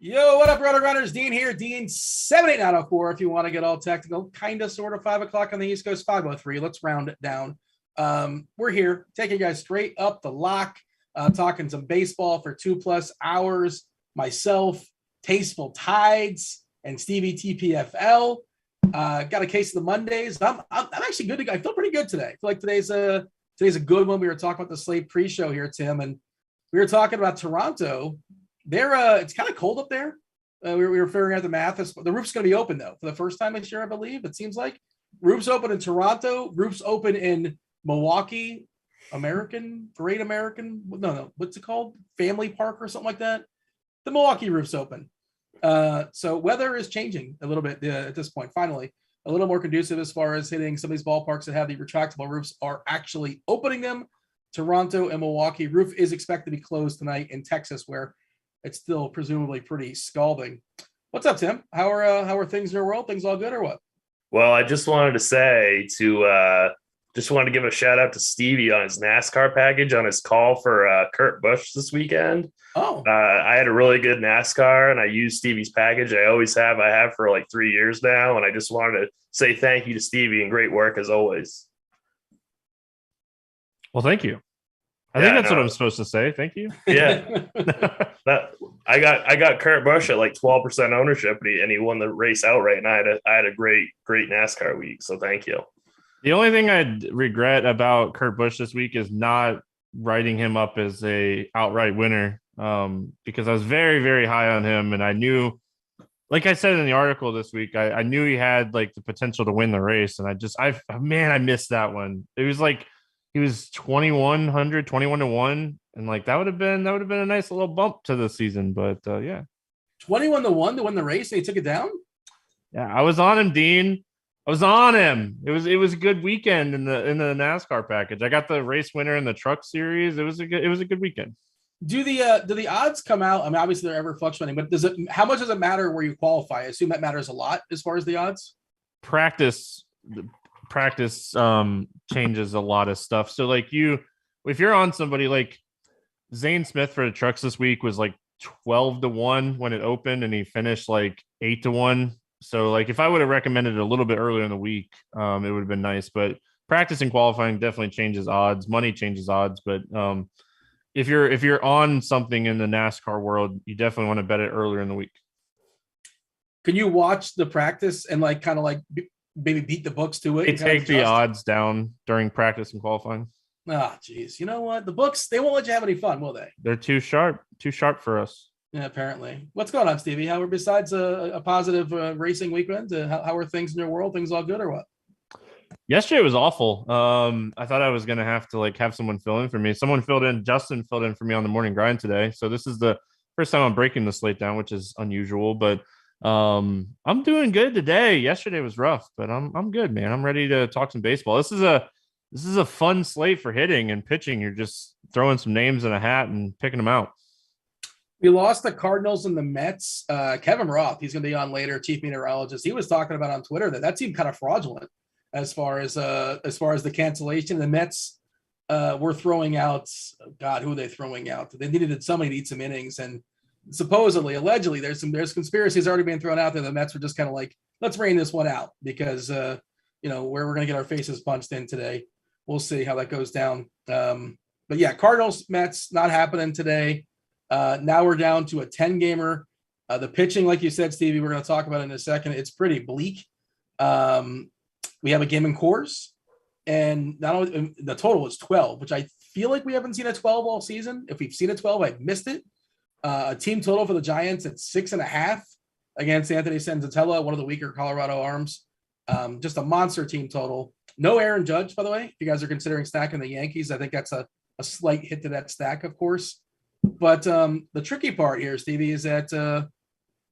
Yo, what up, Rotogrinders? Dean here, Dean 78904. If you want to get all technical, kind of, sort of 5 o'clock on the East Coast, 5:03. Let's round it down. We're here, taking you guys straight up the lock, talking some baseball for 2+ hours. Myself, Tasteful Tides, and Stevie TPFL. Got a case of the Mondays. I'm actually good to go. I feel pretty good today. I feel like today's a good one. We were talking about the Slate pre-show here, Tim, and we were talking about Toronto. It's kind of cold up there. We were figuring out the math. The roof's going to be open though for the first time this year, I believe. It seems like roofs open in Toronto, roofs open in Milwaukee, Great American. No, what's it called? Family Park or something like that. The Milwaukee roof's open. So weather is changing a little bit at this point. Finally, a little more conducive as far as hitting some of these ballparks that have the retractable roofs are actually opening them. Toronto and Milwaukee roof is expected to be closed tonight in Texas, where it's still presumably pretty scalding. What's up, Tim? How are things in your world? Things all good or what? Well, I just wanted to say just wanted to give a shout out to Stevie on his NASCAR package on his call for Kurt Busch this weekend. Oh, I had a really good NASCAR and I used Stevie's package. I always have. I have for like 3 years now. And I just wanted to say thank you to Stevie and great work as always. Well, thank you. I think that's what I'm supposed to say. Thank you. Yeah. I got Kurt Busch at like 12% ownership and he won the race outright. And I had a great NASCAR week. So thank you. The only thing I regret about Kurt Busch this week is not writing him up as a outright winner, because I was very, very high on him. And I knew, like I said in the article this week, I knew he had like the potential to win the race. And I missed that one. It was like, he was 2,100, 21-1. And like, that would have been a nice little bump to the season. But yeah. 21-1 to win the race. And he took it down. Yeah. I was on him, Dean. I was on him. It was a good weekend in the NASCAR package. I got the race winner in the truck series. It was a good weekend. Do the odds come out? I mean, obviously they're ever fluctuating, but how much does it matter where you qualify? I assume that matters a lot as far as the odds. Practice changes a lot of stuff. So like if you're on somebody like Zane Smith for the trucks this week was like 12-1 when it opened and he finished like 8-1. So like if I would have recommended it a little bit earlier in the week, it would have been nice, but practice and qualifying definitely changes odds. Money changes odds. But if you're on something in the NASCAR world, you definitely want to bet it earlier in the week. Can you watch the practice and like kind of like maybe beat the books to it? They take the odds down during practice and qualifying. Ah, geez. You know what? The books, they won't let you have any fun, will they? They're too sharp for us. Yeah, apparently. What's going on, Stevie? How are, besides a positive racing weekend, how are things in your world? Things all good or what? Yesterday was awful. I thought I was going to have to like have someone fill in for me. Justin filled in for me on the morning grind today. So this is the first time I'm breaking the slate down, which is unusual, but I'm doing good today. Yesterday was rough, but I'm good, man. I'm ready to talk some baseball. This is a fun slate for hitting and pitching. You're just throwing some names in a hat and picking them out. We lost the Cardinals and the Mets. Kevin Roth, he's going to be on later, chief meteorologist. He was talking about on Twitter that seemed kind of fraudulent as far as the cancellation. The Mets were throwing out, God, who are they throwing out? They needed somebody to eat some innings, and supposedly, allegedly, there's conspiracies already being thrown out there. The Mets were just kind of like, let's rain this one out because where we're going to get our faces punched in today. We'll see how that goes down. But yeah, Cardinals, Mets, not happening today. Now we're down to a 10-gamer. The pitching, like you said, Stevie, we're going to talk about in a second. It's pretty bleak. We have a game in Coors, and not only the total is 12, which I feel like we haven't seen a 12 all season. If we've seen a 12, I've missed it. A team total for the Giants at 6.5 against Anthony Senzatella, one of the weaker Colorado arms. Just a monster team total. No Aaron Judge, by the way. If you guys are considering stacking the Yankees, I think that's a slight hit to that stack, of course. But the tricky part here, Stevie, is that,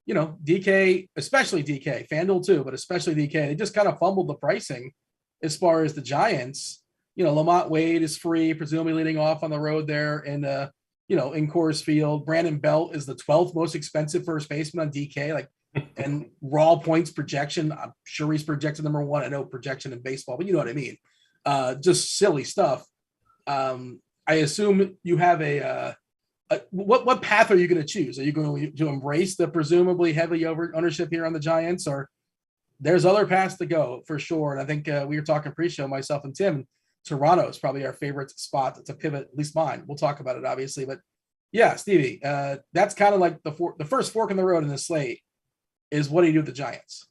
DK, especially DK, FanDuel too, but especially DK, they just kind of fumbled the pricing as far as the Giants. Lamont Wade is free, presumably leading off on the road there in Coors Field. Brandon Belt is the 12th most expensive first baseman on DK, and raw points projection. I'm sure he's projected number one. I know projection in baseball, but you know what I mean. Just silly stuff. I assume you have what path are you going to choose? Are you going to embrace the presumably heavy over ownership here on the Giants, or there's other paths to go for sure? And I think we were talking pre-show, myself and Tim. Toronto is probably our favorite spot to pivot, at least mine. We'll talk about it, obviously. But yeah, Stevie, that's kind of like the first fork in the road in the slate is what do you do with the Giants?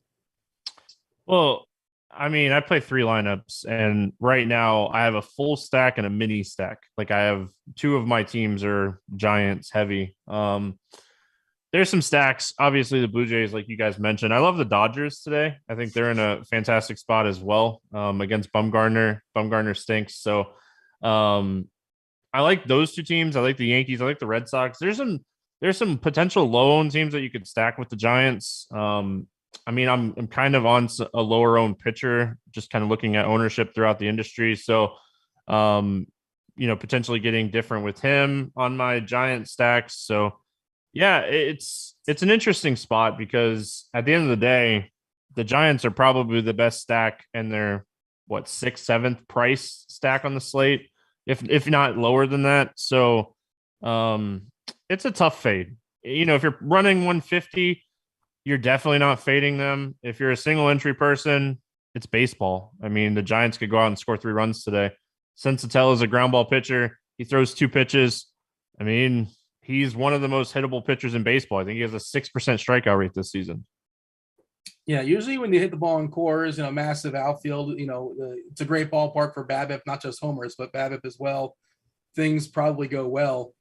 Well, I mean, I play 3 lineups, and right now I have a full stack and a mini stack. Like, I have 2 of my teams are Giants heavy. There's some stacks. Obviously, the Blue Jays, like you guys mentioned. I love the Dodgers today. I think they're in a fantastic spot as well against Bumgarner. Bumgarner stinks. So I like those 2 teams. I like the Yankees. I like the Red Sox. There's some potential low-owned teams that you could stack with the Giants. I'm kind of on a lower-owned pitcher, just kind of looking at ownership throughout the industry. So, potentially getting different with him on my Giant stacks. So, yeah, it's an interesting spot because at the end of the day, the Giants are probably the best stack and they're 6th, 7th price stack on the slate, if not lower than that. So it's a tough fade. If you're running 150, you're definitely not fading them. If you're a single entry person, it's baseball. I mean, the Giants could go out and score 3 runs today. Senzatella is a ground ball pitcher. He throws 2 pitches. I mean, he's one of the most hittable pitchers in baseball. I think he has a 6% strikeout rate this season. Yeah, usually when you hit the ball in Coors, massive outfield, it's a great ballpark for BABIP, not just homers, but BABIP as well. Things probably go well.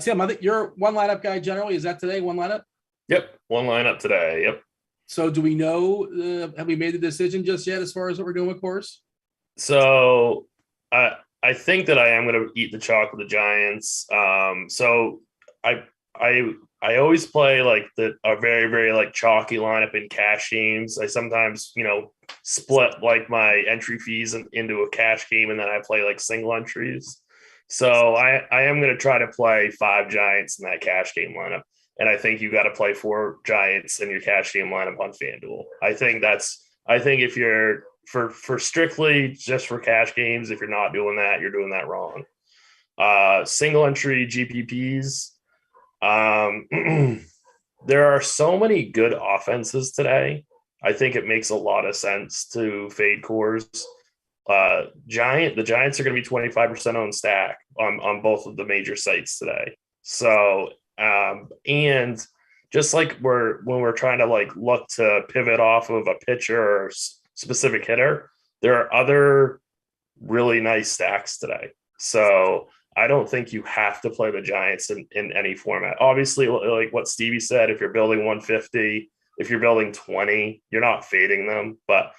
Tim, I think you're one lineup guy generally. Is that today, one lineup? Yep, one lineup today. Yep. So do we know, have we made the decision just yet as far as what we're doing with Coors? So I think that I am going to eat the chalk with the Giants. So I always play a very, very chalky lineup in cash games. I sometimes, split my entry fees into a cash game, and then I play single entries. So I am going to try to play 5 Giants in that cash game lineup. And I think you got to play 4 Giants in your cash game lineup on FanDuel. I think if you're for strictly just for cash games, if you're not doing that, you're doing that wrong. Single entry GPPs. There are so many good offenses today. I think it makes a lot of sense to fade Coors. The Giants are going to be 25% owned stack on both of the major sites today. So, and just when we're trying to look to pivot off of a pitcher or specific hitter, there are other really nice stacks today. So I don't think you have to play the Giants in any format. Obviously, like what Stevie said, if you're building 150, if you're building 20, you're not fading them. But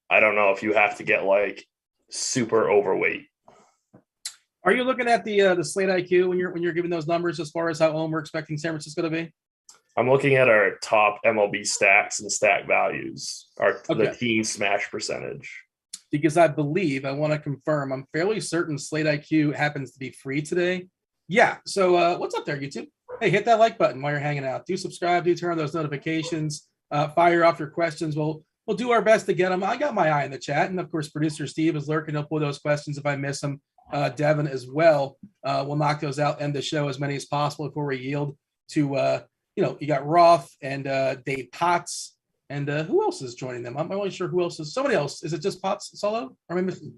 I don't know if you have to get super overweight. Are you looking at the Slate IQ when you're giving those numbers as far as how owned we're expecting San Francisco to be? I'm looking at our top MLB stacks and stack values, the team smash percentage. Because I believe, I want to confirm, I'm fairly certain Slate IQ happens to be free today. Yeah. So what's up there, YouTube? Hey, hit that like button while you're hanging out. Do subscribe. Do turn on those notifications. Fire off your questions. We'll do our best to get them. I got my eye in the chat. And, of course, producer Steve is lurking. He'll pull those questions if I miss them. Devin as well. We'll knock those out, end the show as many as possible before we yield to, you got Roth and Dave Potts. And who else is joining them? I'm not really sure who else is. Somebody else. Is it just Potts solo? Or am I missing?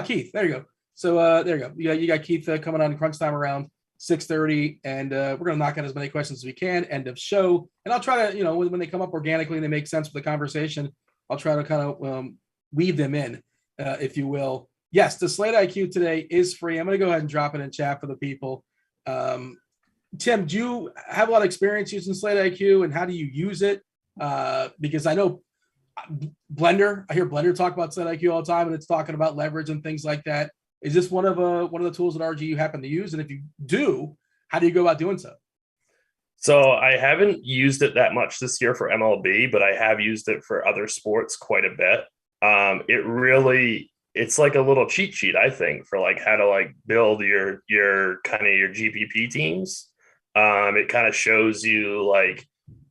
Keith. There you go. So there you go. You got Keith coming on crunch time around 6:30, and we're going to knock out as many questions as we can. End of show. And I'll try to, when they come up organically and they make sense for the conversation, I'll try to kind of weave them in, if you will. Yes, the Slate IQ today is free. I'm going to go ahead and drop it in chat for the people. Tim, do you have a lot of experience using Slate IQ, and how do you use it? Because I know Blender, I hear Blender talk about Slate IQ all the time, and it's talking about leverage and things like that. Is this one of the tools at RG you happen to use? And if you do, how do you go about doing so? So I haven't used it that much this year for MLB, but I have used it for other sports quite a bit. It's like a little cheat sheet, I think, for like how to like build your kind of your GPP teams. It kind of shows you like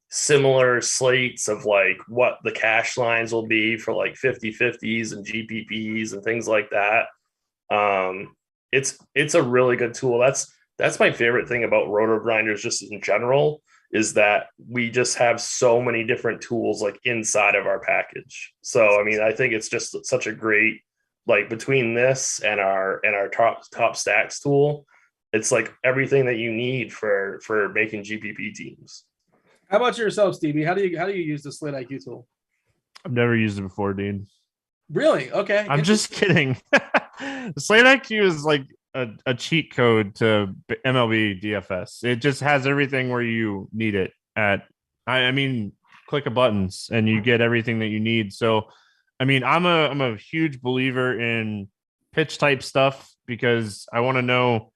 similar slates of like what the cash lines will be for like 50-50s and GPPs and things like that. It's a really good tool. That's my favorite thing about Rotogrinders just in general, is that we just have so many different tools like inside of our package. So, I mean, I think it's just such a great, like between this and our top stacks tool, it's like everything that you need for making GPP teams. How about yourself, Stevie? How do you use the Slate IQ tool? I've never used it before, Dean. Really? Okay. I'm just kidding. Slate IQ is like a cheat code to MLB DFS. It just has everything where you need it at. I mean, click of buttons and you get everything that you need. So, I mean, I'm a huge believer in pitch type stuff because I want to know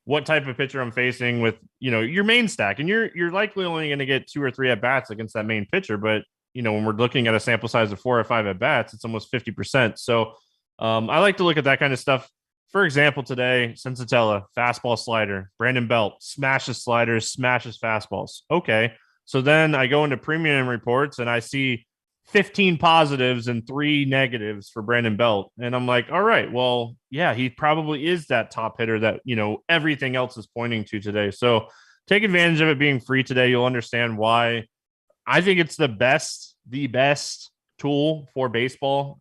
what type of pitcher I'm facing with, your main stack. And you're likely only going to get 2 or 3 at bats against that main pitcher. But, when we're looking at a sample size of 4 or 5 at bats, it's almost 50%. So I like to look at that kind of stuff. For example, today, Sensatella, fastball slider, Brandon Belt, smashes sliders, smashes fastballs. Okay. So then I go into premium reports and I see 15 positives and 3 negatives for Brandon Belt. And I'm like, all right, well, yeah, he probably is that top hitter that, everything else is pointing to today. So take advantage of it being free today. You'll understand why I think it's the best tool for baseball.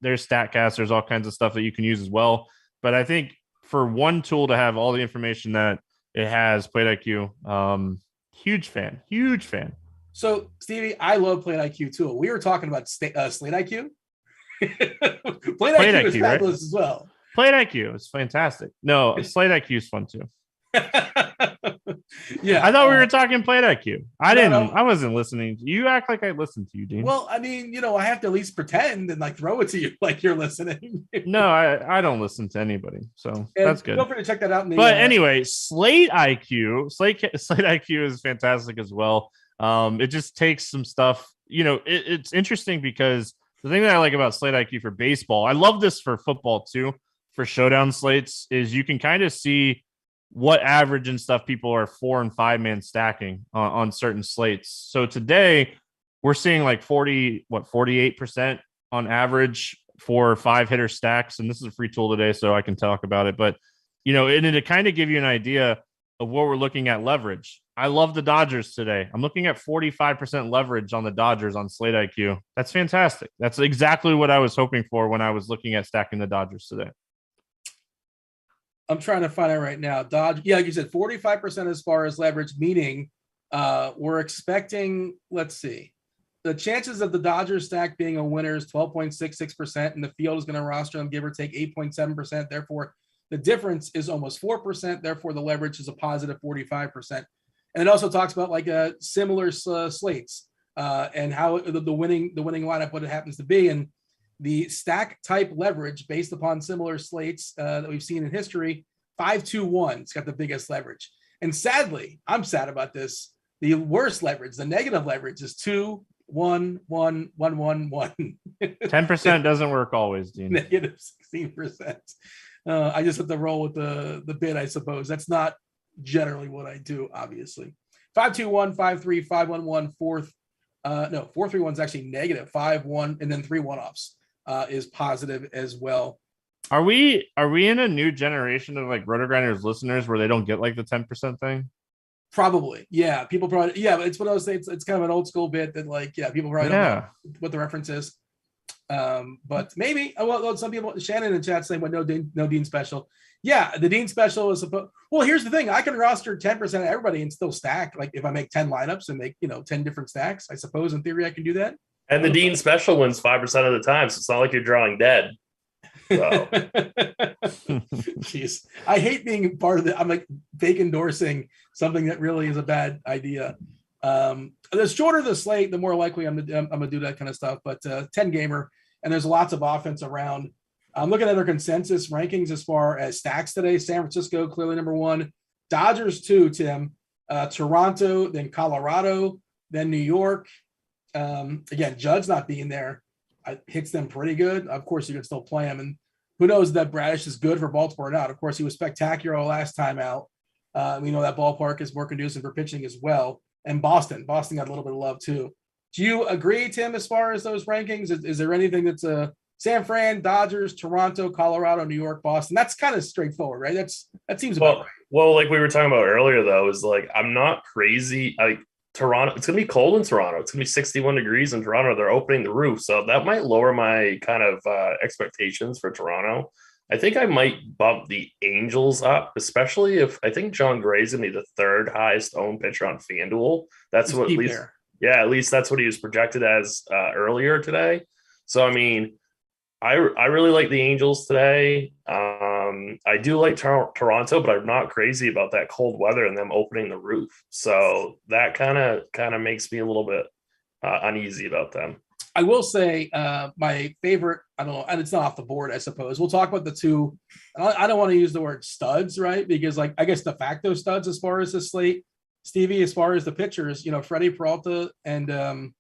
There's StatCast, there's all kinds of stuff that you can use as well. But I think for one tool to have all the information that it has, Plate IQ, huge fan. So, Stevie, I love Plate IQ too. We were talking about Slate IQ. Plate IQ is fabulous, right? As well. Plate IQ is fantastic. No, Slate IQ is fun too. Yeah, I thought we were talking Plate IQ. I wasn't listening. You act like I listened to you, Dean. Well, I mean, I have to at least pretend and like throw it to you like you're listening. No, I don't listen to anybody, so that's good. Feel free to check that out. But anyway, Slate IQ is fantastic as well. It just takes some stuff. It's interesting because the thing that I like about Slate IQ for baseball, I love this for football too. For showdown slates, is you can kind of see what average and stuff people are 4 and 5 man stacking on certain slates. So today we're seeing like 48% on average for 5 hitter stacks. And this is a free tool today, so I can talk about it. But, and to kind of give you an idea of what we're looking at leverage. I love the Dodgers today. I'm looking at 45% leverage on the Dodgers on Slate IQ. That's fantastic. That's exactly what I was hoping for when I was looking at stacking the Dodgers today. I'm trying to find it right now. Like you said, 45% as far as leverage, meaning we're expecting, let's see, the chances of the Dodgers stack being a winner is 12.66%, and the field is going to roster them, give or take 8.7%. Therefore, the difference is almost 4%. Therefore, the leverage is a positive 45%. And it also talks about like similar slates and how the winning lineup, what it happens to be. And the stack type leverage based upon similar slates that we've seen in history, 5-2-1. It's got the biggest leverage. And sadly, I'm sad about this. The worst leverage, the negative leverage, is 2-1-1-1-1-1. 10% doesn't work always, Dean. Negative 16%. I just have to roll with the bid, I suppose. That's not generally what I do, obviously. 5-2-1, 5-3, 5-1-1, 4-3-1 is actually negative. 5-1, and then 3 1-offs. Is positive as well. Are we in a new generation of like Rotogrinders listeners where they don't get like the 10% thing? Probably. Yeah. People probably, yeah, but it's what I was saying. It's kind of an old school bit that like, yeah, people probably don't know what the reference is. But maybe, well, some people, Shannon in chat saying, no Dean special. Yeah, the Dean special is supposed, well, here's the thing. I can roster 10% of everybody and still stack. Like if I make 10 lineups and make, 10 different stacks, I suppose in theory I can do that. And the Dean special wins 5% of the time, so it's not like you're drawing dead. So. Jeez, I hate being part of it. I'm like fake endorsing something that really is a bad idea. The shorter the slate, the more likely I'm gonna do that kind of stuff. But 10 gamer, and there's lots of offense around. I'm looking at our consensus rankings as far as stacks today. San Francisco clearly number 1, Dodgers 2, Tim, Toronto, then Colorado, then New York. Again, Judge not being there hits them pretty good. Of course, you can still play him, and who knows that Bradish is good for Baltimore or not. Of course, he was spectacular last time out. We know that ballpark is more conducive for pitching as well. And Boston got a little bit of love too. Do you agree, Tim, as far as those rankings? Is there anything that's San Fran, Dodgers, Toronto, Colorado, New York, Boston? That's kind of straightforward, right? That seems about right. Well, like we were talking about earlier, though, is like I'm not crazy. Like Toronto, it's gonna be cold in Toronto. It's gonna be 61 degrees in Toronto. They're opening the roof, so that might lower my kind of expectations for Toronto. I think I might bump the Angels up, especially if I think John Gray's gonna be the 3rd highest owned pitcher on FanDuel. That's what at least that's what he was projected as earlier today. So I mean, I really like the Angels today. I do like Toronto, but I'm not crazy about that cold weather and them opening the roof. So that kind of makes me a little bit uneasy about them. I will say my favorite, I don't know, and it's not off the board, I suppose. We'll talk about the two. I don't want to use the word studs, right? Because like, I guess de facto studs as far as the slate, Stevie, as far as the pitchers, Freddie Peralta and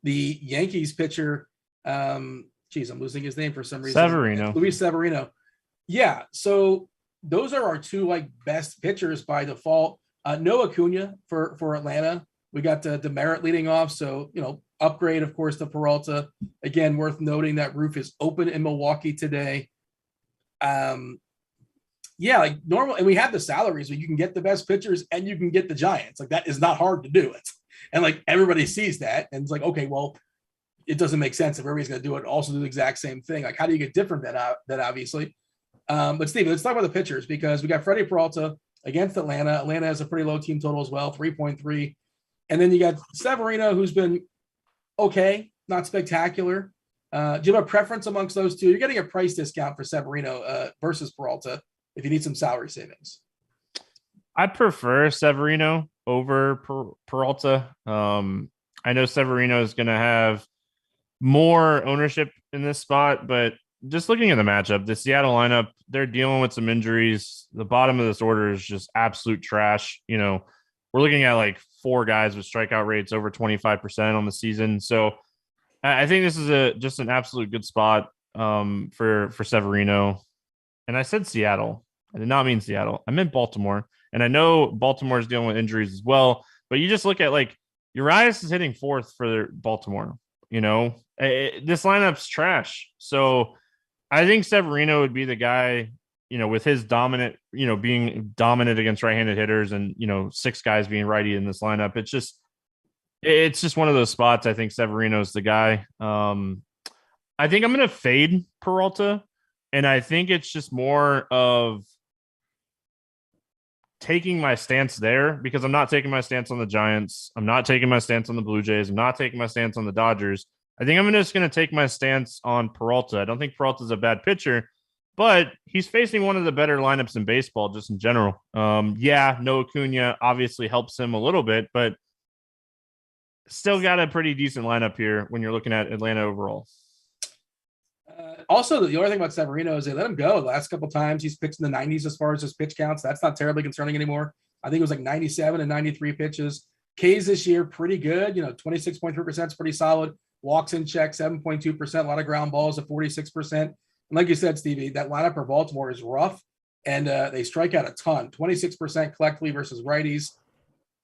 the Yankees pitcher, I'm losing his name for some reason. Luis Severino. Yeah. So those are our two like best pitchers by default. No Acuna for Atlanta. We got Demerit leading off. So, upgrade, of course, to Peralta. Again, worth noting that roof is open in Milwaukee today. Like normal. And we have the salaries where you can get the best pitchers and you can get the Giants. Like that is not hard to do it. And like everybody sees that. And it's like, okay, well, it doesn't make sense if everybody's going to do it, also do the exact same thing. Like, how do you get different than that, obviously? But Steve, let's talk about the pitchers because we got Freddie Peralta against Atlanta. Atlanta has a pretty low team total as well, 3.3. And then you got Severino, who's been okay, not spectacular. Do you have a preference amongst those two? You're getting a price discount for Severino versus Peralta if you need some salary savings. I prefer Severino over Peralta. I know Severino is going to have more ownership in this spot, but just looking at the matchup, the Seattle lineup, they're dealing with some injuries. The bottom of this order is just absolute trash. We're looking at like 4 guys with strikeout rates over 25% on the season. So I think this is just an absolute good spot for Severino. And I said Seattle. I did not mean Seattle. I meant Baltimore. And I know Baltimore is dealing with injuries as well. But you just look at like Urias is hitting 4th for Baltimore. This lineup's trash. So I think Severino would be the guy, with his dominant, being dominant against right-handed hitters and, 6 guys being righty in this lineup. It's just one of those spots. I think Severino's the guy. I think I'm going to fade Peralta. And I think it's just more of taking my stance there because I'm not taking my stance on the Giants. I'm not taking my stance on the Blue Jays. I'm not taking my stance on the Dodgers. I think I'm just going to take my stance on Peralta. I don't think Peralta's a bad pitcher, but he's facing one of the better lineups in baseball just in general. No Acuna obviously helps him a little bit, but still got a pretty decent lineup here when you're looking at Atlanta overall. Also, the only thing about Severino is they let him go the last couple of times. He's pitched in the 90s as far as his pitch counts. That's not terribly concerning anymore. I think it was like 97 and 93 pitches. Ks this year, pretty good. 26.3% is pretty solid. Walks in check, 7.2%. A lot of ground balls at 46%. And like you said, Stevie, that lineup for Baltimore is rough, and they strike out a ton. 26% collectively versus righties.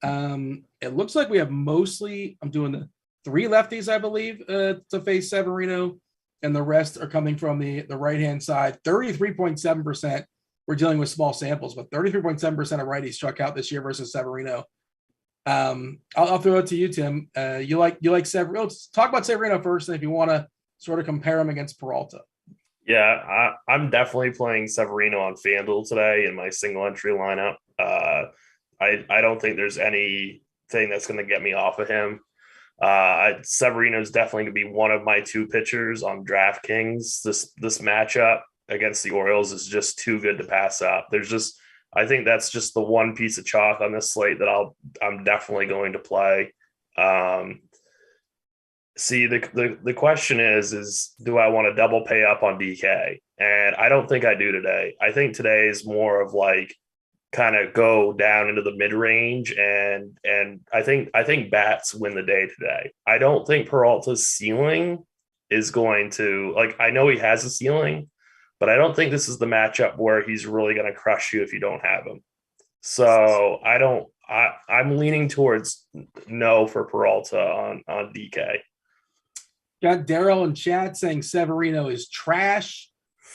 It looks like we have mostly, I'm doing the 3 lefties, I believe, to face Severino. And the rest are coming from the right-hand side. 33.7%. We're dealing with small samples, but 33.7% of righties struck out this year versus Severino. I'll throw it to you, Tim. You like Severino? Let's talk about Severino first, and if you want to sort of compare him against Peralta. Yeah, I'm definitely playing Severino on FanDuel today in my single entry lineup. I don't think there's anything that's going to get me off of him. Severino is definitely going to be one of my 2 pitchers on DraftKings. This matchup against the Orioles is just too good to pass up. I think that's just the one piece of chalk on this slate that I'm definitely going to play. See, the question is do I want to double pay up on DK? And I don't think I do today. I think today is more of like kind of go down into the mid range, and I think bats win the day today. I don't think Peralta's ceiling is going to, like, I know he has a ceiling, but I don't think this is the matchup where he's really going to crush you if you don't have him. So I'm leaning towards no for Peralta on DK. Got Daryl in chat saying Severino is trash.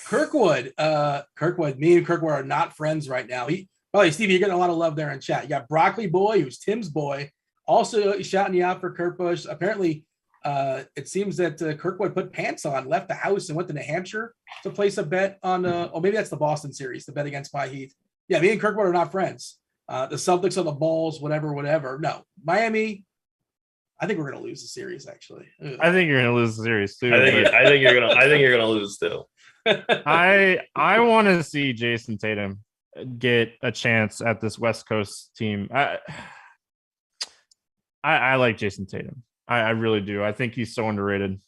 Kirkwood, me and Kirkwood are not friends right now. By the way, Stevie, you're getting a lot of love there in chat. You got Broccoli Boy, who's Tim's boy, also shouting you out for Kurt Busch. Apparently, it seems that Kirkwood put pants on, left the house, and went to New Hampshire to place a bet on, or maybe that's the Boston series, the bet against my Heat. Yeah, me and Kirkwood are not friends. The Celtics are the balls, whatever. No, Miami, I think we're going to lose the series, actually. Ugh. I think you're going to lose the series, too. I think you're going to lose, too. I want to see Jason Tatum get a chance at this West Coast team. I like Jason Tatum. I really do. I think he's so underrated.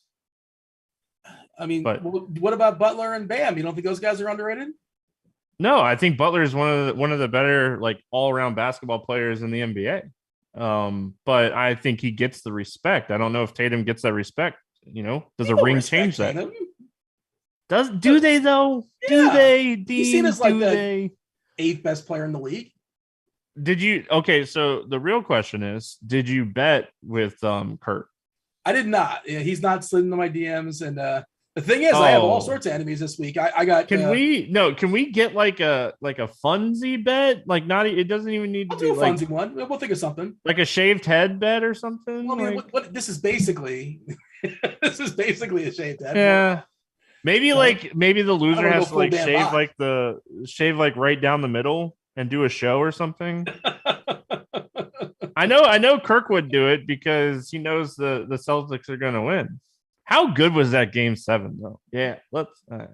I mean, but what about Butler and Bam? You don't think those guys are underrated? No, I think Butler is one of the better, like, all-around basketball players in the NBA. But I think he gets the respect. I don't know if Tatum gets that respect. Does a ring change that? Do they though? Yeah. Do they? Dean, he's seen as like the 8th best player in the league. Did you? Okay, so the real question is, did you bet with Kurt? I did not. Yeah, he's not slid into my DMs, and the thing is, I have all sorts of enemies this week. I got. Can we get like a funsy bet? Like, not, it doesn't even need to be a funsy one. We'll think of something. Like a shaved head bet or something. Well, I mean, what this is basically a shaved head. Yeah. Maybe the loser has to like shave like right down the middle and do a show or something. I know Kirk would do it because he knows the Celtics are going to win. How good was that Game 7 though? Yeah, let's NBA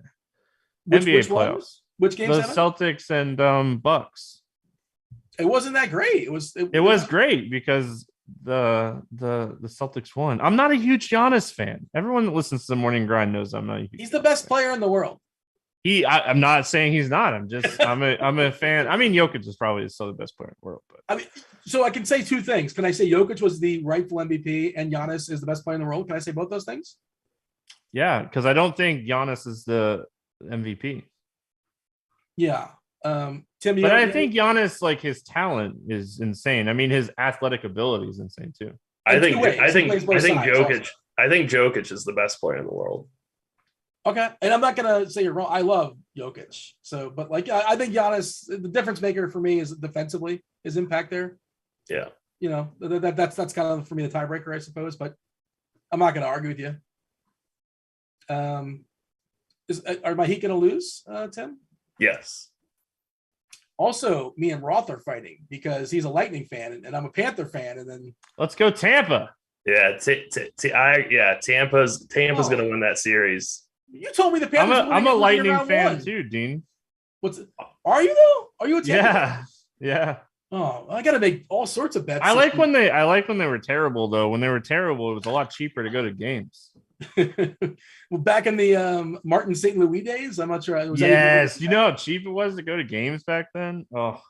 playoffs. Which Game 7? The Celtics and Bucks. It wasn't that great. It was great because the Celtics won. I'm not a huge Giannis fan. Everyone that listens to the Morning Grind knows I'm not a huge He's the best player in the world. I'm not saying he's not. I'm a fan. I mean, Jokic is probably still the best player in the world. But I mean, so I can say two things. Can I say Jokic was the rightful MVP and Giannis is the best player in the world? Can I say both those things? Yeah, because I don't think Giannis is the MVP. Yeah. Tim, but I think Giannis, like, his talent is insane. I mean, his athletic ability is insane too. I think Jokic is the best player in the world. Okay, and I'm not gonna say you're wrong. I love Jokic. So, but like, I think Giannis, the difference maker for me is defensively, his impact there. Yeah, that's kind of for me the tiebreaker, I suppose. But I'm not gonna argue with you. Are my Heat gonna lose, Tim? Yes. Also, me and Roth are fighting because he's a Lightning fan and I'm a Panther fan. And then let's go Tampa. Yeah, Tampa's going to win that series. You told me the Panthers. I'm a Lightning fan too, Dean. Are you though? Are you a Tampa? Yeah. Oh, I got to make all sorts of bets. I like when they were terrible though. When they were terrible, it was a lot cheaper to go to games. Well, back in the Martin St. Louis days, I'm not sure. Yes, you know how cheap it was to go to games back then. Oh,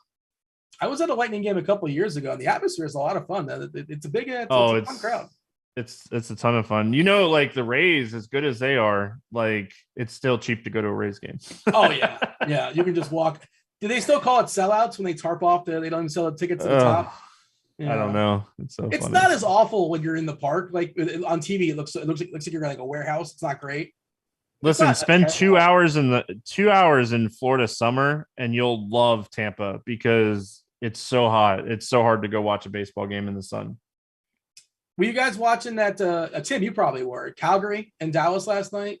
I was at a Lightning game a couple of years ago, and the atmosphere is a lot of fun. It's a big, it's a fun crowd. It's a ton of fun. Like the Rays, as good as they are, like it's still cheap to go to a Rays game. Oh yeah. You can just walk. Do they still call it sellouts when they tarp off there? They don't even sell the tickets at the top. I don't know. It's funny. Not as awful when you're in the park. Like on TV, it looks like you're like a warehouse. It's not great. Listen, spend 2 hours in Florida summer, and you'll love Tampa because it's so hot. It's so hard to go watch a baseball game in the sun. Were you guys watching that? Tim, you probably were. Calgary and Dallas last night.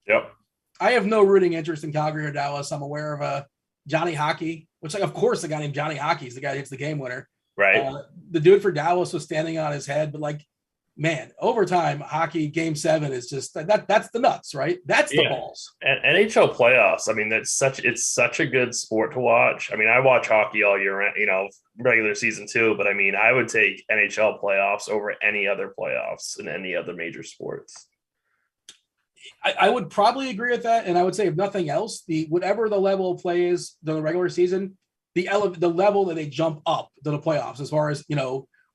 Yep. I have no rooting interest in Calgary or Dallas. I'm aware of Johnny Hockey, which, like, of course, the guy named Johnny Hockey is the guy who hits the game winner. Right. The dude for Dallas was standing on his head, but like man, overtime hockey game 7 is just that's the nuts, right? That's the balls. And NHL playoffs. I mean, it's such a good sport to watch. I mean, I watch hockey all year, regular season too. But I mean, I would take NHL playoffs over any other playoffs in any other major sports. I would probably agree with that, and I would say if nothing else, whatever the level of play is during the regular season, the level that they jump up to the playoffs as far as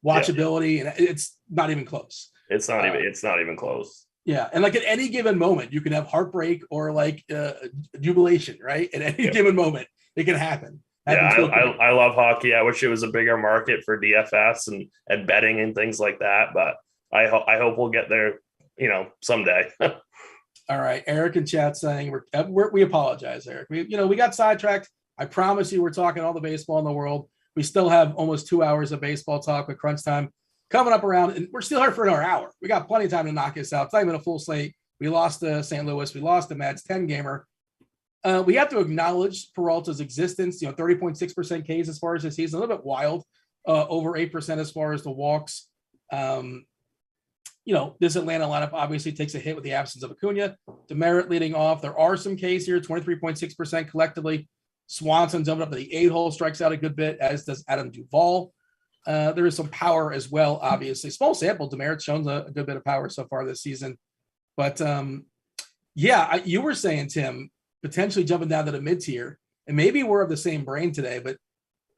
watchability, and it's not even close. It's not even close. Yeah, and like at any given moment, you can have heartbreak or like jubilation, right? At any given moment, it can happen. I love hockey. I wish it was a bigger market for DFS and betting and things like that, but I hope we'll get there, someday. All right, Eric in chat saying we apologize, Eric. We got sidetracked. I promise you, we're talking all the baseball in the world. We still have almost 2 hours of baseball talk with crunch time coming up around, and we're still here for another hour. We got plenty of time to knock this out. It's not even a full slate. We lost to St. Louis. We lost to Mets 10 gamer. We have to acknowledge Peralta's existence. 30.6% Ks as far as the season, a little bit wild. Over 8% as far as the walks. This Atlanta lineup obviously takes a hit with the absence of Acuna. Demerit leading off. There are some Ks here, 23.6% collectively. Swanson jumped up to the 8-hole, strikes out a good bit, as does Adam Duvall. There is some power as well, obviously. Small sample, Demerit's shown a good bit of power so far this season. But, you were saying, Tim, potentially jumping down to the mid-tier. And maybe we're of the same brain today, but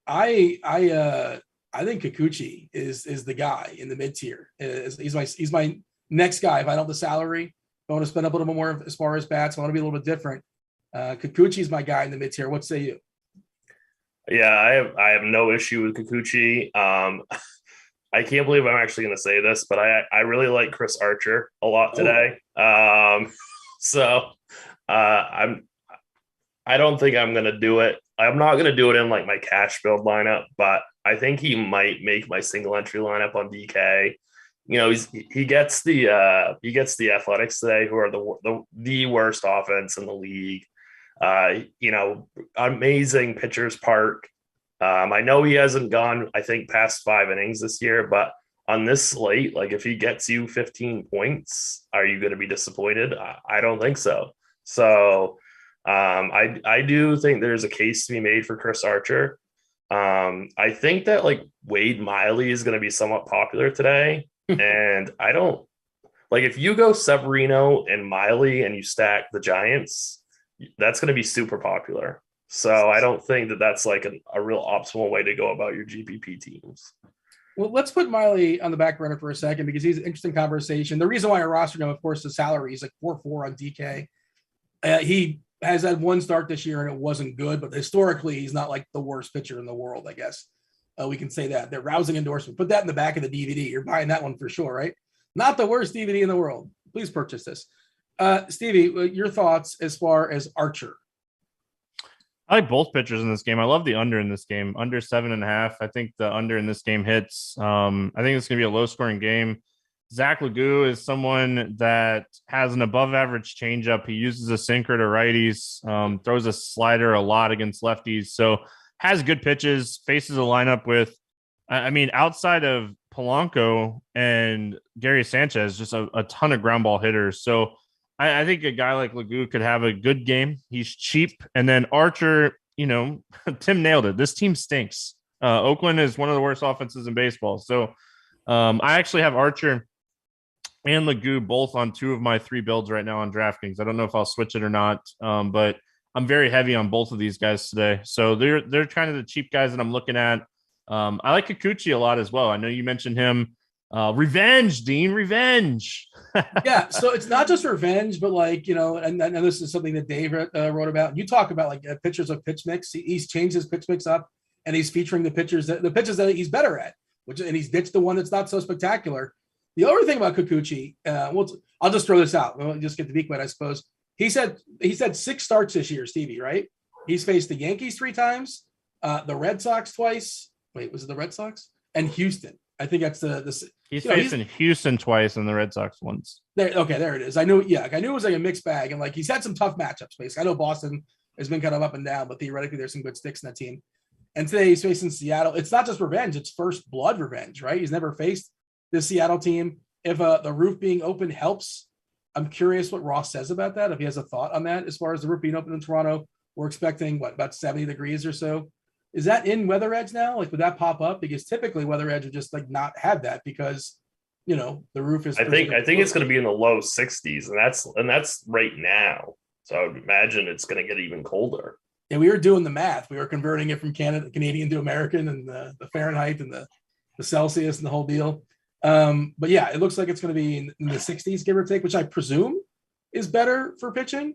I think Kikuchi is the guy in the mid-tier. He's my next guy. If I don't have the salary, I want to spend up a little bit more as far as bats. I want to be a little bit different. Kikuchi is my guy in the mid-tier. What say you? Yeah, I have no issue with Kikuchi. I can't believe I'm actually going to say this, but I really like Chris Archer a lot today. I don't think I'm going to do it. I'm not going to do it in like my cash build lineup, but I think he might make my single entry lineup on DK. He gets the Athletics today, who are the worst offense in the league. Amazing pitcher's park. I know he hasn't gone, I think, past 5 innings this year, but on this slate, like if he gets you 15 points, are you going to be disappointed? I don't think so. So I do think there's a case to be made for Chris Archer. I think that like Wade Miley is going to be somewhat popular today. And I don't like if you go Severino and Miley and you stack the Giants, that's going to be super popular. So I don't think that that's like a real optimal way to go about your GPP teams. Well, let's put Miley on the back burner for a second because he's an interesting conversation. The reason why I rostered him, of course, the salary is like 4.4 on DK. He has had one start this year and it wasn't good, but historically he's not like the worst pitcher in the world, I guess. We can say that. They're rousing endorsement. Put that in the back of the DVD. You're buying that one for sure, right? Not the worst DVD in the world. Please purchase this. Stevie, your thoughts as far as Archer? I like both pitchers in this game. I love the under in this game, under 7.5. I think the under in this game hits. I think it's going to be a low-scoring game. Zach Legou is someone that has an above-average changeup. He uses a sinker to righties, throws a slider a lot against lefties. So has good pitches, faces a lineup with, outside of Polanco and Gary Sanchez, just a ton of ground ball hitters. So I think a guy like Legou could have a good game. He's cheap. And then Archer, Tim nailed it. This team stinks. Oakland is one of the worst offenses in baseball. So I actually have Archer and Legou both on 2 of my 3 builds right now on DraftKings. I don't know if I'll switch it or not, but I'm very heavy on both of these guys today. So they're kind of the cheap guys that I'm looking at. I like Kikuchi a lot as well. I know you mentioned him. Revenge, Dean, revenge. Yeah, so it's not just revenge, but like, and this is something that Dave wrote about. You talk about like pitchers of pitch mix. He's changed his pitch mix up and he's featuring the pitches that he's better at, and he's ditched the one that's not so spectacular. The other thing about Kikuchi, I'll just throw this out. We'll just get the beak wet, I suppose. He said 6 starts this year, Stevie, right? He's faced the Yankees 3 times, the Red Sox twice. Wait, was it the Red Sox? And Houston. I think that's he's facing Houston twice and the Red Sox once. There it is. I knew it was like a mixed bag, and like he's had some tough matchups. Basically, I know Boston has been kind of up and down, but theoretically there's some good sticks in that team. And today he's facing Seattle. It's not just revenge; it's first blood revenge, right? He's never faced this Seattle team, if the roof being open helps. I'm curious what Ross says about that. If he has a thought on that, as far as the roof being open in Toronto, we're expecting about 70 degrees or so. Is that in Weather Edge now? Like, would that pop up? Because typically Weather Edge would just like not have that because, the roof is. I think it's going to be in the low 60s, and that's right now. So I would imagine it's going to get even colder. And we were doing the math. We were converting it from Canadian to American, and the Fahrenheit and the Celsius and the whole deal. But yeah, it looks like it's going to be in the 60s, give or take, which I presume is better for pitching.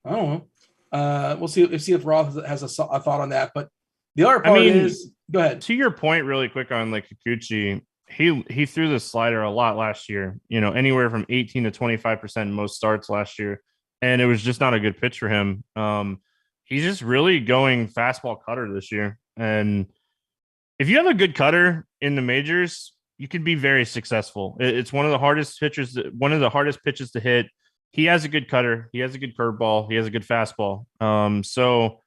I don't know. We'll see if Roth has a thought on that. But the other part is, go ahead. To your point, really quick on like Kikuchi, he threw the slider a lot last year. Anywhere from 18 to 25% in most starts last year, and it was just not a good pitch for him. He's just really going fastball cutter this year, and if you have a good cutter in the majors, you can be very successful. It's one of the hardest pitches to hit. He has a good cutter. He has a good curveball. He has a good fastball. So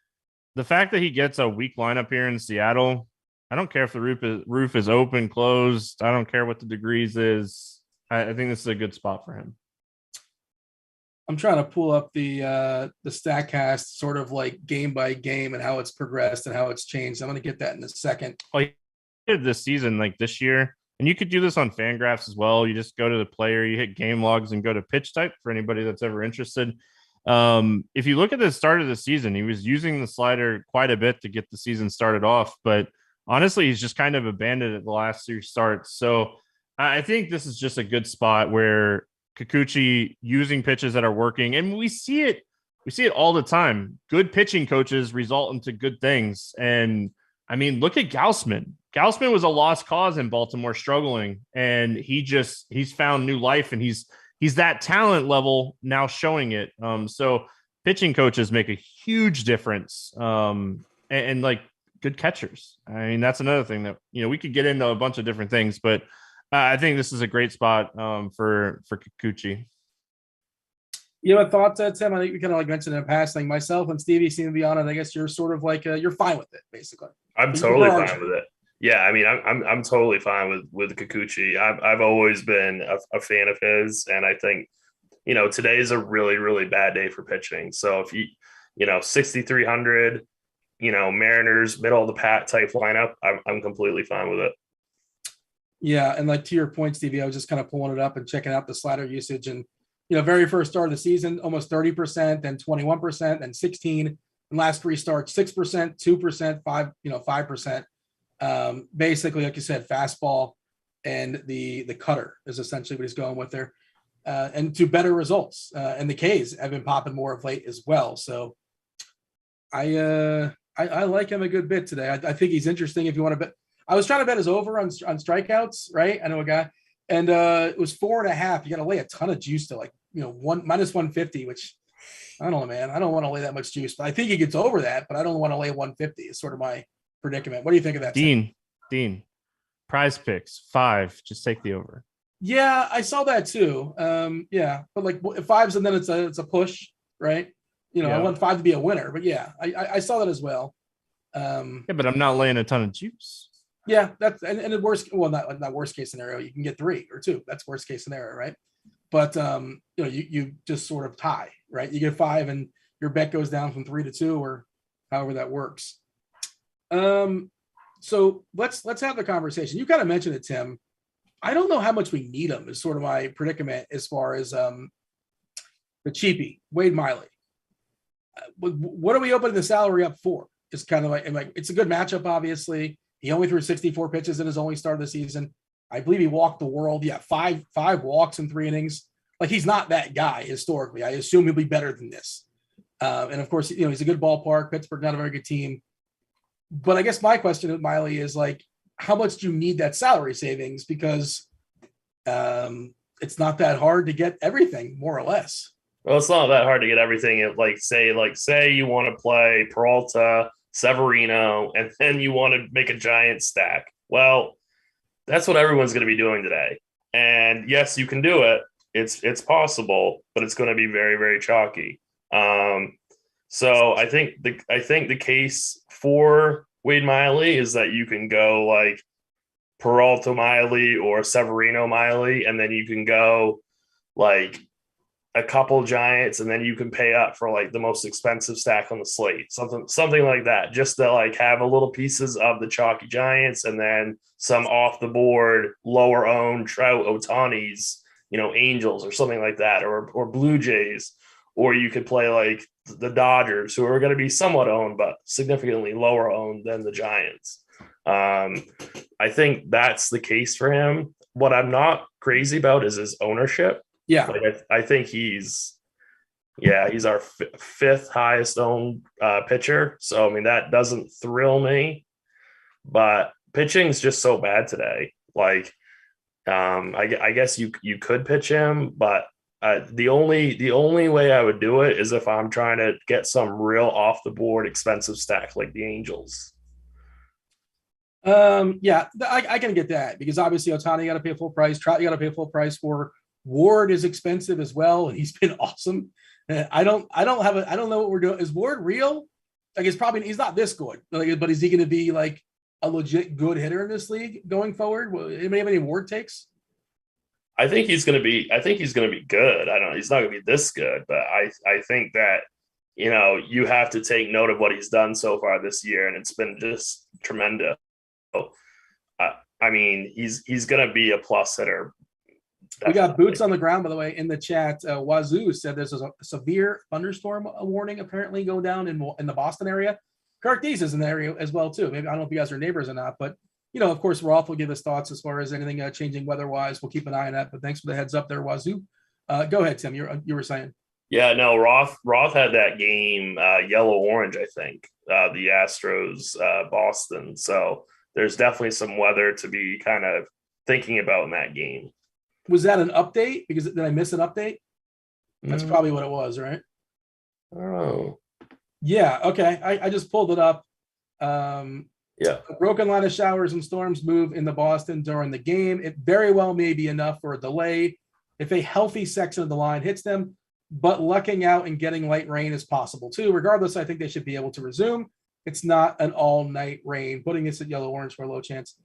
the fact that he gets a weak lineup here in Seattle, I don't care if the roof is open, closed. I don't care what the degrees is. I think this is a good spot for him. I'm trying to pull up the StatCast sort of like game by game and how it's progressed and how it's changed. I'm going to get that in a second. Oh, he did this season, like this year. And you could do this on Fangraphs as well. You just go to the player, you hit game logs and go to pitch type for anybody that's ever interested. If you look at the start of the season, he was using the slider quite a bit to get the season started off. But honestly, he's just kind of abandoned it the last two starts. So I think this is just a good spot where Kikuchi using pitches that are working. And we see it all the time. Good pitching coaches result into good things. And I mean, look at Gaussman. Gaussman was a lost cause in Baltimore, struggling, and he's found new life, and he's that talent level now showing it. So pitching coaches make a huge difference. And like good catchers. I mean, that's another thing that, we could get into a bunch of different things, but I think this is a great spot for Kikuchi. You have a thought, Tim? I think we kind of like mentioned in passing. Myself and Stevie seem to be on it. I guess you're sort of like you're fine with it, basically. I'm totally fine with it. Yeah, I mean, I'm totally fine with Kikuchi. I've always been a fan of his, and I think today is a really, really bad day for pitching. So if you 6,300, Mariners middle of the pack type lineup, I'm completely fine with it. Yeah, and like to your point, Stevie, I was just kind of pulling it up and checking out the slider usage, and very first start of the season, almost 30%, then 21%, then 16%, and last three starts, 6%, 2%, 5%. Basically, like you said, fastball and the cutter is essentially what he's going with there, and to better results. And the K's have been popping more of late as well. So I like him a good bit today. I think he's interesting. If you want to bet, I was trying to bet his over on strikeouts, right? I know a guy, and it was 4.5. You got to lay a ton of juice to minus 150, which I don't know, man. I don't want to lay that much juice, but I think he gets over that. But I don't want to lay 150. It's sort of my predicament. What do you think of that? Dean, Prize Picks 5. Just take the over. Yeah, I saw that too. Yeah, but like 5s and then it's a push, right? I want 5 to be a winner, but yeah, I saw that as well. Yeah, but I'm not laying a ton of juice. Yeah, that's and the worst. Well, not worst case scenario. You can get 3 or 2. That's worst case scenario, right? But you just sort of tie, right? You get 5 and your bet goes down from 3 to 2 or however that works. So let's have the conversation. You kind of mentioned it, Tim. I don't know how much we need him is sort of my predicament as far as the cheapie, Wade Miley. What are we opening the salary up for? It's kind of like it's a good matchup, obviously. He only threw 64 pitches in his only start of the season. I believe he walked the world. Yeah, five walks in 3 innings. Like, he's not that guy historically. I assume he'll be better than this. And of course, he's a good ballpark. Pittsburgh, not a very good team. But I guess my question with Miley is like, how much do you need that salary savings? Because it's not that hard to get everything, more or less. Well, it's not that hard to get everything. Say you want to play Peralta, Severino, and then you want to make a giant stack. Well, that's what everyone's going to be doing today. And yes, you can do it. It's possible, but it's going to be very, very chalky. So I think the case for Wade Miley is that you can go like Peralta Miley or Severino Miley, and then you can go like a couple Giants, and then you can pay up for like the most expensive stack on the slate, something like that, just to like have a little pieces of the chalky Giants, and then some off the board, lower owned Trout, Ohtani's, Angels or something like that, or Blue Jays, or you could play like the Dodgers, who are going to be somewhat owned but significantly lower owned than the Giants. I think that's the case for him. What I'm not crazy about is his ownership. Yeah. Like I think he's our fifth highest owned pitcher. So, I mean, that doesn't thrill me, but pitching's just so bad today. Like, I guess you could pitch him, but the only way I would do it is if I'm trying to get some real off the board expensive stack like the Angels. I can get that, because obviously Ohtani, you got to pay full price. Trout, you got to pay full price for. Ward is expensive as well. He's been awesome. I don't know what we're doing. Is Ward real? Like, he's not this good, but is he going to be like a legit good hitter in this league going forward? Anybody have any Ward takes? I think he's going to be good. I don't know. He's not going to be this good, but I think that, you have to take note of what he's done so far this year, and it's been just tremendous. I mean, he's going to be a plus hitter. Definitely. We got boots on the ground, by the way, in the chat. Wazoo said there's a severe thunderstorm warning apparently going down in the Boston area. Kirk Dees is in the area as well, too. Maybe, I don't know if you guys are neighbors or not, but, of course, Roth will give us thoughts as far as anything changing weather-wise. We'll keep an eye on that, but thanks for the heads up there, Wazoo. Go ahead, Tim. You were saying. Yeah, no, Roth had that game yellow-orange, I think, the Astros, Boston. So there's definitely some weather to be kind of thinking about in that game. Was that an update? Because did I miss an update? That's probably what it was, right? Oh. Yeah, okay. I just pulled it up. Yeah. A broken line of showers and storms move into Boston during the game. It very well may be enough for a delay if a healthy section of the line hits them, but lucking out and getting light rain is possible too. Regardless, I think they should be able to resume. It's not an all-night rain. Putting this at yellow-orange for a low chance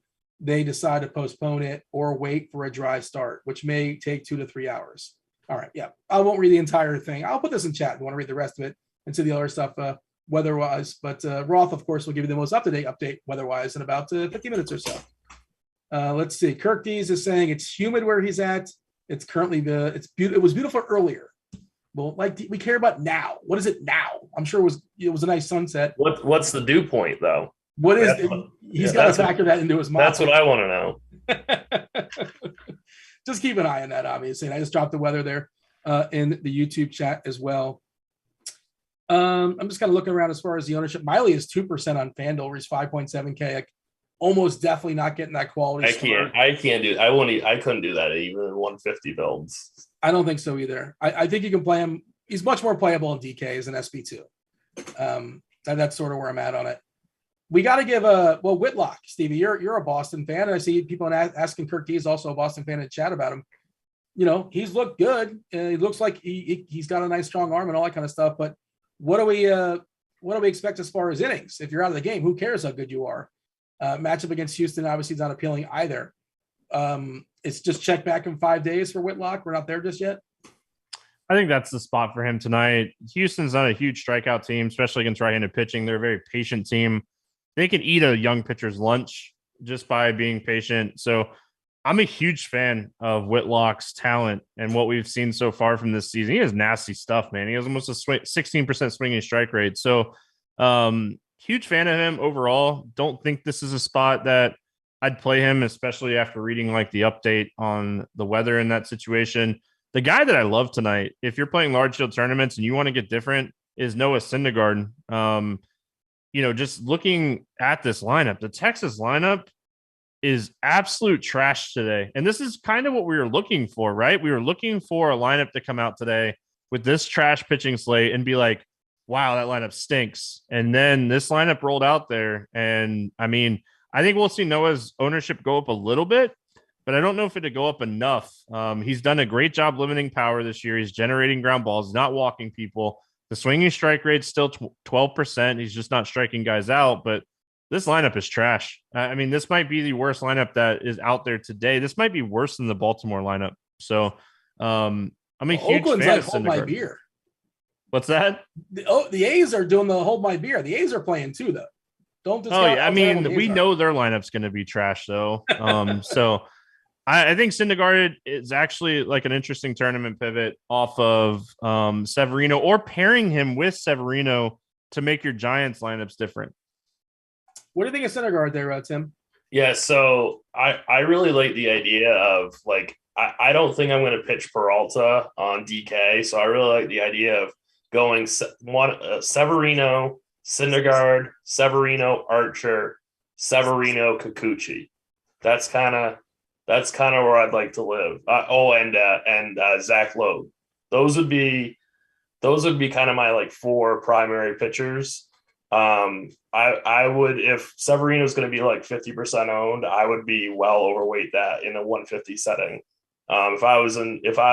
they decide to postpone it or wait for a dry start, which may take 2 to 3 hours. All right. Yeah. I won't read the entire thing. I'll put this in chat if you want to read the rest of it and see the other stuff weather-wise. But Roth, of course, will give you the most up-to-date update weather-wise in about 50 minutes or so. Let's see. Kirk Dees is saying it's humid where he's at. It's currently it was beautiful earlier. Well, we care about now. What is it now? I'm sure it was a nice sunset. What's the dew point though? What is he's got to factor that into his mind. That's what I want to know. Just keep an eye on that, obviously. And I just dropped the weather there in the YouTube chat as well. I'm just kind of looking around as far as the ownership. Miley is 2% on Fanduel. He's 5.7K. Almost definitely not getting that quality. I can't do. I couldn't do that even in 150 builds. I don't think so either. I think you can play him. He's much more playable in DK as an SP2. That's sort of where I'm at on it. We got to give Whitlock, Stevie, you're a Boston fan. And I see people asking Kirk Dees, also a Boston fan, in chat about him. He's looked good. He looks like he's got a nice strong arm and all that kind of stuff. But what do we expect as far as innings? If you're out of the game, who cares how good you are? Matchup against Houston obviously is not appealing either. It's just check back in 5 days for Whitlock. We're not there just yet. I think that's the spot for him tonight. Houston's not a huge strikeout team, especially against right-handed pitching. They're a very patient team. They can eat a young pitcher's lunch just by being patient. So I'm a huge fan of Whitlock's talent and what we've seen so far from this season. He has nasty stuff, man. He has almost a 16% swinging strike rate. So huge fan of him overall. Don't think this is a spot that I'd play him, especially after reading like the update on the weather in that situation. The guy that I love tonight, if you're playing large field tournaments and you want to get different, is Noah Syndergaard. Just looking at this lineup, the Texas lineup is absolute trash today. And this is kind of what we were looking for, right? We were looking for a lineup to come out today with this trash pitching slate and be like, wow, that lineup stinks. And then this lineup rolled out there. And I mean, I think we'll see Noah's ownership go up a little bit, but I don't know if it'll go up enough. He's done a great job limiting power this year. He's generating ground balls, not walking people. The swinging strike rate's still 12%. He's just not striking guys out. But This lineup is trash. I mean, this might be the worst lineup that is out there today. This might be worse than the Baltimore lineup. So, I'm a huge Oakland's fan like of hold my Syndergaard. beer. What's that? The A's are doing the hold my beer. The A's are playing too, though. Don't discount. Oh yeah, I how terrible the mean, we A's are. know their lineup's going to be trash, though. So I think Syndergaard is actually like an interesting tournament pivot off of Severino, or pairing him with Severino to make your Giants lineups different. What do you think of Syndergaard there, Tim? Yeah, so I really like the idea of like I don't think I'm going to pitch Peralta on DK, so I really like the idea of going Severino, Syndergaard, Severino, Archer, Severino, Kikuchi. That's kind of where I'd like to live. And Zach Lowe. Those would be kind of my like four primary pitchers. I would, if Severino's going to be like 50% owned, I would be well overweight that in a 150 setting. If I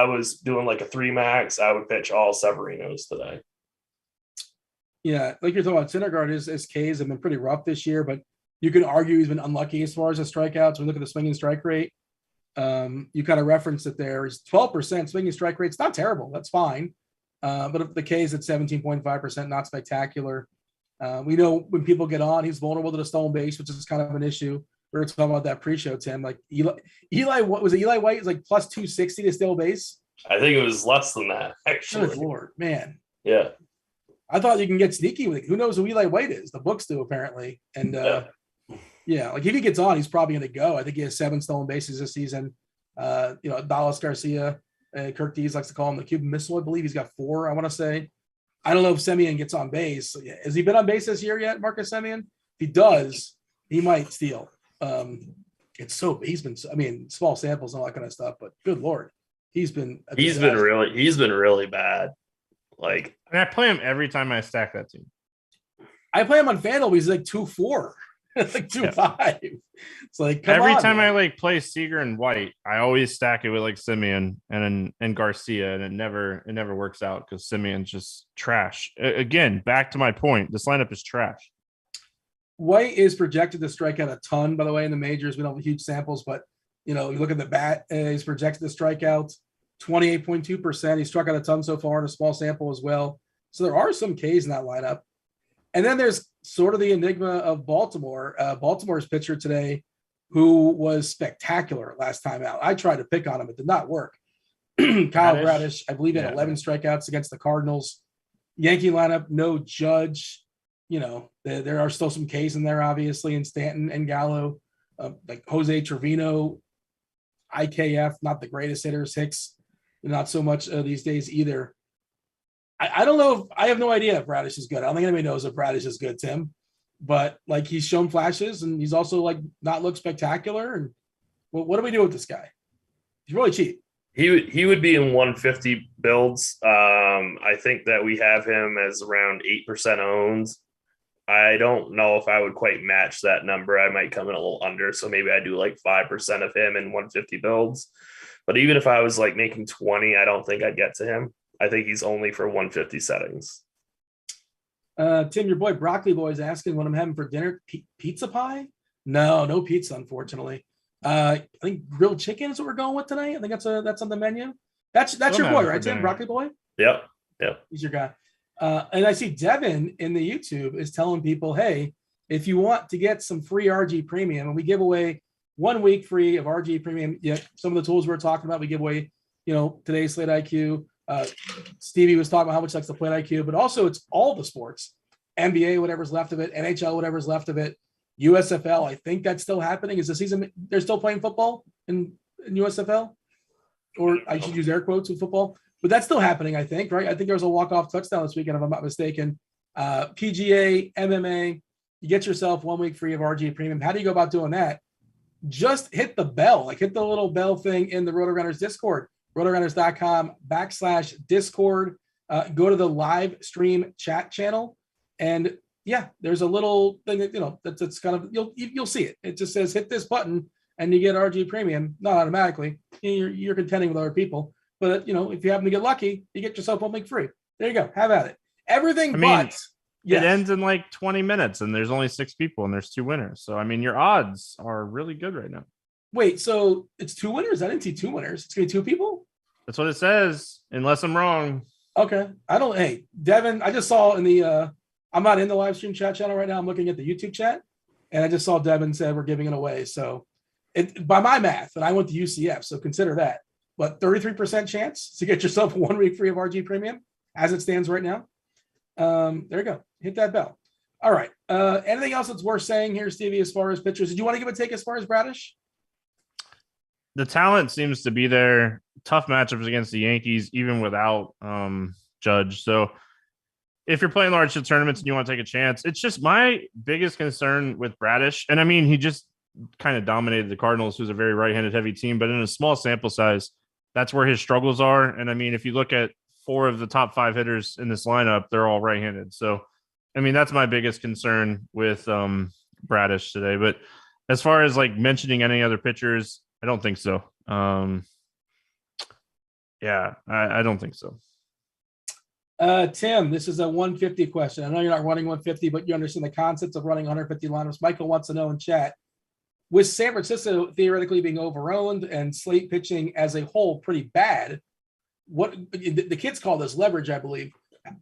was doing like a 3 max, I would pitch all Severinos today. Yeah, like you're talking about, Syndergaard, his Ks have been pretty rough this year, but you can argue he's been unlucky as far as the strikeouts. When we look at the swinging strike rate, you kind of referenced it there. Is 12% swinging strike rate. It's not terrible. That's fine. But if the Ks at 17.5%, not spectacular. We know when people get on, he's vulnerable to the stolen base, which is kind of an issue. We were talking about that pre-show, Tim. Like Eli, what was it? Eli White is like plus 260 to steal base. I think it was less than that, actually. Good Lord, man. Yeah. I thought you can get sneaky with it. Who knows who Eli White is? The books do, apparently. And yeah, like if he gets on, he's probably going to go. I think he has 7 stolen bases this season. Dallas Garcia, Kirk Dees likes to call him the Cuban Missile. I believe he's got 4, I want to say. I don't know if Semien gets on base. Has he been on base this year yet, Marcus Semien? If he does, he might steal. He's been, I mean, small samples and all that kind of stuff, but good Lord, he's been really bad. Like, I play him every time I stack that team. I play him on Fanduel. He's like 2-4, like 2-5. It's like every time man. I like play Seager and White, I always stack it with like Semien and Garcia, and it never works out because Simeon's just trash. Again, back to my point, this lineup is trash. White is projected to strike out a ton, by the way, in the majors. We don't have huge samples, but you look at the bat, he's projected to strike out 28.2%. He struck out a ton so far in a small sample as well. So there are some Ks in that lineup. And then there's sort of the enigma of Baltimore. Baltimore's pitcher today, who was spectacular last time out. I tried to pick on him. It did not work. Kyle Bradish, I believe, had 11 strikeouts against the Cardinals. Yankee lineup, no Judge. There are still some Ks in there, obviously, in Stanton and Gallo. Like Jose Trevino, IKF, not the greatest hitters. Hicks, not so much these days either. I don't know. I have no idea if Bradish is good. I don't think anybody knows if Bradish is good, Tim. But like he's shown flashes, and he's also like not looked spectacular. And what do we do with this guy? He's really cheap. He would be in 150 builds. I think that we have him as around 8% owned. I don't know if I would quite match that number. I might come in a little under, so maybe I do like 5% of him in 150 builds. But even if I was like making 20, I don't think I'd get to him. I think he's only for 150 settings. Tim, your boy Broccoli Boy is asking what I'm having for dinner. Pizza pie? No pizza, unfortunately. I think grilled chicken is what we're going with tonight. I think that's on the menu. That's your boy, right, Tim? Broccoli Boy? Yep. He's your guy. And I see Devin in the YouTube is telling people, hey, if you want to get some free RG Premium, and we give away 1 week free of RG Premium. Yeah, some of the tools we're talking about, we give away, today's Slate IQ. Stevie was talking about how much he likes to play IQ, but also it's all the sports, NBA, whatever's left of it, NHL, whatever's left of it, USFL. I think that's still happening. Is the season, they're still playing football in USFL? Or I should use air quotes with football, but that's still happening, I think, right? I think there was a walk-off touchdown this weekend, if I'm not mistaken. PGA, MMA, you get yourself 1 week free of RG Premium. How do you go about doing that? Just hit the bell, hit the little bell thing in the Rotogrinders Discord, rotogrinders.com/Discord. Go to the live stream chat channel. And yeah, there's a little thing that, that's kind of, you'll see it. It just says, hit this button and you get RG Premium, not automatically. You're contending with other people. But, if you happen to get lucky, you get yourself 1 week free. There you go. Have at it. Everything but Yes. It ends in like 20 minutes and there's only 6 people and there's 2 winners. So, I mean, your odds are really good right now. Wait, so it's 2 winners? I didn't see 2 winners. It's going to be 2 people? That's what it says, unless I'm wrong. Okay. Hey, Devin, I just saw in the, I'm not in the live stream chat channel right now. I'm looking at the YouTube chat. And I just saw Devin said we're giving it away. So by my math, and I went to UCF, so consider that. But 33% chance to get yourself 1 week free of RG Premium as it stands right now. There you go. Hit that bell. All right. Anything else that's worth saying here, Stevie, as far as pitchers? Did you want to give a take as far as Bradish? The talent seems to be there. Tough matchups against the Yankees, even without Judge. So if you're playing large tournaments and you want to take a chance, it's just my biggest concern with Bradish. And I mean, he just kind of dominated the Cardinals, who's a very right-handed heavy team, but in a small sample size, that's where his struggles are. And I mean, if you look at 4 of the top 5 hitters in this lineup, they're all right-handed. So, I mean, that's my biggest concern with Bradish today. But as far as like mentioning any other pitchers, I don't think so. Yeah, I don't think so. Tim, this is a 150 question. I know you're not running 150, but you understand the concepts of running 150 lineups. Michael wants to know in chat, with San Francisco theoretically being overowned and Slate pitching as a whole pretty bad, what the kids call this leverage, I believe.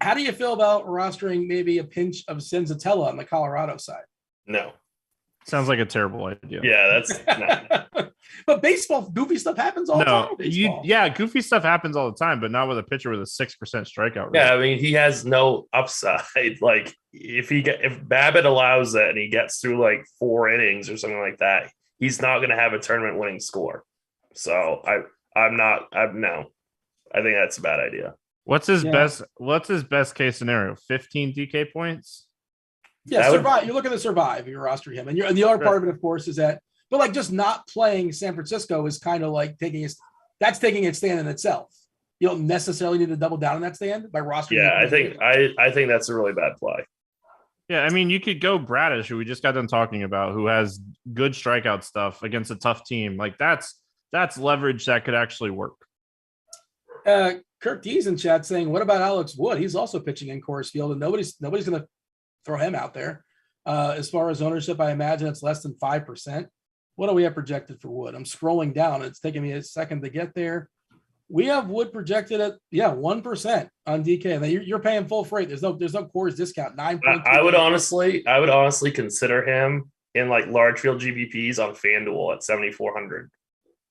How do you feel about rostering maybe a pinch of Senzatella on the Colorado side? No. Sounds like a terrible idea. Yeah, that's but baseball, goofy stuff happens all the time. Goofy stuff happens all the time, but not with a pitcher with a 6% strikeout rate. Yeah, I mean, he has no upside. Like if Babbitt allows that and he gets through like 4 innings or something like that, he's not going to have a tournament winning score. So no. I think that's a bad idea. What's his best case scenario? 15 DK points? Yeah, survive. You're looking to survive if you're rostering him. And the other part of it, of course, is that, but like just not playing San Francisco is kind of like taking its stand in itself. You don't necessarily need to double down on that stand by rostering. Yeah, I think that's a really bad play. Yeah, I mean, you could go Bradish, who we just got done talking about, who has good strikeout stuff against a tough team. Like that's leverage that could actually work. Kirk D's in chat saying, "What about Alex Wood? He's also pitching in Coors Field, and nobody's going to throw him out there." As far as ownership, I imagine it's less than 5%. What do we have projected for Wood? I'm scrolling down. It's taking me a second to get there. We have Wood projected at 1% on DK. Now you're paying full freight. There's no Coors discount. 9.2. I would honestly consider him in like large field GPPs on Fanduel at 7,400,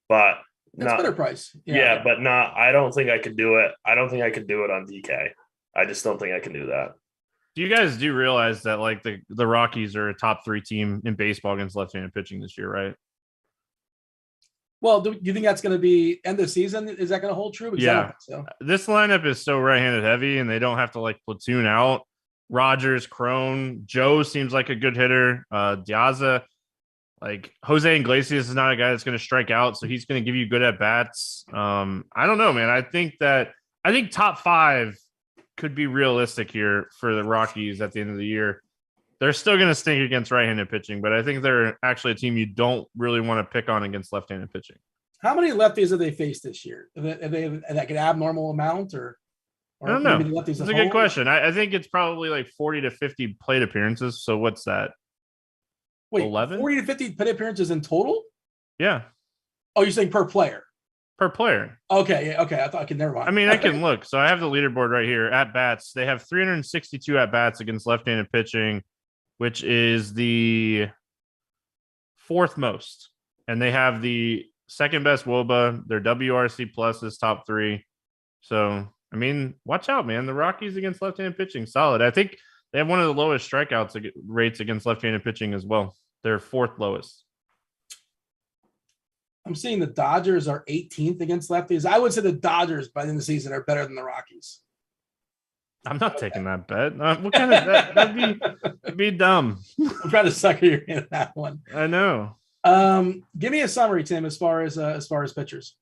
but that's better price. Yeah, but not. I don't think I could do it. I don't think I could do it on DK. I just don't think I can do that. You guys do realize that like the Rockies are a top 3 team in baseball against left-handed pitching this year, right? Well, do you think that's going to be end of season? Is that going to hold true? Because yeah. This lineup is so right-handed heavy, and they don't have to like platoon out. Rogers, Crone, Joe seems like a good hitter. Diaza, like Jose Iglesias is not a guy that's going to strike out, so he's going to give you good at bats. I don't know, man. I think top 5 could be realistic here for the Rockies at the end of the year. They're still going to stink against right-handed pitching, but I think they're actually a team you don't really want to pick on against left-handed pitching. How many lefties have they faced this year? Have they like an abnormal amount or I don't know. That's a good question. I think it's probably like 40 to 50 plate appearances. So what's that? Wait, 11? 40 to 50 plate appearances in total? Yeah. Oh, you're saying per player? Per player. Okay. Yeah, okay. I thought I could never mind. I mean, I can look. So I have the leaderboard right here at bats. They have 362 at bats against left-handed pitching, which is the 4th most. And they have the second best WOBA. Their WRC plus is top 3. So, I mean, watch out, man. The Rockies against left-handed pitching, solid. I think they have one of the lowest strikeouts rates against left-handed pitching as well. They're 4th lowest. I'm seeing the Dodgers are 18th against lefties. I would say the Dodgers by the end of the season are better than the Rockies. I'm not taking that bet. What kind of bet? That'd be dumb. I'm trying to sucker you in that one. I know. Give me a summary, Tim, as far as pitchers.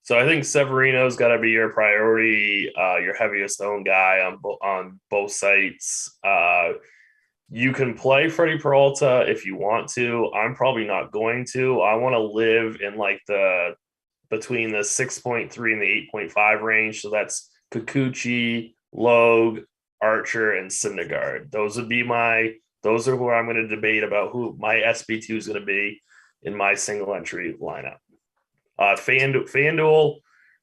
So I think Severino's got to be your priority, your heaviest owned guy on both sites. You can play Freddie Peralta if you want to. I'm probably not going to. I want to live in like between the 6.3 and the 8.5 range. So that's Kikuchi, Logue, Archer, and Syndergaard. Those are who I'm going to debate about who my SB2 is going to be in my single entry lineup. FanDuel,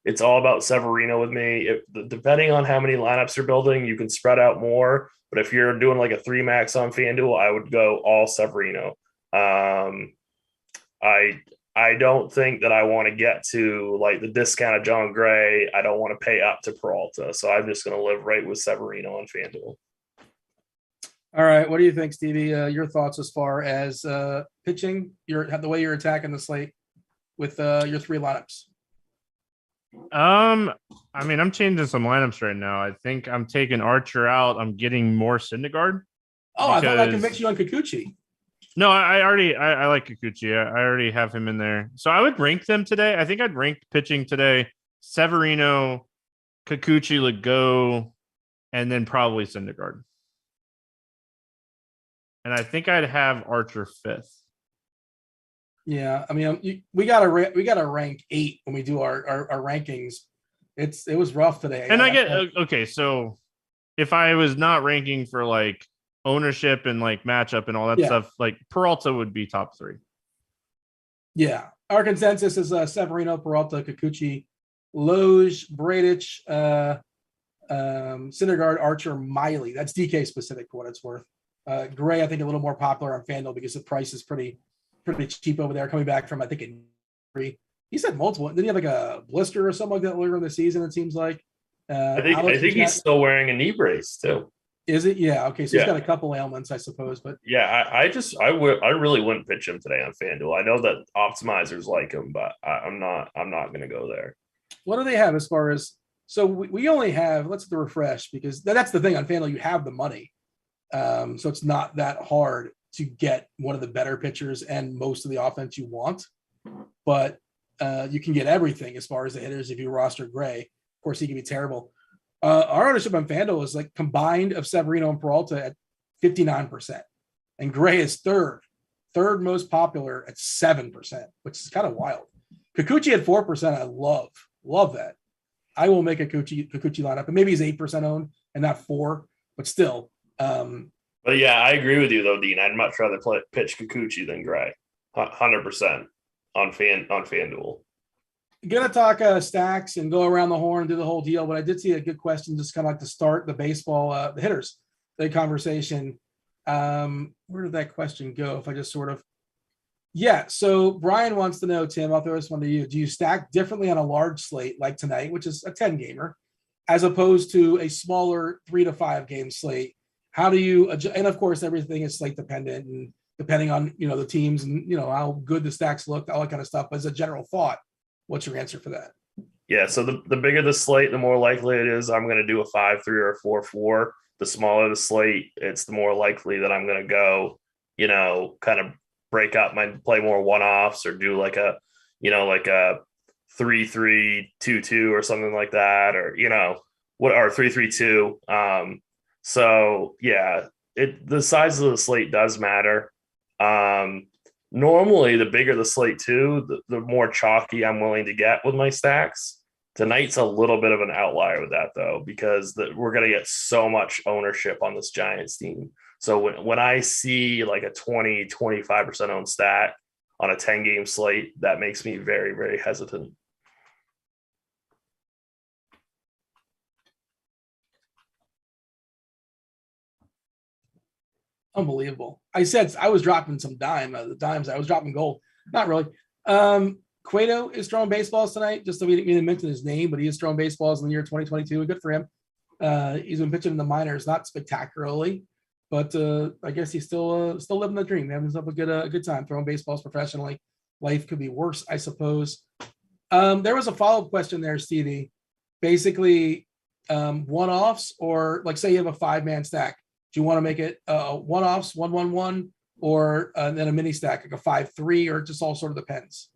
it's all about Severino with me. Depending on how many lineups you're building, you can spread out more. But if you're doing like a 3 max on FanDuel, I would go all Severino. I don't think that I want to get to like the discount of John Gray. I don't want to pay up to Peralta. So I'm just going to live right with Severino on FanDuel. All right. What do you think, Stevie? Your thoughts as far as pitching, the way you're attacking the slate with your 3 lineups? I mean, I'm changing some lineups right now. I think I'm taking Archer out. I'm getting more Syndergaard. Oh, I thought I convinced you on Kikuchi. No, I like Kikuchi. I already have him in there. So I would rank them today. I think I'd rank pitching today Severino, Kikuchi, Legault, and then probably Syndergaard. And I think I'd have Archer 5th. Yeah, I mean, we gotta rank 8 when we do our rankings. It was rough today. And I get okay. So if I was not ranking for like ownership and like matchup and all that stuff, like Peralta would be top 3. Yeah, our consensus is Severino, Peralta, Kikuchi, Loge, Bradich, Syndergaard, Archer, Miley. That's DK specific for what it's worth. Gray, I think a little more popular on FanDuel because the price is pretty cheap over there. Coming back from I think injury, he said multiple. Didn't he have like a blister or something like that earlier in the season? It seems like. I think he's still wearing a knee brace too. Is it? Yeah. Okay. So he's got a couple ailments, I suppose. But yeah, I really wouldn't pitch him today on FanDuel. I know that optimizers like him, but I'm not going to go there. What do they have as far as? So we only have. Let's do refresh because that's the thing on FanDuel. You have the money, so it's not that hard to get one of the better pitchers and most of the offense you want, but you can get everything as far as the hitters if you roster Gray. Of course, he can be terrible. Our ownership on FanDuel is like combined of Severino and Peralta at 59%, and Gray is third most popular at 7%, which is kind of wild. Kikuchi at 4%, I love that. I will make a Kikuchi lineup, and maybe he's 8% owned and not 4, but still. But yeah, I agree with you though, Dean. I'd much rather pitch Kikuchi than Gray, 100% on FanDuel. Gonna talk stacks and go around the horn and do the whole deal, but I did see a good question, just kind of like to start the baseball, the hitters, the conversation. Where did that question go? If I just sort of, so Brian wants to know, Tim, I'll throw this one to you. Do you stack differently on a large slate like tonight, which is a 10 gamer, as opposed to a smaller 3 to 5 game slate? How do you adjust? And of course, everything is slate dependent and depending on, the teams and, how good the stacks look, all that kind of stuff. But as a general thought, what's your answer for that? Yeah, so the bigger the slate, the more likely it is I'm going to do a 5-3 or 4-4. The smaller the slate, it's the more likely that I'm going to go, kind of break up play more one-offs or do like a 3-3-2-2 or something like that, or 3-3-2. So yeah, the size of the slate does matter. Normally, the bigger the slate too, the more chalky I'm willing to get with my stacks. Tonight's a little bit of an outlier with that though, because we're going to get so much ownership on this Giants team. So when I see like a 20-25% owned stack on a 10-game slate, that makes me very, very hesitant. Unbelievable. I said I was dropping some the dimes. I was dropping gold. Not really. Cueto is throwing baseballs tonight. Just so we didn't mention his name, but he is throwing baseballs in the year 2022. Good for him. He's been pitching in the minors, not spectacularly, but I guess he's still living the dream. Having himself a good time throwing baseballs professionally. Life could be worse, I suppose. There was a follow-up question there, Stevie. Basically, one-offs, or like say you have a 5-man stack. Do you want to make it one-offs, 1-1-1, or then a mini stack, like a 5-3, or it just all sort of depends?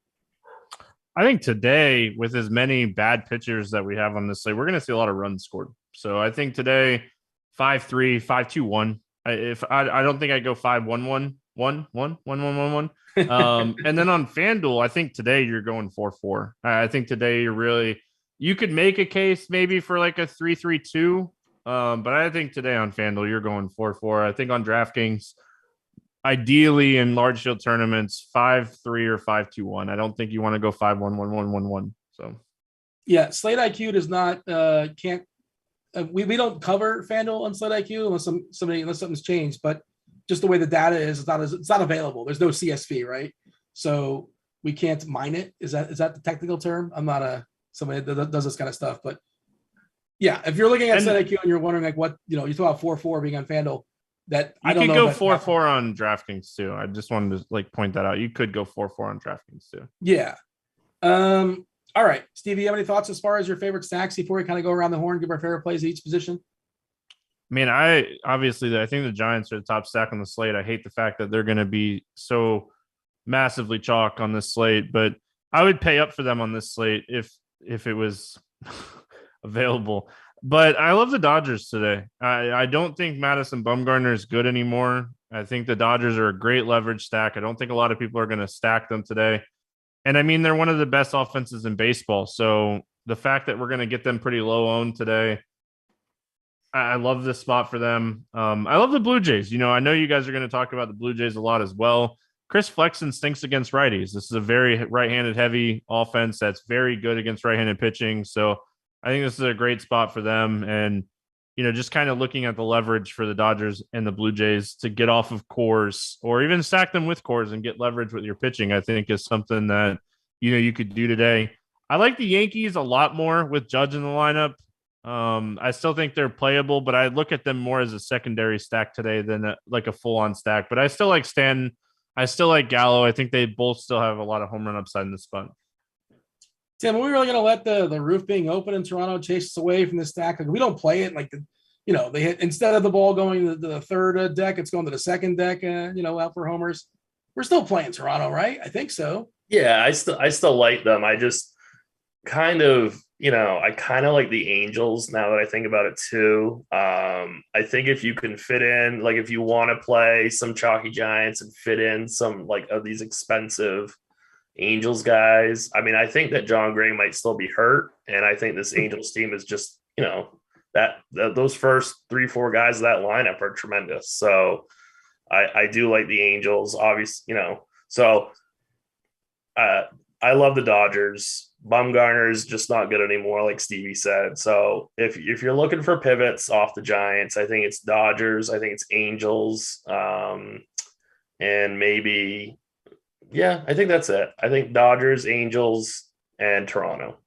I think today, with as many bad pitchers that we have on this slate, we're going to see a lot of runs scored. So I think today, 5-3, 5-2-1. I don't think I'd go 5-1-1, 1-1-1-1-1-1. And then on FanDuel, I think today you're going 4-4. I think today you could make a case maybe for like a 3-3-2. But I think today on FanDuel, you're going 4-4. I think on DraftKings, ideally in large field tournaments, 5-3 or 5-2-1. I don't think you want to go 5-1-1-1-1-1. So Yeah, Slate IQ does not can't we don't cover FanDuel on Slate IQ unless something's changed, but just the way the data is, it's not available. There's no CSV, right? So we can't mine it. Is that the technical term? I'm not somebody that does this kind of stuff, but yeah, if you're looking at Slate IQ and you're wondering like what you talk about 4-4 being on FanDuel, that you could go 4-4 on DraftKings too. I just wanted to like point that out. You could go 4-4 on DraftKings too. Yeah. All right, Stevie, you have any thoughts as far as your favorite stacks before we kind of go around the horn, give our favorite plays at each position? I think the Giants are the top stack on the slate. I hate the fact that they're going to be so massively chalk on this slate, but I would pay up for them on this slate if it was available. But I love the Dodgers today. I don't think Madison Bumgarner is good anymore. I think the Dodgers are a great leverage stack. I don't think a lot of people are going to stack them today. And I mean, they're one of the best offenses in baseball. So the fact that we're going to get them pretty low owned today, I love this spot for them. I love the Blue Jays. I know you guys are going to talk about the Blue Jays a lot as well. Chris Flexen stinks against righties. This is a very right-handed heavy offense that's very good against right-handed pitching. So I think this is a great spot for them. And, just kind of looking at the leverage for the Dodgers and the Blue Jays to get off of Coors or even stack them with Coors and get leverage with your pitching, I think is something that, you could do today. I like the Yankees a lot more with Judge in the lineup. I still think they're playable, but I look at them more as a secondary stack today than a full-on stack. But I still like Stanton. I still like Gallo. I think they both still have a lot of home run upside in this spot. Tim, are we really going to let the roof being open in Toronto chase us away from the stack? Like, we don't play it like they hit, instead of the ball going to the third deck, it's going to the second deck, out for homers. We're still playing Toronto, right? I think so. Yeah, I still like them. I just kind of, I kind of like the Angels now that I think about it too. I think if you can fit in, like if you want to play some chalky Giants and fit in some like of these expensive Angels guys, I think that John Gray might still be hurt. And I think this Angels team is just, that those first 3-4 guys of that lineup are tremendous. So I do like the Angels, obviously, so I love the Dodgers. Bumgarner is just not good anymore, like Stevie said. So if you're looking for pivots off the Giants, I think it's Dodgers. I think it's Angels. And maybe, yeah, I think that's it. I think Dodgers, Angels, and Toronto.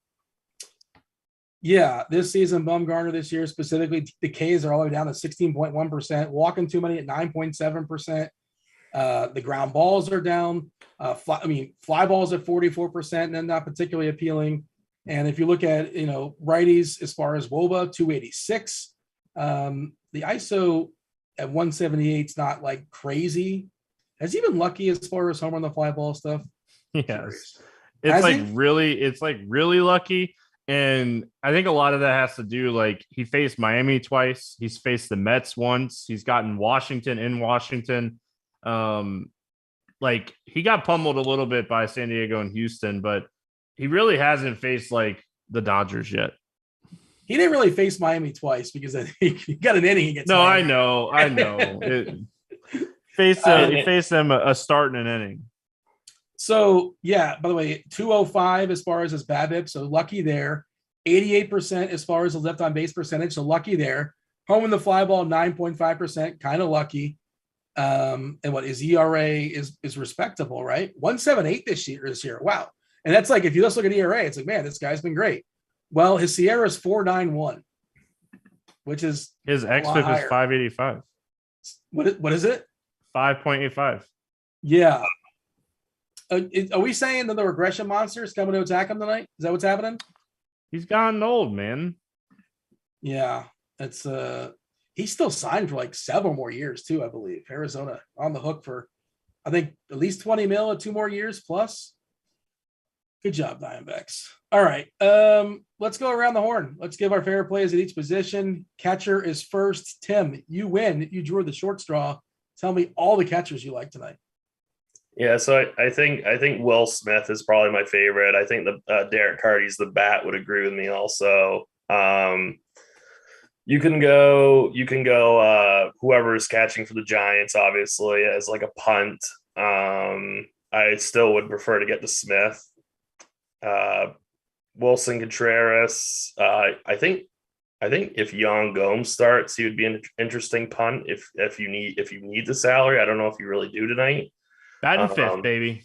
Yeah, this season, Bumgarner this year specifically, the Ks are all the way down to 16.1%, walking too many at 9.7%. The ground balls are down. Fly balls at 44%, and not particularly appealing. And if you look at, righties as far as WOBA, 286. The ISO at 178 is not like crazy. Has he been lucky as far as home run the fly ball stuff? Yes. It's really lucky. And I think a lot of that has to do, like, he faced Miami twice. He's faced the Mets once. He's gotten Washington in Washington. Like, he got pummeled a little bit by San Diego and Houston, but he really hasn't faced like the Dodgers yet. He didn't really face Miami twice because he got an inning against Miami. I know. He faced them a start in an inning. So, yeah, by the way, 205 as far as his BABIP, so lucky there. 88% as far as the left on base percentage, so lucky there. Home in the fly ball, 9.5%, kind of lucky. And what his ERA is respectable, right? 1.78 this year. Wow. And that's like, if you just look at ERA, it's like, man, this guy's been great. Well, his Sierra is 4.91, which is his xFIP is 5.85. What is it? 5.85. Yeah. Are we saying that the regression monster is coming to attack him tonight? Is that what's happening? He's gotten old, man. Yeah, it's he's still signed for like several more years too, I believe. Arizona on the hook for, I think, at least 20 mil at 2 more years plus. Good job, Diamondbacks. All right, let's go around the horn. Let's give our favorite plays at each position. Catcher is first. Tim, you win. You drew the short straw. Tell me all the catchers you like tonight. Yeah, so I think Will Smith is probably my favorite. I think the Derek Carty's the bat would agree with me also. You can go whoever's catching for the Giants, obviously, as like a punt. I still would prefer to get to Smith. Wilson Contreras. I think if Yan Gomes starts, he would be an interesting punt if you need the salary. I don't know if you really do tonight. Batting fifth, baby.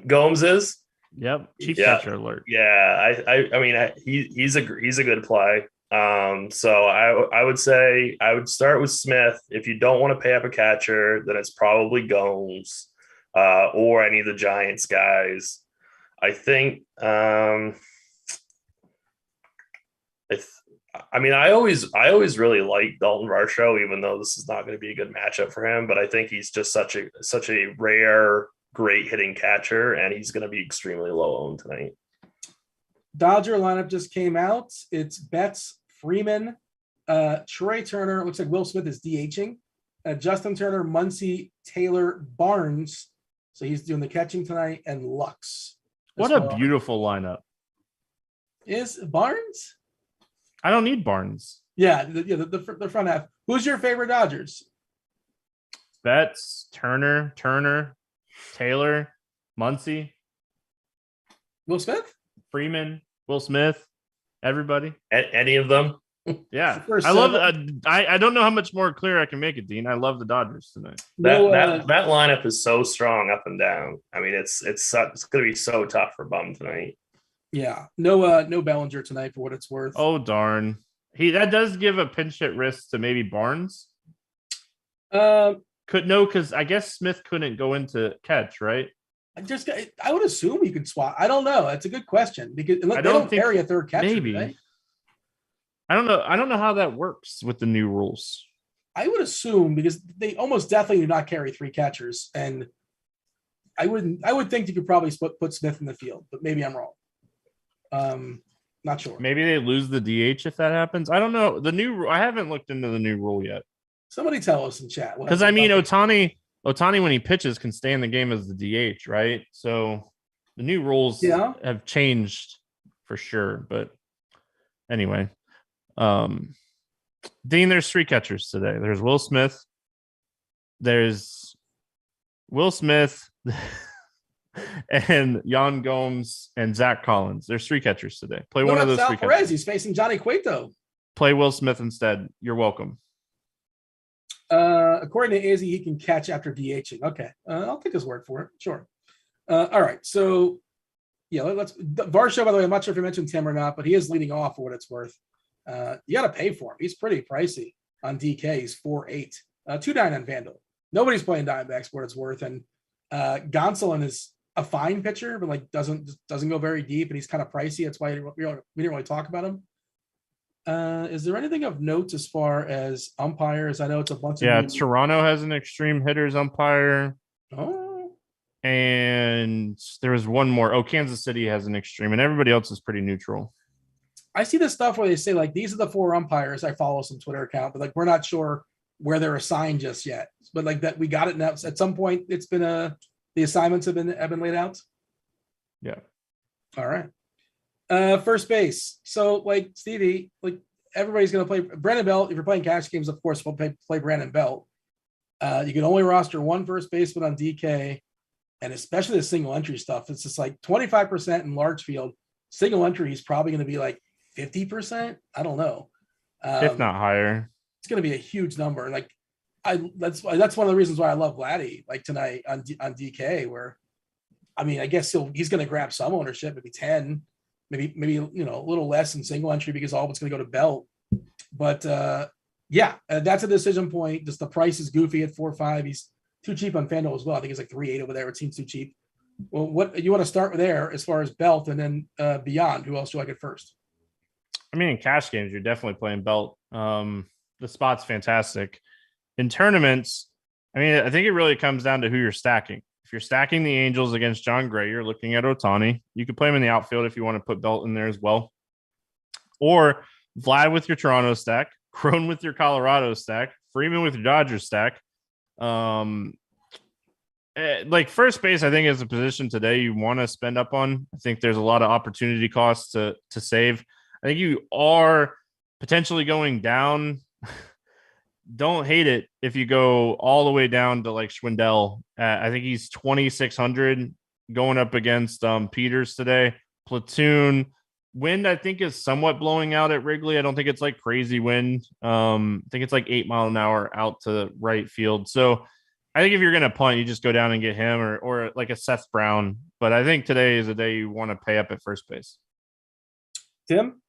Gomes is. Yep, cheap catcher alert. Yeah, I mean he's a good play. So I would say I would start with Smith. If you don't want to pay up a catcher, then it's probably Gomes or any of the Giants guys. I think I always really like Dalton Varsho, even though this is not going to be a good matchup for him. But I think he's just such a rare, great hitting catcher, and he's going to be extremely low owned tonight. Dodger lineup just came out. It's Betts, Freeman, Troy Turner. It looks like Will Smith is DHing. Justin Turner, Muncy, Taylor, Barnes. So he's doing the catching tonight, and Lux. What a beautiful lineup. Is Barnes? I don't need Barnes. Yeah, the front half. Who's your favorite Dodgers? Betts, Turner, Taylor, Muncy, Will Smith, Freeman, Will Smith, everybody. Any of them? Yeah, I love. I don't know how much more clear I can make it, Dean. I love the Dodgers tonight. That lineup is so strong up and down. I mean, it's going to be so tough for Bum tonight. Yeah, no Bellinger tonight for what it's worth. Oh darn, that does give a pinch hit risk to maybe Barnes. Because I guess Smith couldn't go into catch, right? I would assume you could swap. I don't know. That's a good question because they don't carry a third catcher. Maybe. Right? I don't know. I don't know how that works with the new rules. I would assume because they almost definitely do not carry three catchers, and I would think you could probably put Smith in the field, but maybe I'm wrong. Not sure. Maybe they lose the DH if that happens. I don't know. I haven't looked into the new rule yet. Somebody tell us in chat. Because I mean, Ohtani when he pitches can stay in the game as the DH, right? So the new rules have changed for sure. But anyway, Dean, there's three catchers today. There's Will Smith. There's Will Smith and Yan Gomes and Zach Collins. There's three catchers today. Play one of those three catchers. He's facing Johnny Cueto. Play Will Smith instead. You're welcome. According to Izzy, he can catch after DHing. Okay. I'll take his word for it. Sure. All right. So, yeah, let's Varsho, by the way, I'm not sure if you mentioned Tim or not, but he is leading off for what it's worth. You got to pay for him. He's pretty pricey on DK. He's 4.8, 2.9 on Fanduel. Nobody's playing Diamondbacks for what it's worth. And Gonsolin is a fine pitcher, but like doesn't go very deep, and he's kind of pricey. That's why we didn't really talk about him. Is there anything of note as far as umpires? I know it's a bunch of Toronto has an extreme hitters umpire. Oh, and there was one more. Oh, Kansas City has an extreme, and everybody else is pretty neutral. I see this stuff where they say like these are the four umpires. I follow some Twitter account, but like we're not sure where they're assigned just yet. But like that, we got it now. At some point, it's been the assignments have been laid out. Yeah. All right. First base. So like Stevie, like everybody's going to play Brandon Belt. If you're playing cash games, of course, we'll play Brandon Belt. You can only roster one first baseman on DK, and especially the single entry stuff. It's just like 25% in large field. Single entry is probably going to be like 50%. I don't know. If not higher. It's going to be a huge number. Like that's one of the reasons why I love Vladdy like tonight on DK, where I mean, I guess he's going to grab some ownership, maybe 10, maybe a little less in single entry because all of it's going to go to Belt. But that's a decision point. Just the price is goofy at 4.5. He's too cheap on FanDuel as well. I think it's like 3.8 over there. It seems too cheap. Well, what you want to start with there as far as Belt, and then beyond? Who else do you like at first? I mean, in cash games, you're definitely playing Belt. The spot's fantastic. In tournaments, I mean, I think it really comes down to who you're stacking. If you're stacking the Angels against John Gray, you're looking at Ohtani. You could play him in the outfield if you want to put Belt in there as well. Or Vlad with your Toronto stack, Crone with your Colorado stack, Freeman with your Dodgers stack. Like first base, I think is a position today you want to spend up on. I think there's a lot of opportunity costs to save. I think you are potentially going down. Don't hate it if you go all the way down to like Schwindel. I think he's 2,600 going up against Peters today. Platoon wind, I think, is somewhat blowing out at Wrigley. I don't think it's like crazy wind. I think it's like 8 mile an hour out to right field. So I think if you're going to punt, you just go down and get him or like a Seth Brown. But I think today is a day you want to pay up at first base. Tim?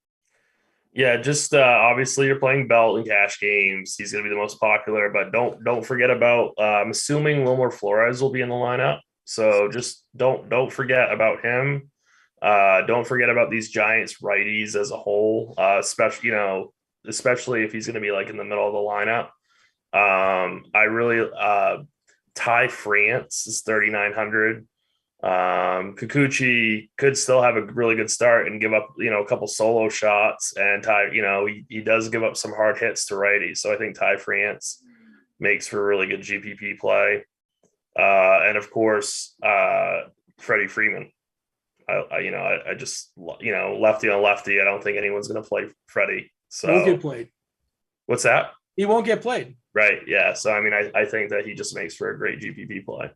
Yeah, just obviously you're playing Belt in cash games. He's going to be the most popular, but don't forget about. I'm assuming Wilmer Flores will be in the lineup, so just don't forget about him. Don't forget about these Giants righties as a whole, especially if he's going to be like in the middle of the lineup. I really Ty France is 3,900. Kikuchi could still have a really good start and give up, a couple solo shots, and Ty, he does give up some hard hits to righties. So I think Ty France makes for a really good GPP play. And of course, Freddie Freeman. I just, lefty on lefty. I don't think anyone's going to play Freddie. So won't get played. What's that? He won't get played. Right. Yeah. So, I think that he just makes for a great GPP play.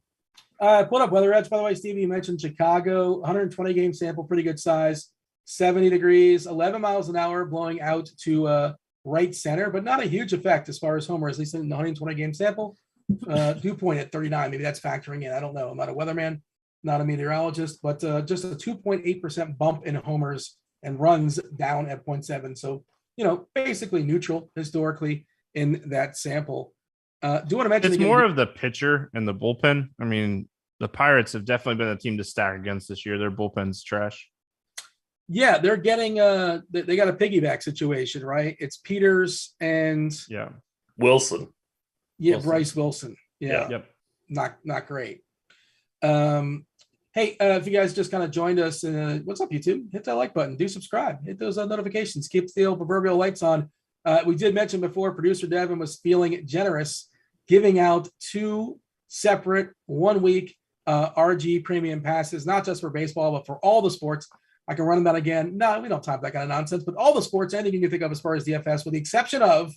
Put up weather edge, by the way, Stevie. You mentioned Chicago, 120 game sample, pretty good size, 70 degrees, 11 miles an hour, blowing out to right center, but not a huge effect as far as homers, at least in the 120 game sample. Dew point at 39. Maybe that's factoring in. I don't know. I'm not a weatherman, not a meteorologist, but just a 2.8% bump in homers and runs down at 0.7. So, basically neutral historically in that sample. Do you want to mention it's more of the pitcher and the bullpen? I mean, the Pirates have definitely been a team to stack against this year. Their bullpen's trash. Yeah, they're getting they got a piggyback situation, right? It's Peters and Wilson. Yeah, Bryce Wilson. Yeah. Yep. Not great. Hey, if you guys just kind of joined us, what's up, YouTube? Hit that like button. Do subscribe. Hit those notifications. Keep the old proverbial lights on. We did mention before, producer Devin was feeling generous, giving out 2 separate 1 week RG premium passes, not just for baseball, but for all the sports. I can run them out again. No, we don't talk that kind of nonsense, but all the sports, anything you can think of as far as DFS, with the exception of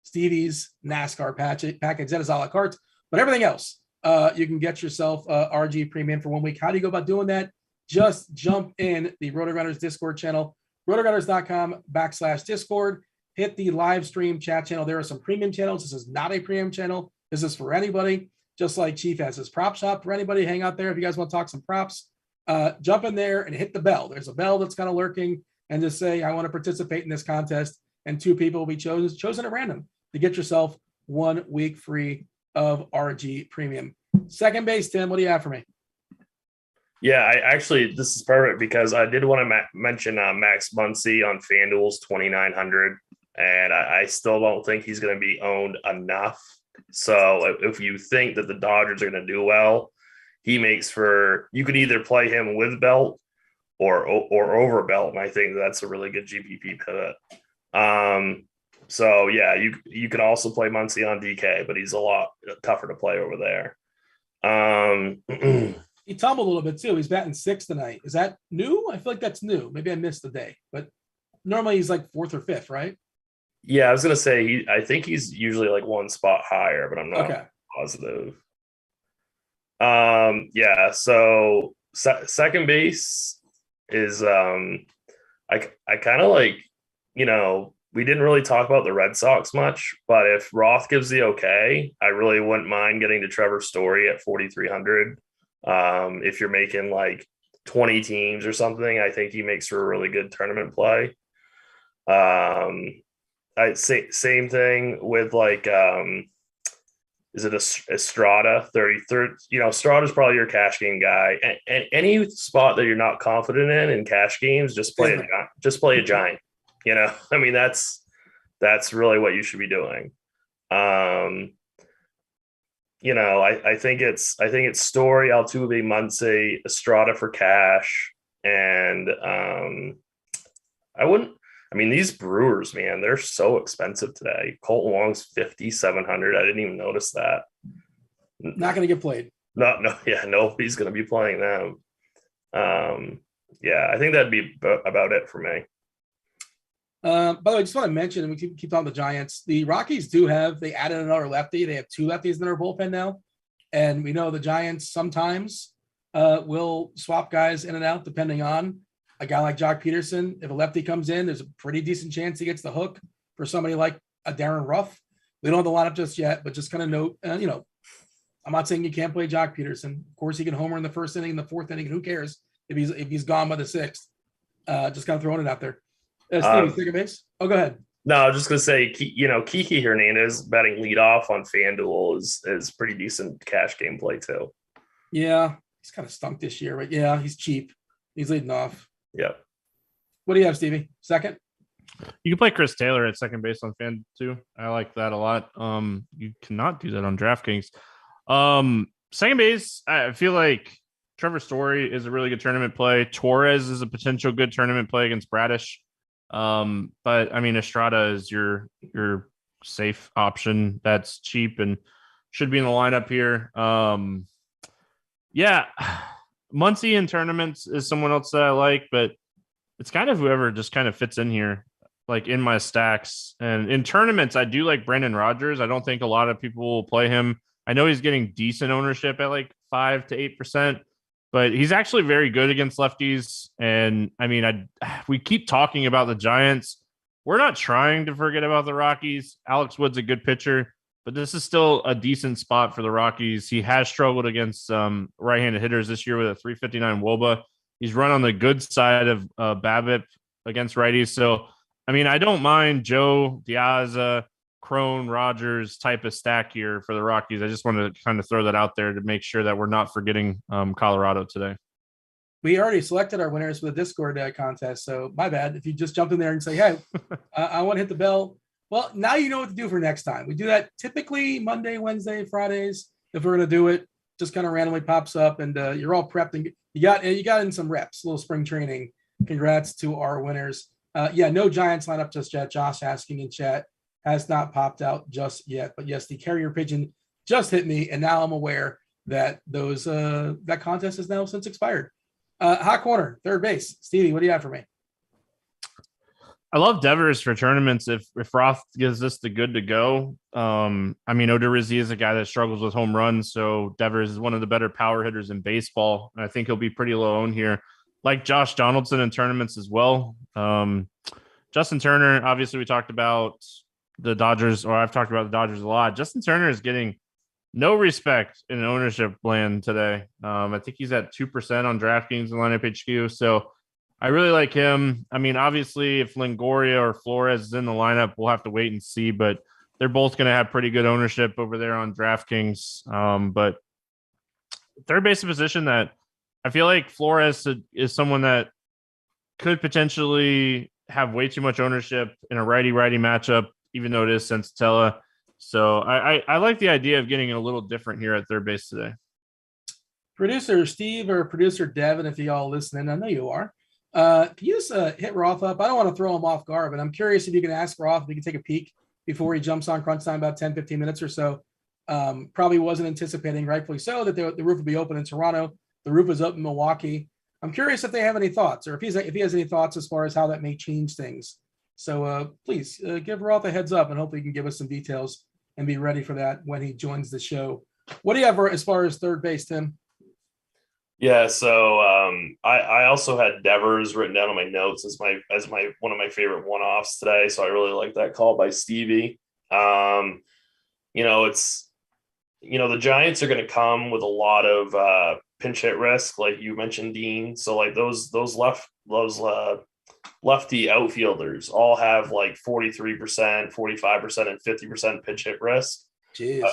Stevie's NASCAR package. That is a la carte, but everything else, you can get yourself RG premium for 1 week. How do you go about doing that? Just jump in the Rotogrinders Discord channel, rotogrinders.com/Discord. Hit the live stream chat channel. There are some premium channels. This is not a premium channel. This is for anybody, just like Chief has his prop shop for anybody. Hang out there if you guys want to talk some props. Jump in there and hit the bell. There's a bell that's kind of lurking, and just say, I want to participate in this contest, and 2 people will be chosen at random to get yourself 1 week free of RG premium. Second base, Tim, what do you have for me? Yeah, this is perfect because I did want to mention Max Muncy on Fanduel's 2,900. And I still don't think he's going to be owned enough. So if you think that the Dodgers are going to do well, he makes for, you could either play him with Belt or over Belt. And I think that's a really good GPP pivot. So yeah, you can also play Muncy on DK, but he's a lot tougher to play over there. He tumbled a little bit too. He's batting 6th tonight. Is that new? I feel like that's new. Maybe I missed the day, but normally he's like 4th or 5th, right? Yeah, I was gonna say I think he's usually like 1 spot higher, but I'm not positive. Yeah. So second base is I kind of like, we didn't really talk about the Red Sox much, but if Roth gives the okay, I really wouldn't mind getting to Trevor Story at 4,300. If you're making like 20 teams or something, I think he makes for a really good tournament play. I'd say same thing with like, is it Estrada 33rd? Estrada's probably your cash game guy. And any spot that you're not confident in cash games, just play a giant. That's really what you should be doing. I think it's Story, Altuve, Muncy, Estrada for cash, and these Brewers, man, they're so expensive today. Colton Wong's 5,700. I didn't even notice that. Not going to get played. No, nobody's going to be playing them. I think that'd be about it for me. By the way, I just want to mention, and we keep on the Giants. The Rockies they added another lefty. They have 2 lefties in their bullpen now. And we know the Giants sometimes will swap guys in and out depending on a guy like Jock Peterson. If a lefty comes in, there's a pretty decent chance he gets the hook for somebody like a Darren Ruff. We don't have the lineup just yet, but just kind of note, I'm not saying you can't play Jock Peterson. Of course, he can homer in the first inning, in the fourth inning, and who cares if he's gone by the 6th? Just kind of throwing it out there. Stevie, second base. Oh, go ahead. No, I was just gonna say, Kiki Hernandez batting leadoff on Fanduel is pretty decent cash game play too. Yeah, he's kind of stunk this year, but yeah, he's cheap. He's leading off. Yep. What do you have, Stevie? Second? You can play Chris Taylor at second base on Fan too. I like that a lot. You cannot do that on DraftKings. Second base, I feel like Trevor Story is a really good tournament play. Torres is a potential good tournament play against Bradish. But I mean, Estrada is your safe option. That's cheap and should be in the lineup here. Yeah, Muncy in tournaments is someone else that I like, but it's kind of whoever just kind of fits in here, like in my stacks. And in tournaments, I do like Brandon Rogers. I don't think a lot of people will play him. I know he's getting decent ownership at like 5 to 8%, but he's actually very good against lefties. And I mean, we keep talking about the Giants. We're not trying to forget about the Rockies. Alex Wood's a good pitcher, but this is still a decent spot for the Rockies. He has struggled against right-handed hitters this year with a 359 WOBA. He's run on the good side of BABIP against righties. So, I mean, I don't mind Joe, Diaz, Crone, Rogers type of stack here for the Rockies. I just want to kind of throw that out there to make sure that we're not forgetting Colorado today. We already selected our winners for the Discord contest, so my bad. If you just jump in there and say, hey, I want to hit the bell. Well, now you know what to do for next time. We do that typically Monday, Wednesday, Fridays. If we're going to do it, just kind of randomly pops up, and you're all prepped. And you got in some reps, a little spring training. Congrats to our winners. No Giants lineup just yet. Josh asking in chat. Has not popped out just yet. But yes, the carrier pigeon just hit me, and now I'm aware that that contest is now since expired. Hot corner, third base. Stevie, what do you have for me? I love Devers for tournaments if Roth gives this the good to go. I mean, Odorizzi is a guy that struggles with home runs, so Devers is one of the better power hitters in baseball, and I think he'll be pretty low owned here. Like Josh Donaldson in tournaments as well. Justin Turner, obviously we talked about the Dodgers, or I've talked about the Dodgers a lot. Justin Turner is getting no respect in ownership land today. I think he's at 2% on DraftKings and lineup HQ. So I really like him. I mean, obviously, if Longoria or Flores is in the lineup, we'll have to wait and see. But they're both going to have pretty good ownership over there on DraftKings. But third base position that I feel like Flores is someone that could potentially have way too much ownership in a righty-righty matchup, even though it is Sensatella. So I like the idea of getting a little different here at third base today. Producer Steve or producer Devin, if you all listening, I know you are. Can you just hit Roth up? I don't want to throw him off guard, but I'm curious if you can ask Roth if he can take a peek before he jumps on crunch time about 10, 15 minutes or so. Probably wasn't anticipating, rightfully so, that the roof would be open in Toronto. The roof is up in Milwaukee. I'm curious if they have any thoughts, or if he has any thoughts as far as how that may change things. So please give Roth a heads up, and hopefully he can give us some details and be ready for that when he joins the show. What do you have as far as third base, Tim? Yeah, so I also had Devers written down on my notes as my one of my favorite one-offs today. So I really like that call by Stevie. The Giants are going to come with a lot of pinch hit risk, like you mentioned, Dean. So like those lefty outfielders all have like 43%, 45%, and 50% pitch hit risk. Jeez.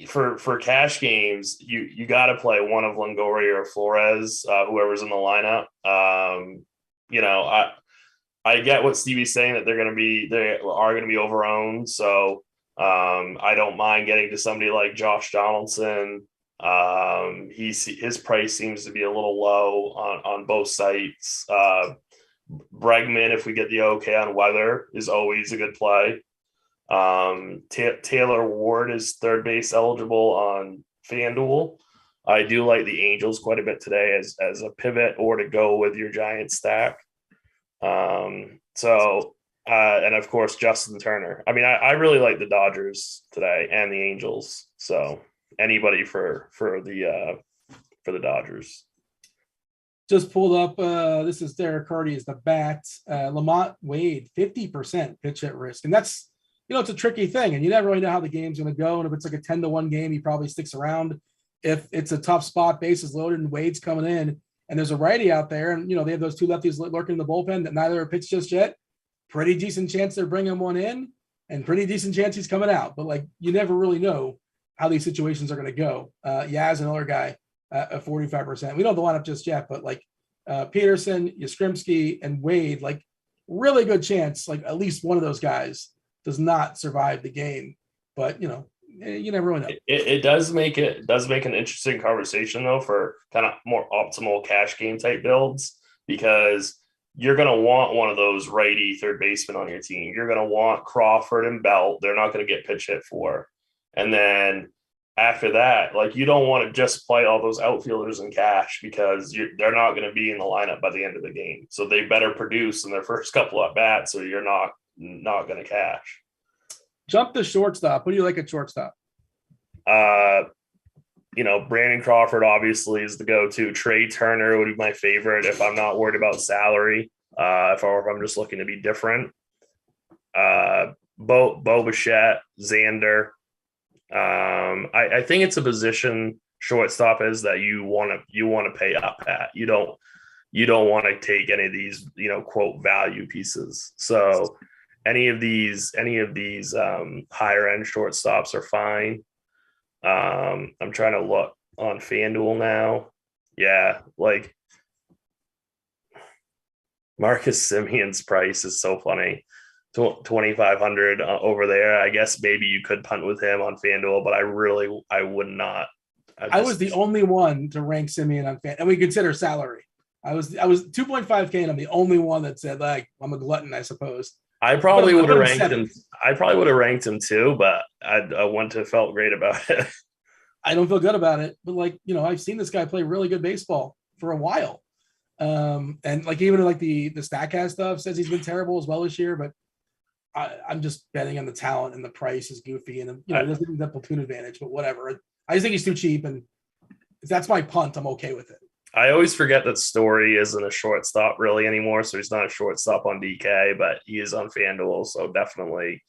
For cash games, you got to play one of Longoria or Flores, whoever's in the lineup. I get what Stevie's saying, that they are going to be overowned. So I don't mind getting to somebody like Josh Donaldson. His price seems to be a little low on both sites. Bregman, if we get the okay on weather, is always a good play. Taylor Ward is third base eligible on FanDuel. I do like the Angels quite a bit today as a pivot or to go with your Giant stack. And of course, Justin Turner. I mean, I really like the Dodgers today and the Angels. So anybody for the Dodgers. Just pulled up. This is Derek Carty's the bat. Lamont Wade, 50% pitch at risk. And that's, it's a tricky thing. And you never really know how the game's going to go. And if it's like a 10-1 game, he probably sticks around. If it's a tough spot, bases loaded, and Wade's coming in, and there's a righty out there, and, they have those two lefties lurking in the bullpen that neither have pitched just yet, pretty decent chance they're bringing one in and pretty decent chance he's coming out. But, you never really know how these situations are going to go. Yaz, another guy, at 45%. We don't have the lineup just yet, but Peterson, Yastrzemski, and Wade, really good chance, at least one of those guys does not survive the game. But, you never really know. It does make an interesting conversation, though, for kind of more optimal cash game type builds, because you're going to want one of those righty third basemen on your team. You're going to want Crawford and Belt. They're not going to get pitch hit for. And then after that, you don't want to just play all those outfielders in cash, because they're not going to be in the lineup by the end of the game. So they better produce in their first couple at bats, so you're not going to cash. Jump to shortstop. Who do you like at shortstop? Brandon Crawford obviously is the go-to. Trey Turner would be my favorite if I'm not worried about salary. If I'm just looking to be different. Bo Bichette, Xander. I think it's a position shortstop is that you want to pay up at. You don't want to take any of these, quote, value pieces. So any of these higher end shortstops are fine. I'm trying to look on Fanduel now. Yeah, Marcus Semion's price is so funny. 2,500 over there. I guess maybe you could punt with him on Fanduel, but I would not. I was the only one to rank Semien on Fan, and we consider salary. I was 2.5K, and I'm the only one that said I'm a glutton, I suppose. I probably would have ranked him. I probably would have ranked him too, but I wouldn't have felt great about it. I don't feel good about it, but I've seen this guy play really good baseball for a while, and even the Statcast stuff says he's been terrible as well this year. But I'm just betting on the talent, and the price is goofy, and he doesn't have that platoon advantage. But whatever, I just think he's too cheap, and if that's my punt, I'm okay with it. I always forget that Story isn't a shortstop really anymore, so he's not a shortstop on DK, but he is on FanDuel, so definitely,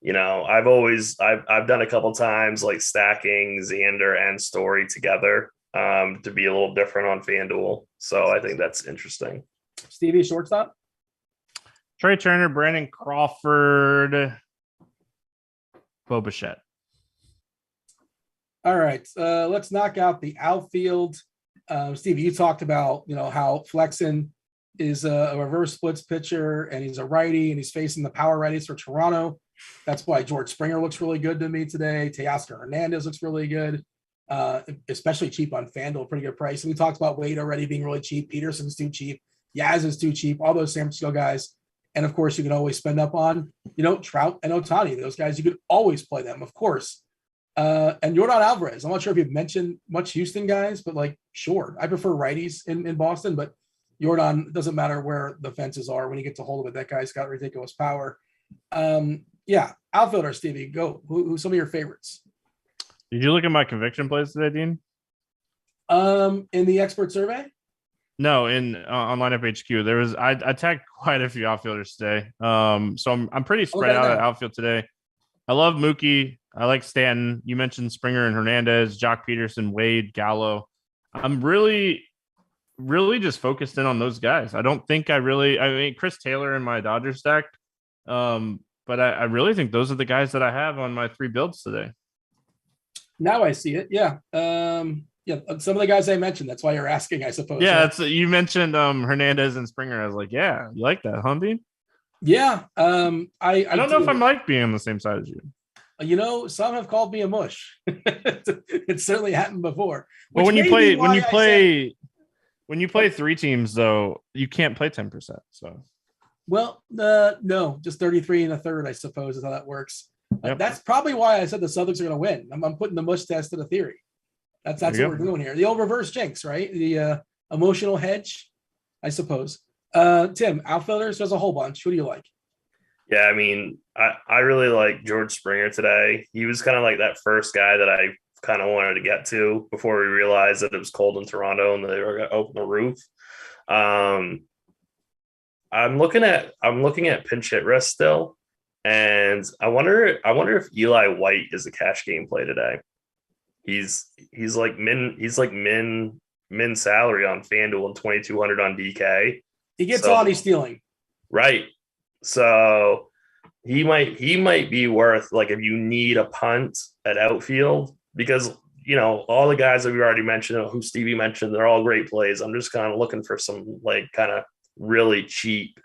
I've done a couple times stacking Xander and Story together to be a little different on FanDuel, so I think that's interesting. Stevie, shortstop? Trey Turner, Brandon Crawford, Bo Bichette. All right, let's knock out the outfield. Steve, you talked about, how Flexen is a reverse splits pitcher, and he's a righty, and he's facing the power righties for Toronto. That's why George Springer looks really good to me today. Teoscar Hernandez looks really good, especially cheap on FanDuel, pretty good price. And we talked about Wade already being really cheap. Peterson's too cheap. Yaz is too cheap. All those San Francisco guys. And, of course, you can always spend up on, Trout and Ohtani. Those guys, you could always play them, of course. And Yordan Alvarez. I'm not sure if you've mentioned much Houston guys, but sure. I prefer righties in Boston, but Yordan, doesn't matter where the fences are. When you get to hold of it, that guy's got ridiculous power. Outfielder, Stevie, go. Who's some of your favorites? Did you look at my conviction plays today, Dean? In the expert survey? No, on lineup HQ. There was I tagged quite a few outfielders today. So I'm pretty spread out at outfield today. I love Mookie. I like Stanton. You mentioned Springer and Hernandez, Jock Peterson, Wade, Gallo. I'm really just focused in on those guys. I don't think I mean, Chris Taylor in my Dodgers stack. But I really think those are the guys that I have on my 3 builds today. Now I see it. Yeah. Some of the guys I mentioned. That's why you're asking, I suppose. Yeah, you mentioned Hernandez and Springer. I was like, yeah, you like that, huh, Dean? Yeah. I don't know if I'm being on the same side as you. Some have called me a mush. It's certainly happened before. But when you play 3 teams, though, you can't play 10%. So, no, just 33 and a third, I suppose, is how that works. Yep. That's probably why I said the Celtics are going to win. I'm putting the mush test to the theory. That's what we're doing here. The old reverse jinx, right? The emotional hedge, I suppose. Tim, outfielders, there's a whole bunch. Who do you like? Yeah, I mean, I really like George Springer today. He was kind of like that first guy that I kind of wanted to get to before we realized that it was cold in Toronto and they were going to open the roof. I'm looking at pinch hit risk still, and I wonder if Eli White is a cash game play today. He's like min salary on FanDuel and 2,200 on DK. He gets on, he's stealing. Right. So he might be worth, like, if you need a punt at outfield, because all the guys that we already mentioned, who Stevie mentioned, they're all great plays. I'm just kind of looking for some like kind of really cheap.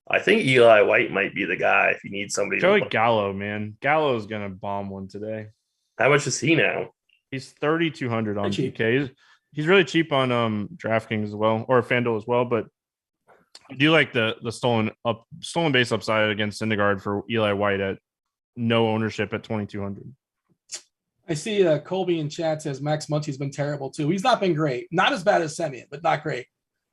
I think Eli White might be the guy if you need somebody. Joey Gallo, man. Gallo's gonna bomb one today. How much is he now? He's 3,200 on DK. He's really cheap on DraftKings as well, or FanDuel as well. But I do like the stolen base upside against Syndergaard for Eli White at no ownership at 2,200. I see Colby in chat says Max Muncy's been terrible too. He's not been great. Not as bad as Semien, but not great.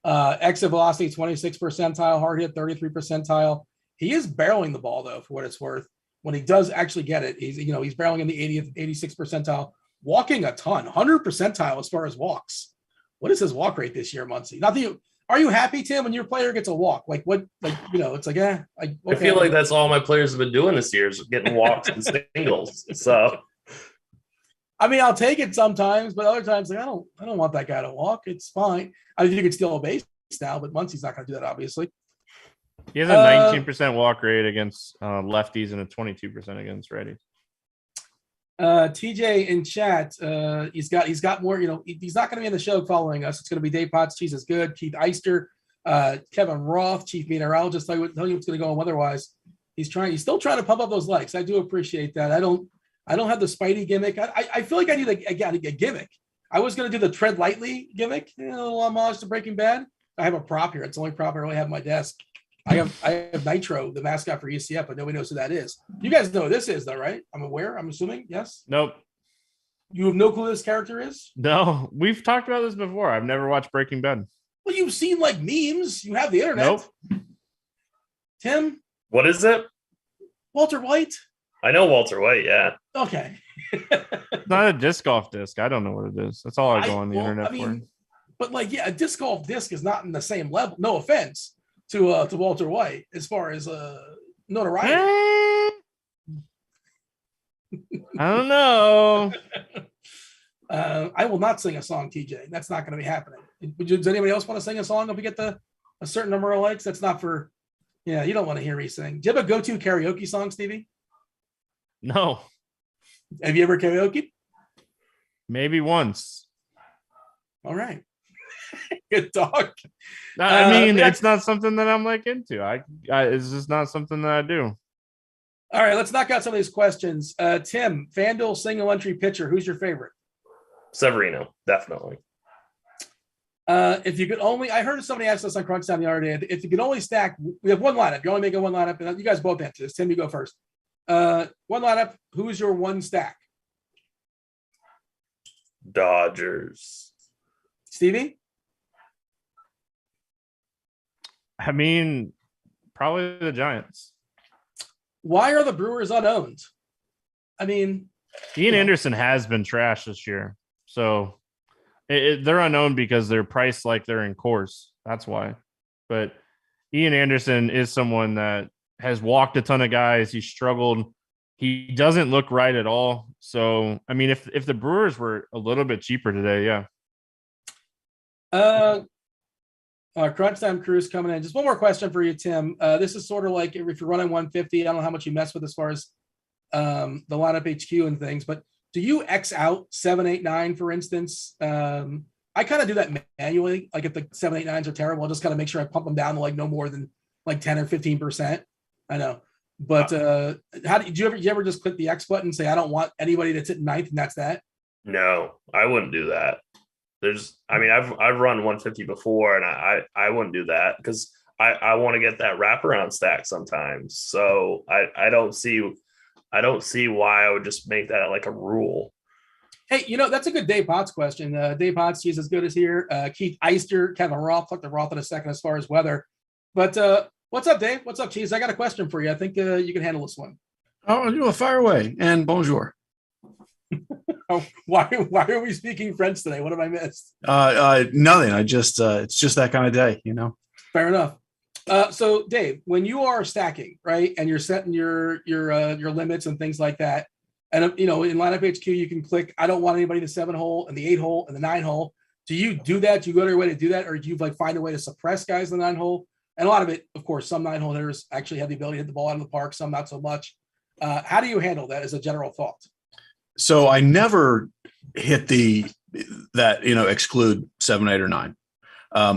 Exit velocity 26 percentile, hard hit 33 percentile. He is barreling the ball though, for what it's worth. When he does actually get it, he's barreling in the 80th, 86 percentile, walking a ton, 100 percentile as far as walks. What is his walk rate this year, Muncy? Not that you are you happy, Tim, when your player gets a walk? Like what? Like it's like okay. I feel like that's all my players have been doing this year is getting walks and singles. So. I mean, I'll take it sometimes, but other times, like I don't want that guy to walk. It's fine. I think you could steal a base now, but Muncy's not going to do that, obviously. He has a 19% walk rate against lefties and a 22% against righties. TJ in chat, he's got more. He's not going to be in the show following us. It's going to be Dave Potts, Cheeseisgood, Keith Eyster, Kevin Roth, Chief Meteorologist. Tell you what's going to go on weather-wise. He's still trying to pump up those likes. I do appreciate that. I don't have the Spidey gimmick. I feel like I need a gimmick. I was going to do the tread lightly gimmick, a little homage to Breaking Bad. I have a prop here. It's the only prop I really have on my desk. I have Nitro, the mascot for UCF, but nobody knows who that is. You guys know who this is, though, right? I'm assuming. Yes? Nope. You have no clue who this character is? No. We've talked about this before. I've never watched Breaking Bad. Well, you've seen, like, memes. You have the internet. Nope. Tim? What is it? Walter White. I know Walter White, yeah. Okay. It's not a disc golf disc. I don't know what it is. That's all I go on the internet for. But like, yeah, a disc golf disc is not in the same level. No offense to Walter White as far as notoriety. I don't know. I will not sing a song, TJ. That's not going to be happening. Does anybody else want to sing a song if we get a certain number of likes? That's not for. Yeah, you don't want to hear me sing. Do you have a go-to karaoke song, Stevie? No. Have you ever karaoke? Maybe once. All right. Good talk. I mean, it's not something that I'm like into. It's just not something that I do. All right, let's knock out some of these questions. Tim, FanDuel single entry pitcher. Who's your favorite? Severino, definitely. If you could only, I heard somebody ask us on Crunch Time the other day. If you could only stack, we have one lineup. You only make one lineup, and you guys both answer this. Tim, you go first. One lineup. Who's your one stack? Dodgers. Stevie? I mean, probably the Giants. Why are the Brewers unowned? I mean, Ian Anderson has been trash this year. So they're unknown because they're priced like they're in Coors. That's why. But Ian Anderson is someone that has walked a ton of guys. He struggled. He doesn't look right at all. So, I mean, if the Brewers were a little bit cheaper today, yeah. Crunch Time Crew's coming in. Just one more question for you, Tim. This is sort of like if you're running 150, I don't know how much you mess with as far as the lineup HQ and things, but do you X out 7, 8, 9, for instance? I kind of do that manually. Like if the 7, 8, 9s are terrible, I'll just kind of make sure I pump them down to like no more than like 10 or 15%. I know. But how did you ever just click the X button and say, I don't want anybody that's at ninth and that's that? No, I wouldn't do that. I've run 150 before and I wouldn't do that because I want to get that wraparound stack sometimes. So I don't see why I would just make that like a rule. Hey, that's a good Dave Potts question. Dave Potts, Cheeseisgood is here. Keith Eyster, Kevin Roth, talk to Roth in a second as far as weather. But what's up, Dave? What's up, Cheese? I got a question for you. I think you can handle this one. Oh, fire away. And bonjour. Oh, why are we speaking French today? What have I missed? Nothing. It's just that kind of day, Fair enough. So Dave, when you are stacking, right, and you're setting your limits and things like that, and in lineup HQ you can click, I don't want anybody in the 7 hole and the 8 hole and the 9 hole. Do you do that? Do you go to your way to do that, or do you find a way to suppress guys in the 9 hole? And a lot of it, of course, some 9 hole hitters actually have the ability to hit the ball out of the park, some not so much. How do you handle that as a general thought? So I never hit exclude 7, 8, or 9.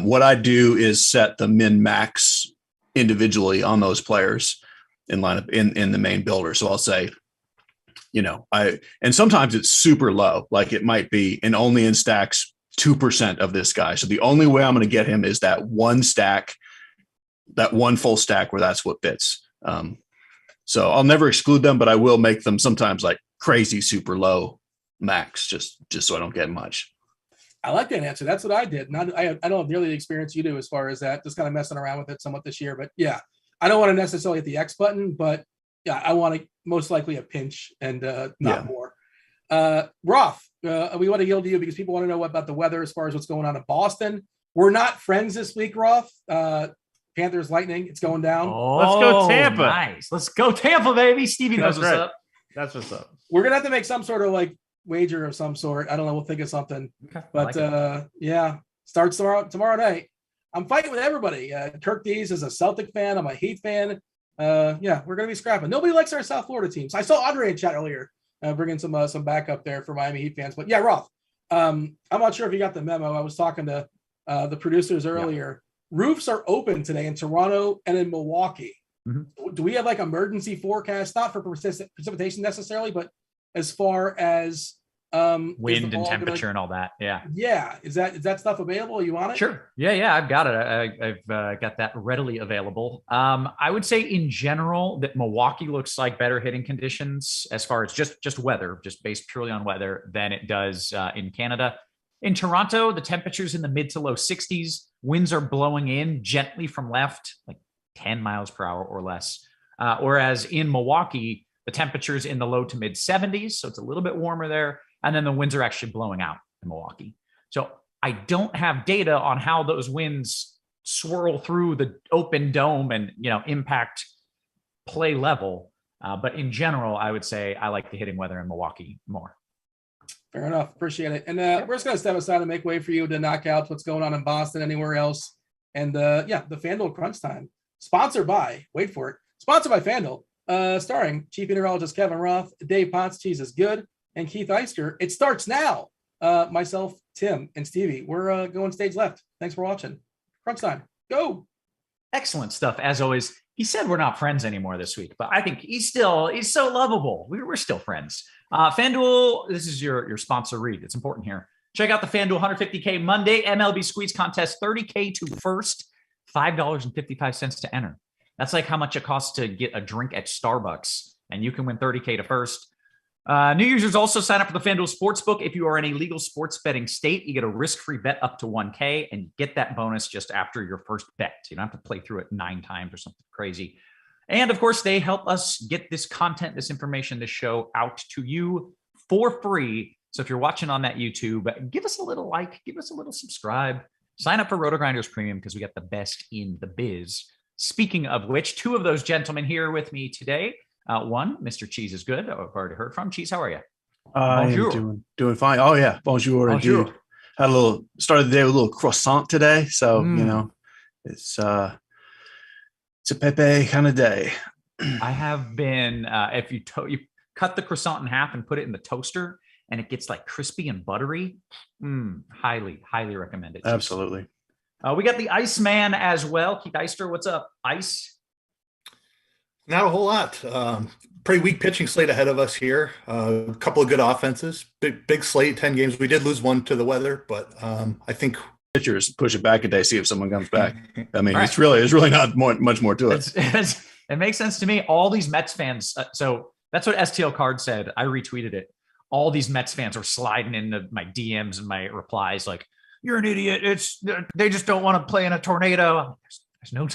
What I do is set the min max individually on those players in lineup in the main builder. So I'll say, and sometimes it's super low, like it might be, and only in stacks 2% of this guy. So the only way I'm going to get him is that one stack, that one full stack where that's what fits. So I'll never exclude them, but I will make them sometimes like crazy, super low max, just so I don't get much. I like that answer. That's what I did. I don't have nearly the experience you do as far as that, just kind of messing around with it somewhat this year. But yeah, I don't want to necessarily hit the X button, but yeah, I want to most likely a pinch and not more. Roth, we want to yield to you because people want to know about the weather as far as what's going on in Boston. We're not friends this week, Roth. Panthers Lightning, it's going down. Let's go Tampa. Nice. Let's go Tampa, baby. Stevie knows what's up. That's what's up. We're going to have to make some sort of wager of some sort. I don't know. We'll think of something. Okay, but starts tomorrow night. I'm fighting with everybody. Kirk Dees is a Celtic fan. I'm a Heat fan. We're going to be scrapping. Nobody likes our South Florida teams. I saw Andre in chat earlier bringing some backup there for Miami Heat fans. But yeah, Roth, I'm not sure if you got the memo. I was talking to the producers earlier. Yeah. Roofs are open today in Toronto and in Milwaukee. Mm-hmm. Do we have emergency forecast, not for precipitation necessarily, but as far as wind and temperature and all that? Yeah. Is that stuff available? Are you on it? Sure. Yeah. I've got it. I've got that readily available. I would say in general that Milwaukee looks like better hitting conditions as far as just weather, just based purely on weather, than it does in Canada. In Toronto, the temperature's in the mid to low 60s. Winds are blowing in gently from left, like 10 miles per hour or less. Whereas in Milwaukee, the temperature's in the low to mid 70s. So it's a little bit warmer there. And then the winds are actually blowing out in Milwaukee. So I don't have data on how those winds swirl through the open dome and, impact play level. But in general, I would say I like the hitting weather in Milwaukee more. Fair enough. Appreciate it. And we're just going to step aside and make way for you to knock out what's going on in Boston, anywhere else. And the FanDuel Crunch Time, sponsored by FanDuel, starring Chief Meteorologist Kevin Roth, Dave Potts, Cheeseisgood, and Keith Eyster. It starts now. Myself, Tim, and Stevie. We're going stage left. Thanks for watching. Crunch Time. Go. Excellent stuff. As always, he said we're not friends anymore this week, but I think he's so lovable. We're still friends. FanDuel, this is your sponsor read. It's important here. Check out the FanDuel 150K Monday MLB Squeeze Contest, 30K to first, $5.55 to enter. That's like how much it costs to get a drink at Starbucks, and you can win 30K to first. New users also sign up for the FanDuel Sportsbook. If you are in a legal sports betting state, you get a risk-free bet up to 1K, and you get that bonus just after your first bet. You don't have to play through it 9 times or something crazy. And of course, they help us get this content, this information, this show out to you for free. So if you're watching on that YouTube, give us a little like, give us a little subscribe, sign up for Rotogrinders Premium because we got the best in the biz. Speaking of which, 2 of those gentlemen here with me today. One, Mr. Cheeseisgood, I've already heard from. Cheese, how are you? I'm doing fine. Oh yeah, bonjour. Indeed. Had started the day with a little croissant today, so it's a Pepe kind of day. I have been. If you cut the croissant in half and put it in the toaster, and it gets crispy and buttery, highly recommend it. Absolutely. We got the Iceman as well. Keith Eyster, what's up, Ice? Not a whole lot. Pretty weak pitching slate ahead of us here. A couple of good offenses. Big slate, 10 games. We did lose one to the weather, but I think pitchers push it back a day, see if someone comes back. I mean, right. There's really not much more to it. It makes sense to me. All these Mets fans. So that's what STL Card said. I retweeted it. all these Mets fans were sliding into my DMs and my replies like, "You're an idiot. They just don't want to play in a tornado." There's no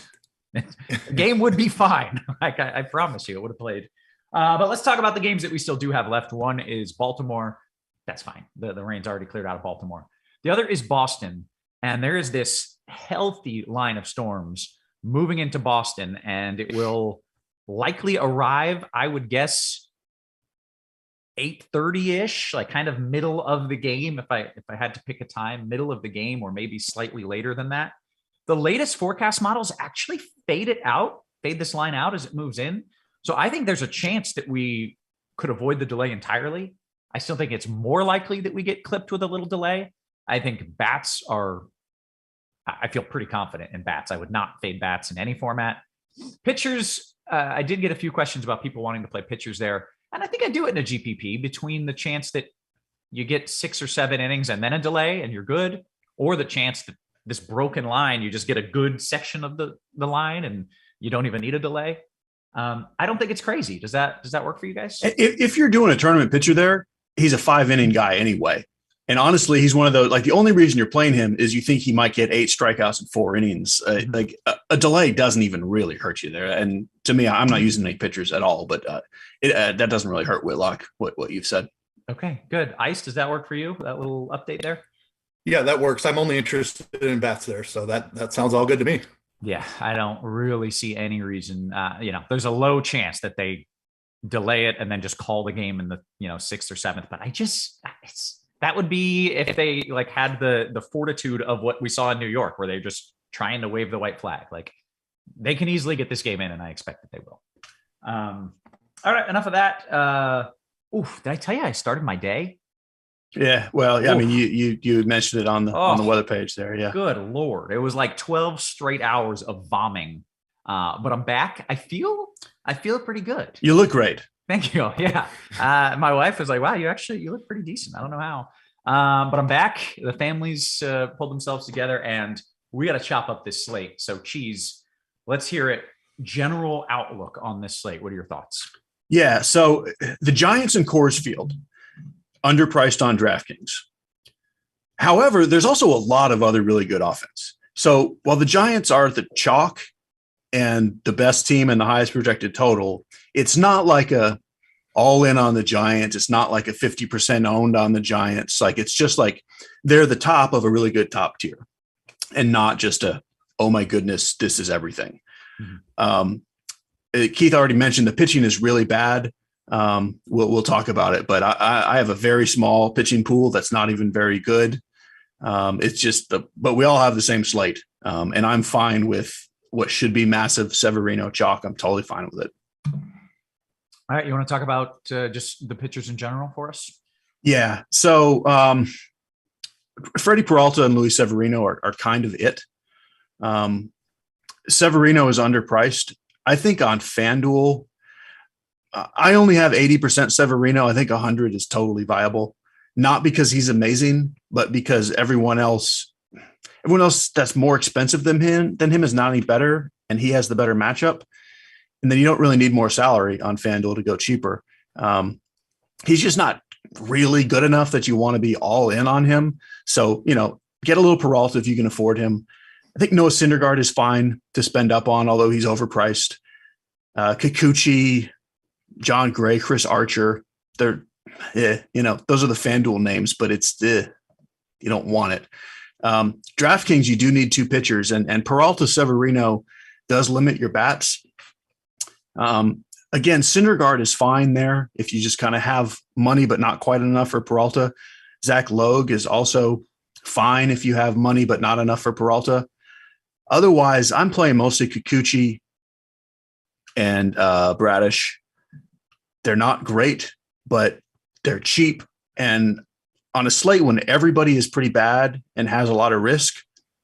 the game would be fine. Like I promise you, it would have played. But let's talk about the games that we still do have left. One is Baltimore. That's fine. The rain's already cleared out of Baltimore. The other is Boston. And there is this healthy line of storms moving into Boston, and it will likely arrive, I would guess, 8:30-ish, like kind of middle of the game. If I had to pick a time, middle of the game, or maybe slightly later than that. The latest forecast models actually fade this line out as it moves in. So I think there's a chance that we could avoid the delay entirely. I still think it's more likely that we get clipped with a little delay. I think I feel pretty confident in bats. I would not fade bats in any format. Pitchers, I did get a few questions about people wanting to play pitchers there. And I think I do it in a GPP between the chance that you get 6 or 7 innings and then a delay and you're good, or the chance that this broken line, you just get a good section of the line and you don't even need a delay. I don't think it's crazy. Does that work for you guys? If you're doing a tournament pitcher there, he's a 5-inning guy anyway. And honestly, he's one of those, like the only reason you're playing him is you think he might get 8 strikeouts in 4 innings. Like a delay doesn't even really hurt you there. And to me, I'm not using any pitchers at all, but that doesn't really hurt Whitlock, what you've said. Okay, good. Ice, does that work for you? That little update there? Yeah, that works. I'm only interested in bats there. So that sounds all good to me. Yeah, I don't really see any reason. There's a low chance that they delay it and then just call the game in the 6th or 7th. But that would be if they like had the fortitude of what we saw in New York, where they're just trying to wave the white flag. Like they can easily get this game in, and I expect that they will. All right, enough of that. Did I tell you I started my day? Yeah, well, yeah, I mean, you mentioned it on the weather page there. Yeah, good Lord, it was like 12 straight hours of vomiting. But I'm back. I feel pretty good. You look great. Thank you. Yeah. My wife was like, "Wow, you look pretty decent." I don't know how, but I'm back. The families pulled themselves together, and we got to chop up this slate. So, Cheese, let's hear it. General outlook on this slate. What are your thoughts? Yeah. So the Giants and Coors Field, underpriced on DraftKings. However, there's also a lot of other really good offense. So while the Giants are the chalk and the best team and the highest projected total, it's not like a all in on the Giants. It's not like a 50% owned on the Giants. Like it's just like they're the top of a really good top tier and not just oh my goodness, this is everything. Mm-hmm. Keith already mentioned the pitching is really bad. We'll talk about it, but I have a very small pitching pool that's not even very good. It's just but we all have the same slate. And I'm fine with what should be massive Severino chalk. I'm totally fine with it. All right. You want to talk about just the pitchers in general for us? Yeah. So Freddie Peralta and Luis Severino are kind of it. Severino is underpriced. I think on FanDuel, I only have 80% Severino. I think 100 is totally viable, not because he's amazing, but because everyone else that's more expensive than him is not any better, and he has the better matchup. And then you don't really need more salary on FanDuel to go cheaper. He's just not really good enough that you want to be all in on him. So, get a little Peralta if you can afford him. I think Noah Syndergaard is fine to spend up on, although he's overpriced. Kikuchi, John Gray, Chris Archer, those are the FanDuel names, but you don't want it. DraftKings, you do need 2 pitchers, and Peralta Severino does limit your bats. Again, Syndergaard is fine there if you just kind of have money, but not quite enough for Peralta. Zach Logue is also fine if you have money, but not enough for Peralta. Otherwise, I'm playing mostly Kikuchi and Bradish. They're not great, but they're cheap. And on a slate when everybody is pretty bad and has a lot of risk,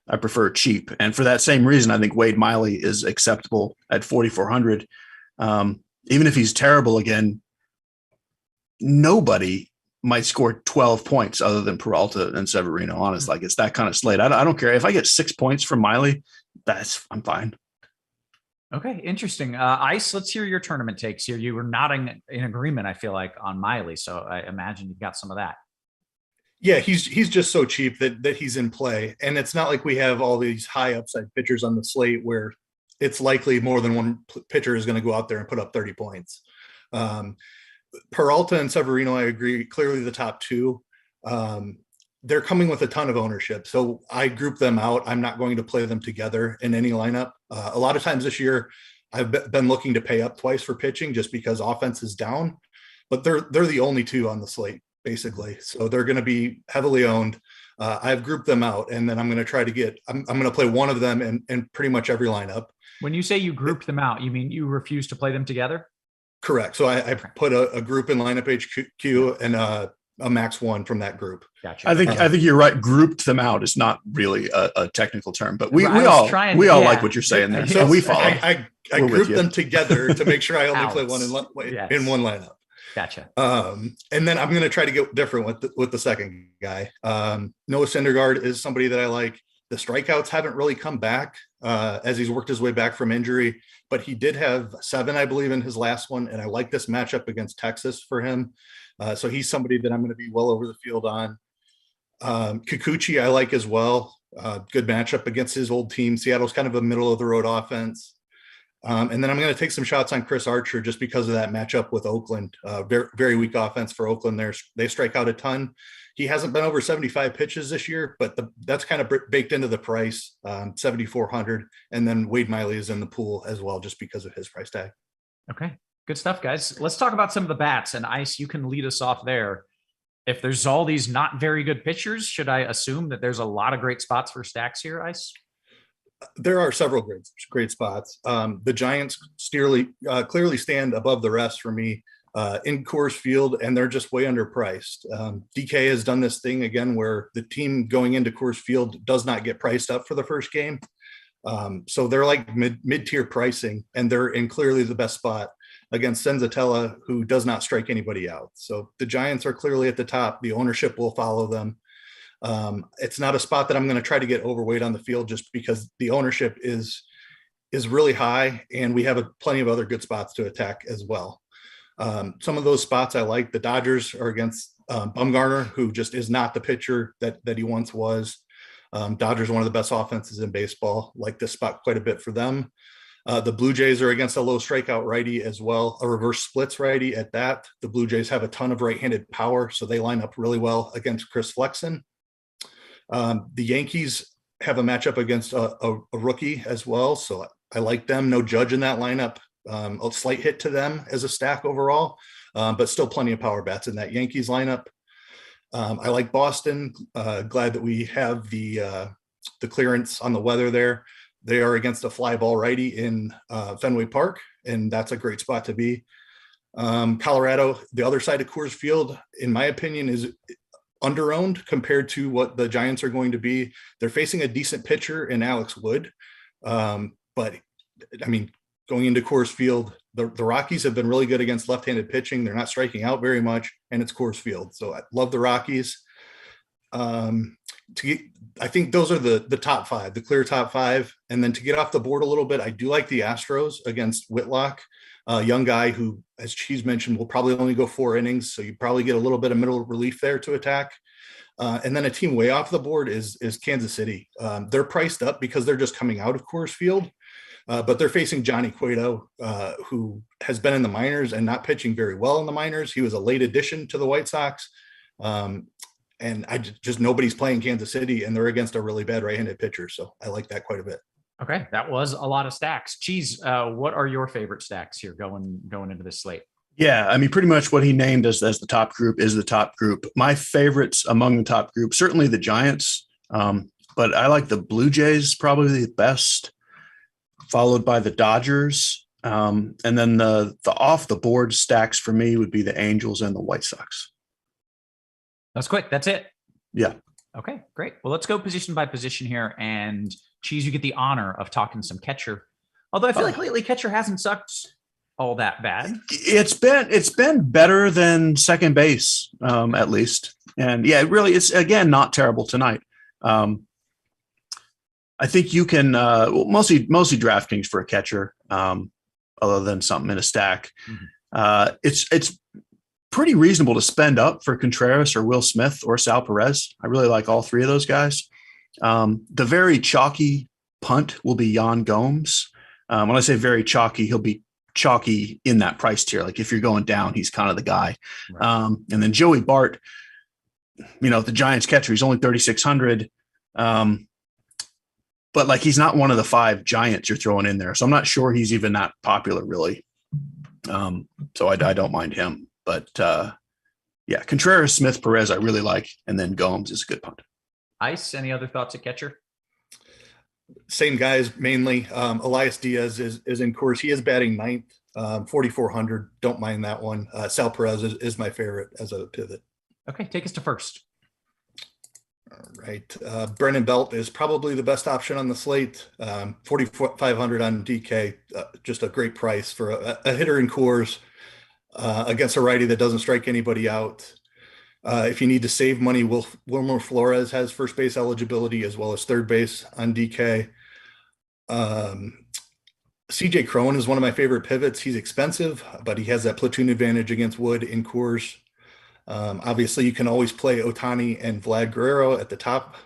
I prefer cheap. And for that same reason, I think Wade Miley is acceptable at 4,400. Even if he's terrible again, nobody might score 12 points other than Peralta and Severino. Honestly, like it's that kind of slate. I don't care if I get 6 points from Miley. I'm fine. Okay, interesting. Ice, let's hear your tournament takes here. You were nodding in agreement, I feel like, on Mlb, so I imagine you've got some of that. Yeah, he's just so cheap that he's in play, and it's not like we have all these high upside pitchers on the slate where it's likely more than one pitcher is going to go out there and put up 30 points. Peralta and Severino, I agree, clearly the top two. They're coming with a ton of ownership, so I group them out. I'm not going to play them together in any lineup. A lot of times this year, I've been looking to pay up twice for pitching just because offense is down, but they're the only two on the slate, basically. So they're going to be heavily owned. I've grouped them out, and then I'm going to try to I'm going to play one of them in pretty much every lineup. When you say you grouped them out, you mean you refuse to play them together? Correct. So I put a group in lineup HQ and a max one from that group. Gotcha. I think you're right. Grouped them out is not really a technical term, but we all like what you're saying there. So we follow. I grouped them together to make sure I only play one in one lineup. Gotcha. And then I'm going to try to get different with the second guy. Noah Syndergaard is somebody that I like. The strikeouts haven't really come back as he's worked his way back from injury, but he did have 7, I believe, in his last one. And I like this matchup against Texas for him. So he's somebody that I'm going to be well over the field on. Kikuchi, I like as well. Good matchup against his old team. Seattle's kind of a middle of the road offense. And then I'm going to take some shots on Chris Archer just because of that matchup with Oakland. Very, very weak offense for Oakland. They strike out a ton. He hasn't been over 75 pitches this year, but that's kind of baked into the price, 7,400. And then Wade Miley is in the pool as well, just because of his price tag. Okay, good stuff, guys. Let's talk about some of the bats. And Ice, you can lead us off there. If there's all these not very good pitchers, should I assume that there's a lot of great spots for stacks here, Ice? There are several great spots. The Giants clearly stand above the rest for me in Coors Field, and they're just way underpriced. DK has done this thing again where the team going into Coors Field does not get priced up for the first game. So they're like mid-tier pricing, and they're in clearly the best spot against Senzatella, who does not strike anybody out. So the Giants are clearly at the top. The ownership will follow them. It's not a spot that I'm going to try to get overweight on the field just because the ownership is really high, and we have plenty of other good spots to attack as well. Some of those spots I like. The Dodgers are against Bumgarner, who just is not the pitcher that he once was. Dodgers are one of the best offenses in baseball. Like this spot quite a bit for them. The Blue Jays are against a low strikeout righty as well, a reverse splits righty at that. The Blue Jays have a ton of right-handed power, so they line up really well against Chris Flexen. The Yankees have a matchup against a rookie as well, so I like them. No Judge in that lineup. A slight hit to them as a stack overall, but still plenty of power bats in that Yankees lineup. I like Boston. Glad that we have the clearance on the weather there. They are against a fly ball righty in Fenway Park, and that's a great spot to be. Colorado, the other side of Coors Field, in my opinion, is underowned compared to what the Giants are going to be. They're facing a decent pitcher in Alex Wood. But I mean, going into Coors Field, the Rockies have been really good against left-handed pitching. They're not striking out very much, and it's Coors Field. So I love the Rockies. I think those are the top 5, the clear top 5. And then to get off the board a little bit, I do like the Astros against Whitlock, a young guy who, as Cheese mentioned, will probably only go 4 innings. So you probably get a little bit of middle relief there to attack. And then a team way off the board is Kansas City. They're priced up because they're just coming out of Coors Field. But they're facing Johnny Cueto, who has been in the minors and not pitching very well in the minors. He was a late addition to the White Sox. And nobody's playing Kansas City, and they're against a really bad right-handed pitcher. So I like that quite a bit. Okay, that was a lot of stacks. Cheese, what are your favorite stacks here going into this slate? Yeah, I mean, pretty much what he named as the top group is the top group. My favorites among the top group, certainly the Giants, but I like the Blue Jays probably the best, followed by the Dodgers. And then the off the board stacks for me would be the Angels and the White Sox. That's quick. That's it. Yeah. Okay, great. Well, let's go position by position here. And Cheese, you get the honor of talking some catcher. Although I feel like lately catcher hasn't sucked all that bad. It's been better than second base, at least. And yeah, it really, it's again not terrible tonight. I think you can mostly DraftKings for a catcher, other than something in a stack. It's pretty reasonable to spend up for Contreras or Will Smith or Sal Perez. I really like all three of those guys. The very chalky punt will be Yan Gomes. When I say very chalky, he'll be chalky in that price tier. Like if you're going down, he's kind of the guy. Right. And then Joey Bart, the Giants catcher, he's only 3,600. But like he's not one of the 5 Giants you're throwing in there. So I'm not sure he's even that popular really. So I don't mind him. But Contreras, Smith, Perez I really like. And then Gomes is a good punt. Ice, any other thoughts at catcher? Same guys mainly. Elias Diaz is in course. He is batting 9th, 4,400. Don't mind that one. Sal Perez is my favorite as a pivot. Okay, take us to first. All right. Brennan Belt is probably the best option on the slate. 4,500 on DK. Just a great price for a hitter in Coors against a righty that doesn't strike anybody out. If you need to save money, Wilmer Flores has first base eligibility as well as third base on DK. CJ Cron is one of my favorite pivots. He's expensive, but he has that platoon advantage against Wood in Coors. Obviously, you can always play Ohtani and Vlad Guerrero at the top.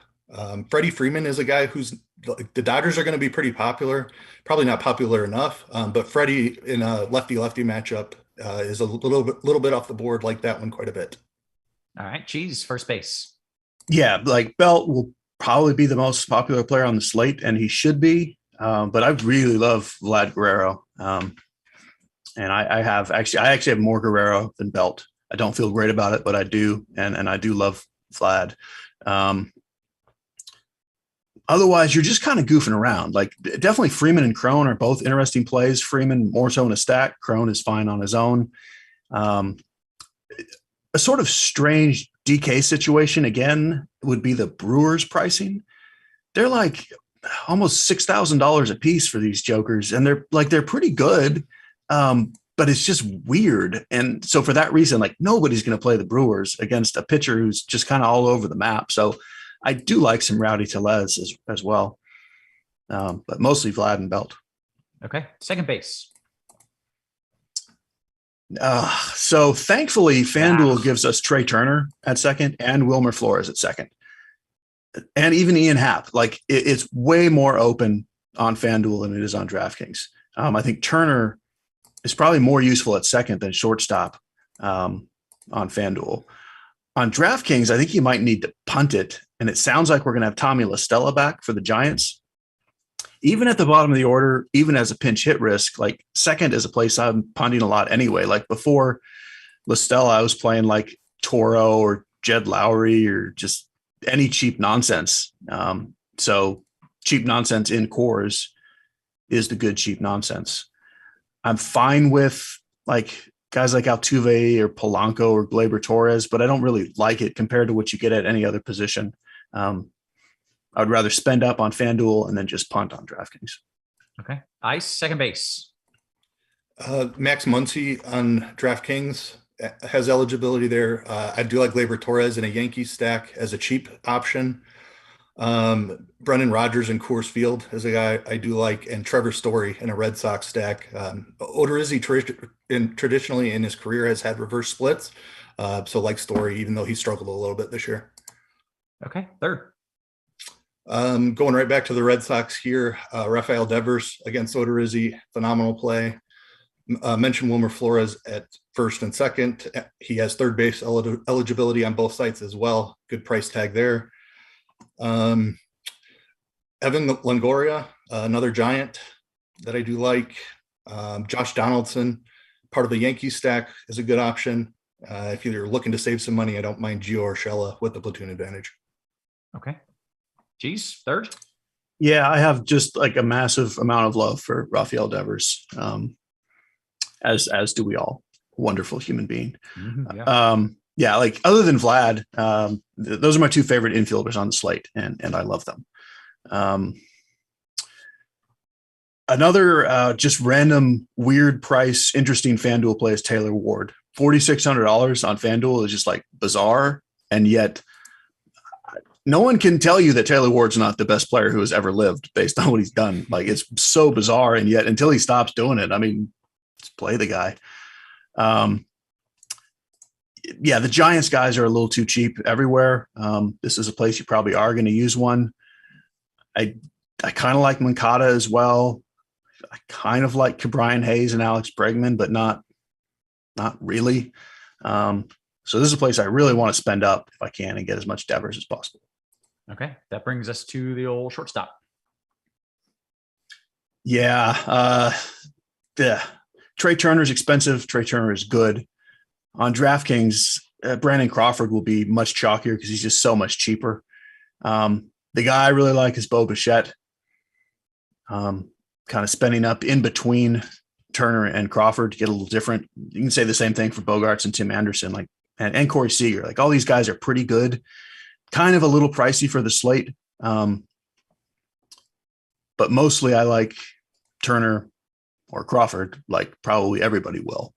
Freddie Freeman is a guy who's the Dodgers are going to be pretty popular, probably not popular enough, but Freddie in a lefty-lefty matchup is a little bit off the board, like that one quite a bit. All right, Cheese, first base. Yeah, like Belt will probably be the most popular player on the slate, and he should be. But I really love Vlad Guerrero, and I actually have more Guerrero than Belt. I don't feel great about it, but I do, and I do love Vlad. Otherwise, you're just kind of goofing around. Like definitely Freeman and Cron are both interesting plays. Freeman more so in a stack. Cron is fine on his own. A sort of strange DK situation again would be the Brewers pricing. They're like almost $6,000 a piece for these jokers, and they're pretty good, but it's just weird. And so for that reason, like nobody's going to play the Brewers against a pitcher who's just kind of all over the map. So I do like some Rowdy Tellez as well, but mostly Vlad and Belt. Okay, second base. So thankfully, FanDuel gives us Trey Turner at second and Wilmer Flores at second, and even Ian Happ. Like it's way more open on FanDuel than it is on DraftKings. I think Turner is probably more useful at second than shortstop on FanDuel. On DraftKings, I think you might need to punt it, and it sounds like we're going to have Tommy La Stella back for the Giants. Even at the bottom of the order, even as a pinch hit risk, like second is a place I'm punting a lot anyway. Like before La Stella, I was playing like Toro or Jed Lowry or just any cheap nonsense. So cheap nonsense in Coors is the good cheap nonsense. I'm fine with like guys like Altuve or Polanco or Gleyber Torres, but I don't really like it compared to what you get at any other position. I'd rather spend up on FanDuel and then just punt on DraftKings. Okay. Ice, second base. Max Muncy on DraftKings has eligibility there. I do like Gleyber Torres in a Yankees stack as a cheap option. Brendan Rodgers in Coors Field is a guy I do like, and Trevor Story in a Red Sox stack. Odorizzi traditionally in his career has had reverse splits. So like Story, even though he struggled a little bit this year. Okay. Third. Going right back to the Red Sox here, Rafael Devers against Odorizzi, phenomenal play. Mentioned Wilmer Flores at first and second. He has third base eligibility on both sites as well. Good price tag there. Evan Longoria, another Giant that I do like. Josh Donaldson, part of the Yankees stack, is a good option. If you're looking to save some money, I don't mind Gio Urshela with the platoon advantage. Okay. Geez, third? Yeah, I have just like a massive amount of love for Rafael Devers, as do we all. Wonderful human being. Mm-hmm, yeah. Like other than Vlad, those are my two favorite infielders on the slate, and I love them. Another just random weird price, interesting FanDuel play is Taylor Ward. $4,600 on FanDuel is just like bizarre, and yet no one can tell you that Taylor Ward's not the best player who has ever lived based on what he's done. Like, it's so bizarre. And yet until he stops doing it, I mean, just play the guy. Yeah, the Giants guys are a little too cheap everywhere. This is a place you probably are going to use one. I kind of like Moncada as well. I kind of like Brian Hayes and Alex Bregman, but not really. So this is a place I really want to spend up if I can and get as much Devers as possible. Okay, that brings us to the old shortstop. Yeah, Trey Turner's expensive. Trey Turner is good. On DraftKings, Brandon Crawford will be much chalkier because he's just so much cheaper. The guy I really like is Bo Bichette. Kind of spending up in between Turner and Crawford to get a little different. You can say the same thing for Bogarts and Tim Anderson, like and Corey Seager. Like, all these guys are pretty good. Kind of a little pricey for the slate. But mostly I like Turner or Crawford, like probably everybody will.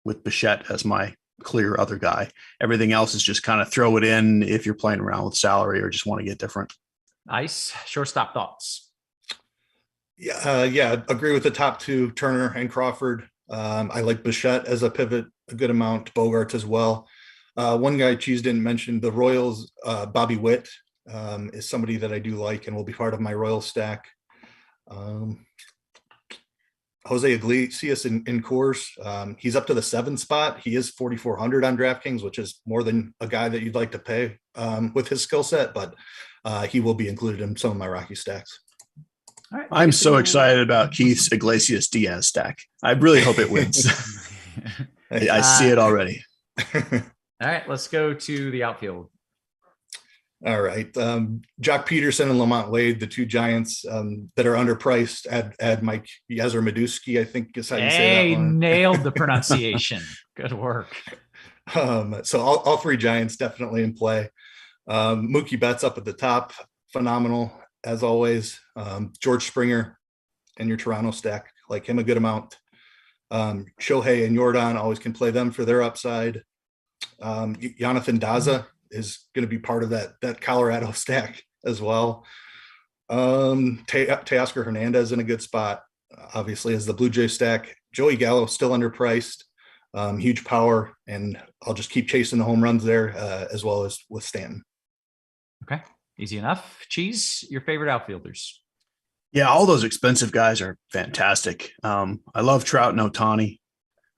With Bichette as my clear other guy. Everything else is just kind of throw it in if you're playing around with salary or just want to get different. Nice. Shortstop thoughts. Yeah, agree with the top two, Turner and Crawford. I like Bichette as a pivot a good amount, Bogarts as well. One guy Cheese didn't mention, the Royals, Bobby Witt is somebody that I do like and will be part of my Royals stack. Jose Iglesias in Coors. He's up to the 7th spot. He is 4,400 on DraftKings, which is more than a guy that you'd like to pay with his skill set, but he will be included in some of my Rocky stacks. All right, I'm so excited about Keith's Iglesias Diaz stack. I really hope it wins. I see it already. All right, let's go to the outfield. All right. Jock Peterson and Lamont Wade, the two Giants that are underpriced. Add Mike Yasser-Medusky, I think is how you say that one. Nailed the pronunciation. Good work. So all three Giants definitely in play. Mookie Betts up at the top. Phenomenal, as always. George Springer in your Toronto stack. Like him a good amount. Shohei and Yordan, always can play them for their upside. Jonathan Daza is going to be part of that Colorado stack as well. Teoscar Hernandez in a good spot, obviously, as the Blue Jay stack. Joey Gallo still underpriced, huge power, and I'll just keep chasing the home runs there, as well as with Stanton. Okay, easy enough. Cheese, your favorite outfielders? Yeah, all those expensive guys are fantastic. I love Trout and Ohtani.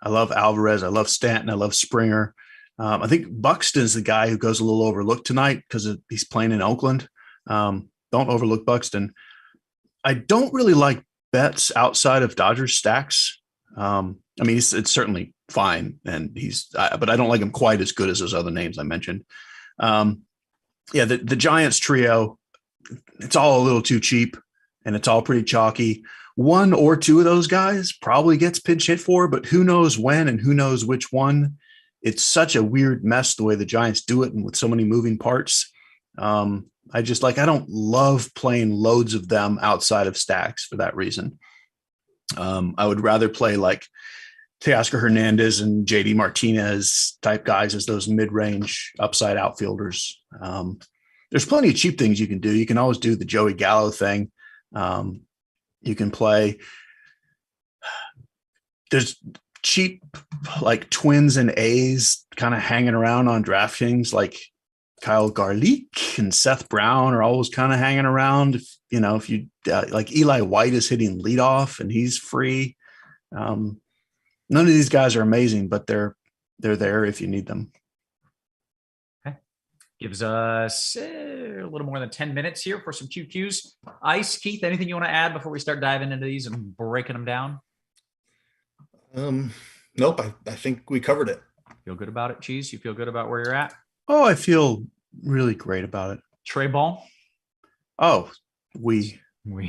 I love Alvarez. I love Stanton. I love Springer. I think Buxton's the guy who goes a little overlooked tonight because he's playing in Oakland. Don't overlook Buxton. I don't really like Betts outside of Dodgers stacks. I mean, it's certainly fine, and but I don't like him quite as good as those other names I mentioned. Yeah, the Giants trio, it's all a little too cheap, and it's all pretty chalky. One or two of those guys probably gets pinch hit for, but who knows when and who knows which one. It's such a weird mess the way the Giants do it, and with so many moving parts. I don't love playing loads of them outside of stacks for that reason. I would rather play like Teoscar Hernandez and JD Martinez type guys as those mid-range upside outfielders. There's plenty of cheap things you can do. You can always do the Joey Gallo thing. You can play. There's cheap like Twins and A's kind of hanging around on DraftKings, like Kyle Garlick and Seth Brown are always kind of hanging around. If you like Eli White is hitting leadoff and he's free. None of these guys are amazing, but they're there if you need them. Okay. Gives us a little more than 10 minutes here for some QQs. Ice, Keith, anything you want to add before we start diving into these and breaking them down? Nope. I think we covered it. Feel good about it, Cheese? You feel good about where you're at? Oh, I feel really great about it. Trey Ball? Oh, DKGPP,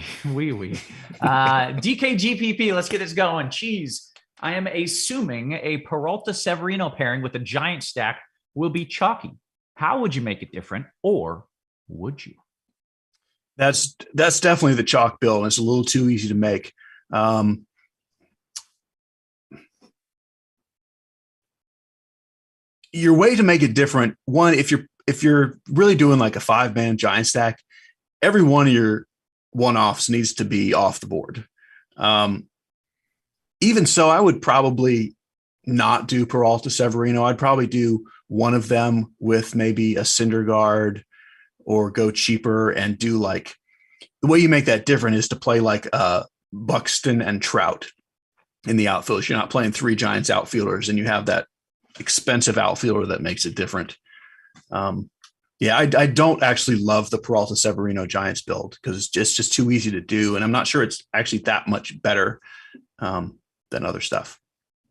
let's get this going. Cheese, I am assuming a Peralta Severino pairing with a Giant stack will be chalky. How would you make it different, or would you? That's definitely the chalk bill, and it's a little too easy to make. Your way to make it different, one, if you're if you're really doing like a 5-man giant stack, every one of your one-offs needs to be off the board. Even so, I would probably not do Peralta Severino. I'd probably do one of them with maybe a Syndergaard, or go cheaper and do like, the way you make that different is to play like Buxton and Trout in the outfield. So you're not playing 3 Giants outfielders and you have that expensive outfielder that makes it different. I don't actually love the Peralta Severino Giants build because it's just too easy to do. And I'm not sure it's actually that much better than other stuff.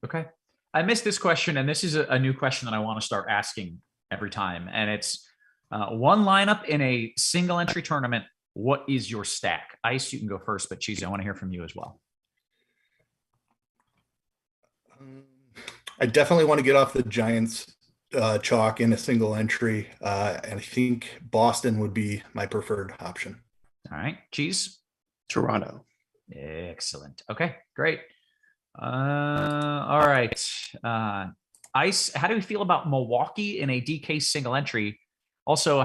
Okay. I missed this question, and this is a new question that I want to start asking every time. And it's one lineup in a single entry tournament. What is your stack? Ice, you can go first, but Cheese, I want to hear from you as well. I definitely want to get off the Giants chalk in a single entry. And I think Boston would be my preferred option. All right. Cheese? Toronto. Excellent. Okay, great. All right. Ice, how do we feel about Milwaukee in a DK single entry? Also,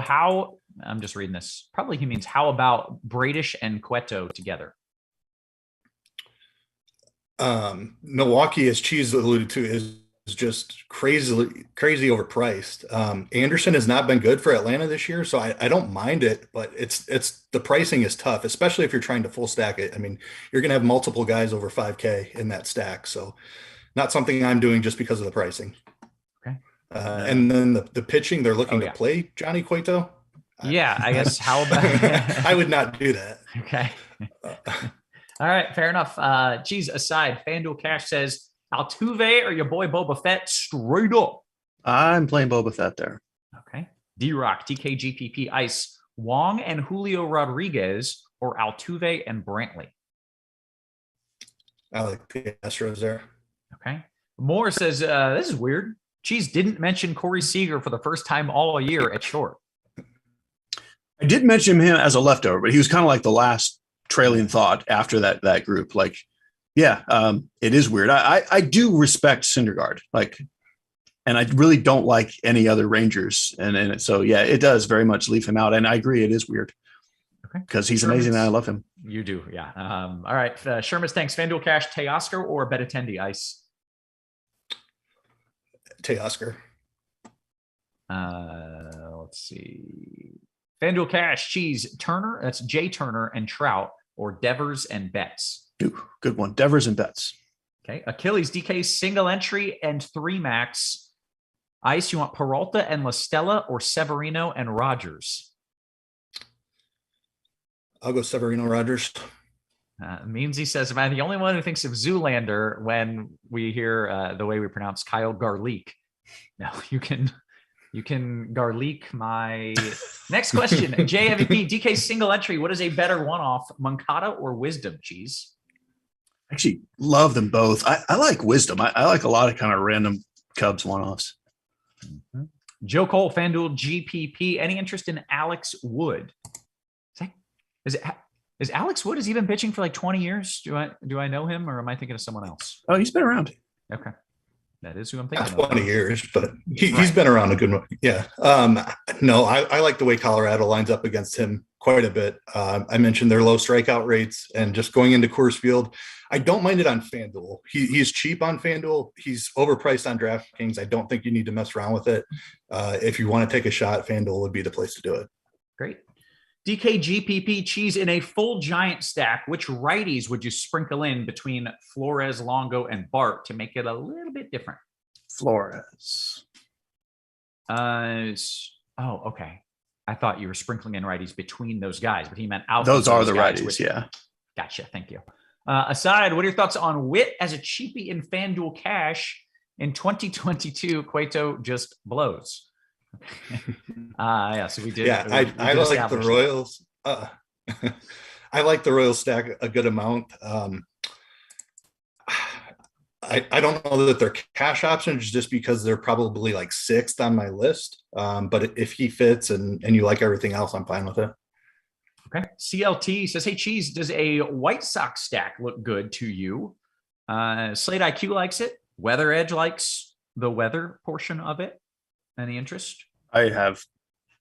I'm just reading this. Probably he means how about Bradish and Cueto together? Milwaukee, as Cheese alluded to, is just crazy overpriced. Anderson has not been good for Atlanta this year, so I don't mind it, but it's the pricing is tough, especially if you're trying to full stack it. I mean, you're going to have multiple guys over 5K in that stack, so not something I'm doing just because of the pricing. Okay. And then the pitching, they're looking to play Johnny Cueto. Yeah, I guess how about I would not do that. Okay. All right, fair enough. Cheese aside, FanDuel Cash says Altuve or your boy Boba Fett straight up. I'm playing Boba Fett there. Okay. D-Rock, TKGPP, Ice, Wong and Julio Rodriguez, or Altuve and Brantley? I like the Astros there. Okay. Moore says, this is weird. Cheese didn't mention Corey Seager for the first time all year at short. I did mention him as a leftover, but he was kind of like the last trailing thought after that group. Like, yeah, it is weird. I do respect Syndergaard, and I really don't like any other Rangers. And so, yeah, it does very much leave him out. And I agree, it is weird. Okay. Because he's amazing and I love him. You do, yeah. All right. Sherman's thanks. FanDuel Cash, Teoscar or Benintendi, Ice? Teoscar. Let's see. FanDuel Cash, Cheese, Turner, that's Jay Turner and Trout, or Devers and Betts? Ooh, good one. Devers and Betts. Okay. Achilles, DK, single entry and 3 max. Ice, you want Peralta and La Stella or Severino and Rogers? I'll go Severino Rogers. Meansy says, am I the only one who thinks of Zoolander when we hear the way we pronounce Kyle Garlick? No, you can garlic my next question. JMVP, DK single entry. What is a better one-off, Moncada or Wisdom, Cheese? Actually, love them both. I like Wisdom. I like a lot of kind of random Cubs one-offs. Mm-hmm. Joe Cole, FanDuel GPP. Any interest in Alex Wood? Is Alex Wood, has he been pitching for like 20 years? Do I know him, or am I thinking of someone else? Oh, he's been around. Okay. That is who I'm thinking of. 20 years, but he's been around a good one. Yeah. No, I like the way Colorado lines up against him quite a bit. I mentioned their low strikeout rates, and just going into Coors Field, I don't mind it on FanDuel. He's cheap on FanDuel. He's overpriced on DraftKings. I don't think you need to mess around with it. If you want to take a shot, FanDuel would be the place to do it. Great. DKGPP, Cheese, in a full Giant stack, which righties would you sprinkle in between Flores, Longo, and Bart to make it a little bit different? Flores. Okay. I thought you were sprinkling in righties between those guys, but he meant out. Those are the righties, yeah. Gotcha. Thank you. Aside, what are your thoughts on Witt as a cheapie in FanDuel Cash in 2022? Cueto just blows. So we did. Yeah, I like the Royals. I like the Royals stack a good amount. I don't know that they're cash options just because they're probably like 6th on my list. But if he fits and you like everything else, I'm fine with it. Okay. CLT says, hey, Cheese, does a White Sox stack look good to you? Slate IQ likes it. Weather Edge likes the weather portion of it. Any interest? I have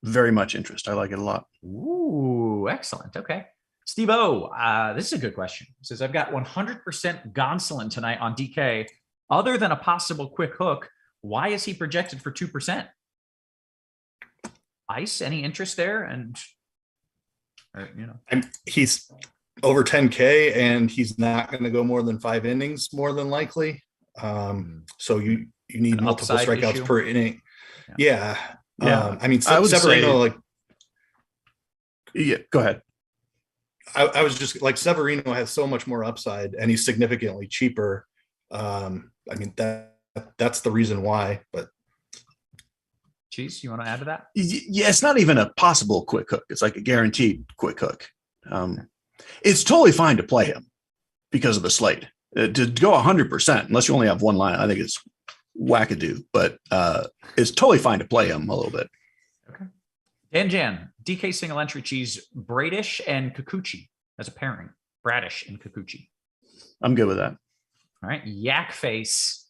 very much interest. I like it a lot. Ooh, excellent. Okay. Steve-O, this is a good question. It says, I've got 100% Gonsolin tonight on DK. Other than a possible quick hook, why is he projected for 2%? Ice, any interest there? And, he's over 10K and he's not going to go more than 5 innings, more than likely. So you need An multiple upside strikeouts issue? per inning. Yeah. I would Severino, yeah, go ahead. I was just like, Severino has so much more upside and he's significantly cheaper. That's the reason why, but Cheese, you want to add to that? Yeah, it's not even a possible quick hook. It's like a guaranteed quick hook. It's totally fine to play him because of the slate. To go 100%, unless you only have one line, I think it's wackadoo, but it's totally fine to play him a little bit. Okay. Dan Jan, DK single entry cheese, Bradish and Kikuchi as a pairing. Bradish and Kikuchi. I'm good with that. All right. Yak Face.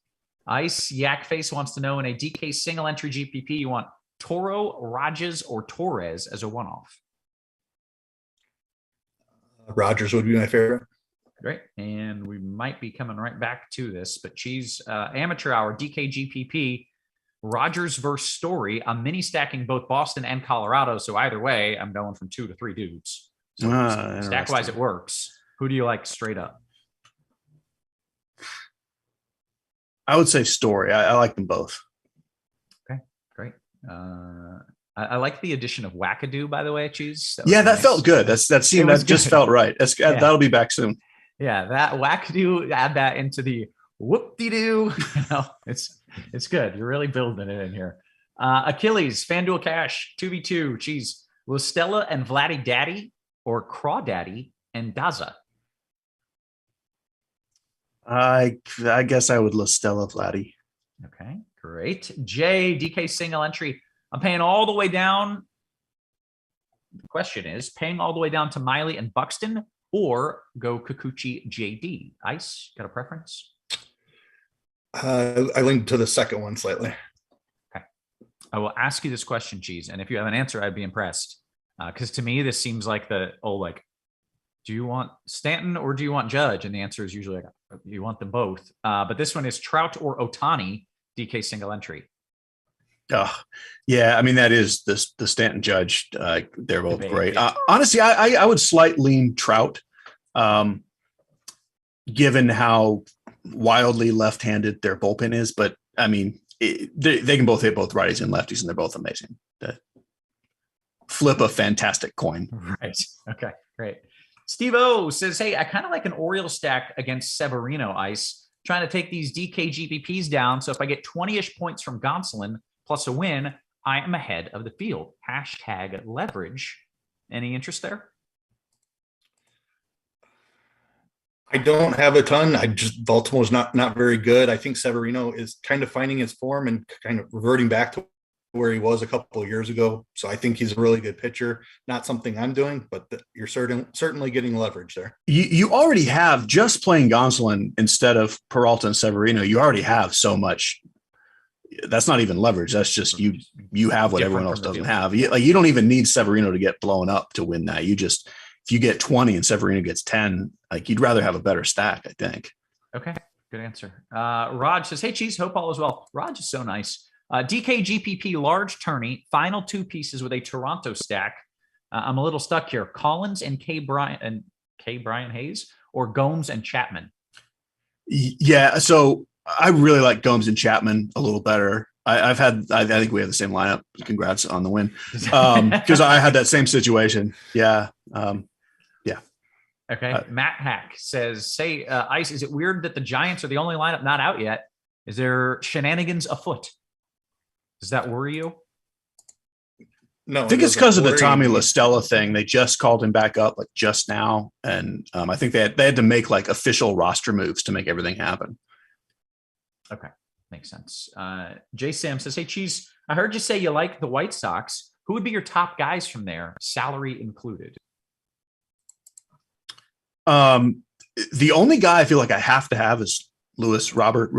Ice Yak Face wants to know, in a DK single entry GPP, you want Toro, Rogers, or Torres as a one-off? Rogers would be my favorite. Great. And we might be coming right back to this, but Cheese, Amateur Hour, DK GPP, Rogers versus Story. I'm mini stacking both Boston and Colorado. So either way, I'm going from 2 to 3 dudes. So stack-wise, it works. Who do you like straight up? I would say Story. I like them both. Okay, great. I like the addition of Wackadoo, by the way, Cheese. That nice. Felt good. That just felt right. That'll be back soon. Yeah, that Wackadoo, add that into the whoop-de-doo. It's good. You're really building it in here. Achilles, FanDuel Cash, 2v2, Cheese. Listella and Vladdy Daddy, or Crawdaddy and Daza? I guess I would Listella Vladdy. Okay, great. Jay, DK single entry. I'm paying all the way down. The question is, paying all the way down to Miley and Buxton, or go Kikuchi JD? Ice, got a preference? I lean to the second one slightly. Okay. I will ask you this question, Cheese, and if you have an answer, I'd be impressed. Because to me, this seems like do you want Stanton or do you want Judge? And the answer is usually you want them both. But this one is Trout or Ohtani, DK single entry. Yeah, I mean, that is the Stanton Judge. They're both great. Honestly, I would slightly lean Trout, given how wildly left-handed their bullpen is. But I mean, they can both hit both righties and lefties, and they're both amazing. Flip a fantastic coin. Right. Okay, great. Steve-O says, hey, I kind of like an Orioles stack against Severino, Ice. Trying to take these DK GPPs down. So if I get 20-ish points from Gonsolin plus a win, I am ahead of the field. # leverage. Any interest there? I don't have a ton. Baltimore's not very good. I think Severino is kind of finding his form and kind of reverting back to where he was a couple of years ago. So I think he's a really good pitcher. Not something I'm doing, but you're certainly getting leverage there. You already have, just playing Gonsolin instead of Peralta and Severino, you already have so much. That's not even leverage. That's just you have what everyone else doesn't have. You don't even need Severino to get blown up to win that. If you get 20 and Severino gets 10, you'd rather have a better stack, I think. Okay, good answer. Raj says, hey, Cheese, hope all is well. Raj is so nice. DK GPP large tourney, final 2 pieces with a Toronto stack. I'm a little stuck here. Collins and K. Brian Hayes, or Gomes and Chapman? Yeah, so I really like Gomes and Chapman a little better. I think we have the same lineup. Congrats on the win. Because I had that same situation. Yeah. Okay. Matt Hack says, Ice, is it weird that the Giants are the only lineup not out yet? Is there shenanigans afoot? Does that worry you? No, I think it's because of the Tommy LaStella thing. They just called him back up just now. And I think they had to make official roster moves to make everything happen. Okay. Makes sense. Jay Sam says, hey, Cheese, I heard you say you like the White Sox. Who would be your top guys from there, salary included? The only guy I feel like I have to have is Luis Robert.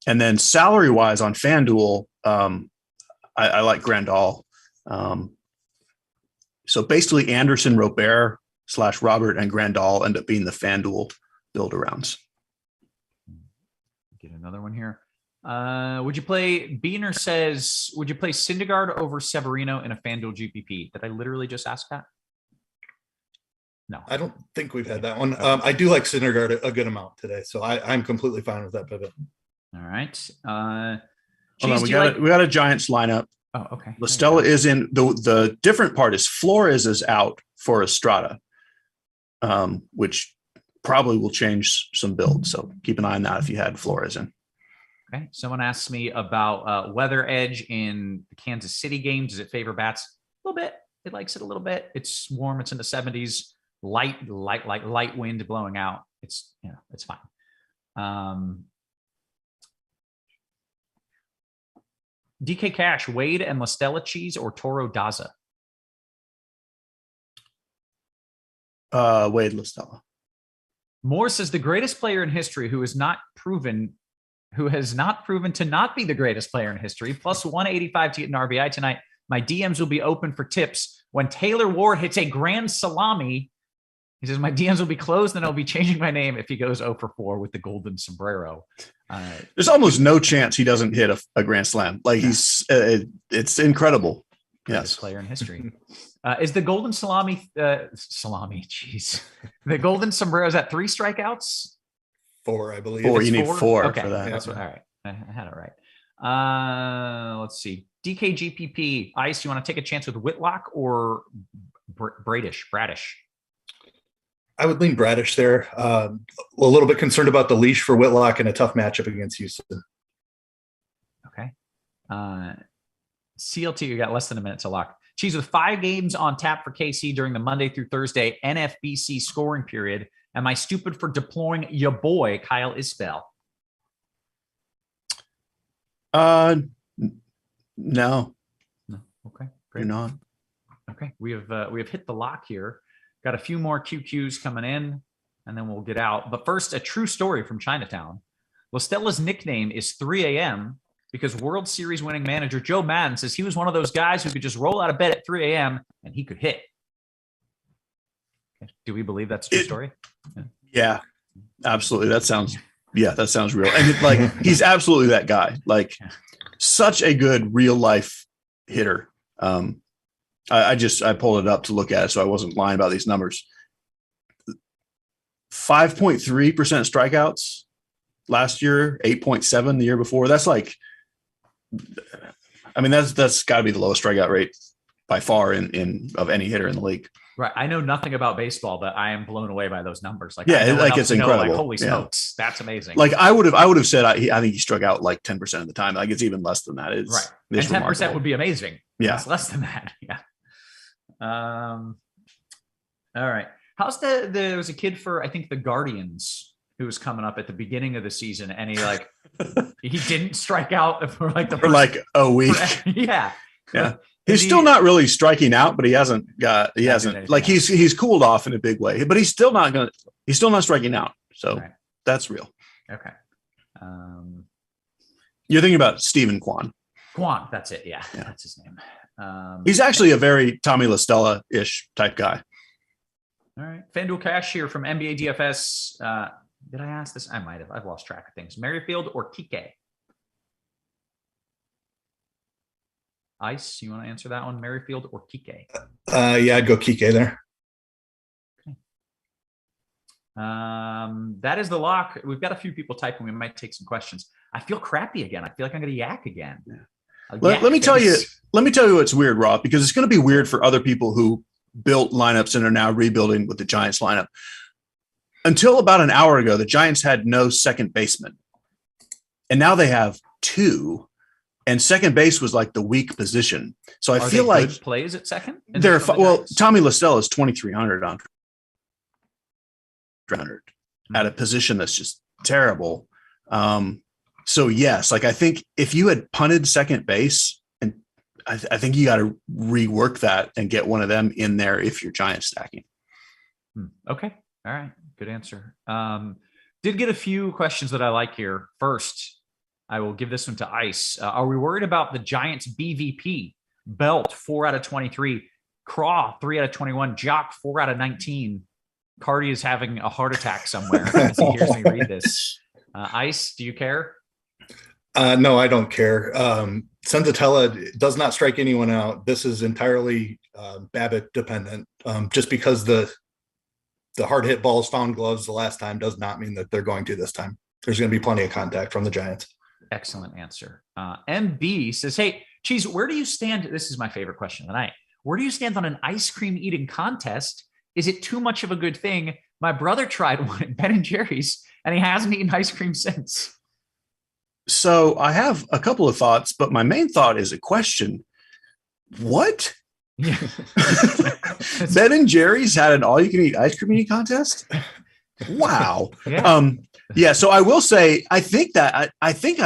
And then salary-wise on FanDuel, I I like Grandal. So basically Anderson, Robert / Robert and Grandal end up being the FanDuel build arounds. Get another one here. Would you play Beaner says, would you play Syndergaard over Severino in a FanDuel GPP? Did I literally just ask that? No. I don't think we've had that one. I do like Syndergaard a good amount today, so I'm completely fine with that pivot. All right. Hold on, we got a Giants lineup. Oh, okay. La Stella is in. The different part is Flores is out for Estrada, which probably will change some builds. So keep an eye on that if you had Flores in. Okay. Someone asked me about weather edge in the Kansas City game. Does it favor bats? A little bit. It likes it a little bit. It's warm. It's in the 70s. Light wind blowing out. It's fine. DK Cash, Wade and La Stella cheese or Toro Daza? Wade La Stella. Moore says the greatest player in history who has not proven to not be the greatest player in history. Plus 185 to get an RBI tonight. My DMs will be open for tips when Taylor Ward hits a grand salami. He says my DMs will be closed, and I'll be changing my name if he goes 0 for 4 with the golden sombrero. There's almost no chance he doesn't hit a grand slam. Like he's, it's incredible. Yes, player in history. Is the golden salami? Jeez, the golden sombrero is at 3 strikeouts. 4, I believe. 4. You need 4 okay, for that. That's what, all right. I had it right. Let's see. DKGPP. Ice. You want to take a chance with Whitlock or Bradish? I would lean Bradish there. A little bit concerned about the leash for Whitlock in a tough matchup against Houston. Okay. CLT, you got less than a minute to lock. Cheese, with 5 games on tap for KC during the Monday through Thursday NFBC scoring period, am I stupid for deploying your boy, Kyle Isbell? No. Okay, great. You're not. Okay, we have hit the lock here. Got a few more QQs coming in, and then we'll get out. But first, a true story from Chinatown. La Stella's nickname is 3 a.m. because World Series winning manager Joe Madden says he was one of those guys who could just roll out of bed at 3 a.m. and he could hit. Okay. Do we believe that's a true story? Yeah, absolutely. That sounds real. And like, he's absolutely that guy. Like, such a good real life hitter. I pulled it up to look at it, so I wasn't lying about these numbers. 5.3% strikeouts last year, 8.7 the year before. That's like, I mean, that's got to be the lowest strikeout rate by far in of any hitter in the league. Right. I know nothing about baseball, but I am blown away by those numbers. Like, yeah, like it's incredible. Like, holy smokes, that's amazing. Like I would have said, I think he struck out like 10% of the time. Like it's even less than that. It's right. And 10% remarkable. Would be amazing. Yeah, it's less than that. Yeah. All right. There was a kid for, I think, the Guardians who was coming up at the beginning of the season, and he didn't strike out for like a week. Yeah. Yeah. He's still not really striking out, but he hasn't like he's cooled off in a big way, but he's still not striking out. So right. That's real. Okay. You're thinking about Stephen Kwan. Kwan, that's it. Yeah. That's his name. He's actually a very Tommy La Stella-ish type guy. All right. Fanduel Cash here from Mlb Dfs. Did I ask this? I might have. I've lost track of things. Merrifield or Kike? Ice, you want to answer that one? Merrifield or Kike? Yeah, I'd go Kike there. Okay. That is the lock. We've got a few people typing. We might take some questions. I feel crappy again. I feel like I'm going to yak again. Yeah. Let me tell you what's weird, Roth, because it's going to be weird for other people who built lineups and are now rebuilding with the Giants lineup. Until about an hour ago, the Giants had no second baseman. And now they have 2. And second base was like the weak position. So I feel like good plays at second. Tommy La Stella is 2,300 on 300 at a position that's just terrible. So yes, like I think if you had punted second base, and I think you got to rework that and get one of them in there if you're Giant stacking. Okay. All right. Good answer. Did get a few questions that I like here. First, I will give this one to Ice. Are we worried about the Giants BVP? Belt, 4 out of 23. Craw, 3 out of 21. Jock, 4 out of 19. Cardi is having a heart attack somewhere as he hears me read this. Ice, do you care? No, I don't care. Senzatella does not strike anyone out. This is entirely Babbitt dependent. Just because the hard hit balls found gloves the last time does not mean that they're going to this time. There's going to be plenty of contact from the Giants. Excellent answer. MB says, hey, Cheese, where do you stand? This is my favorite question of the night. Where do you stand on an ice cream eating contest? Is it too much of a good thing? My brother tried one at Ben & Jerry's and he hasn't eaten ice cream since. So I have a couple of thoughts, but my main thought is a question. What? Yeah. Ben & Jerry's had an all-you-can-eat ice cream eating contest? Wow. Yeah. Yeah. So I will say, I think I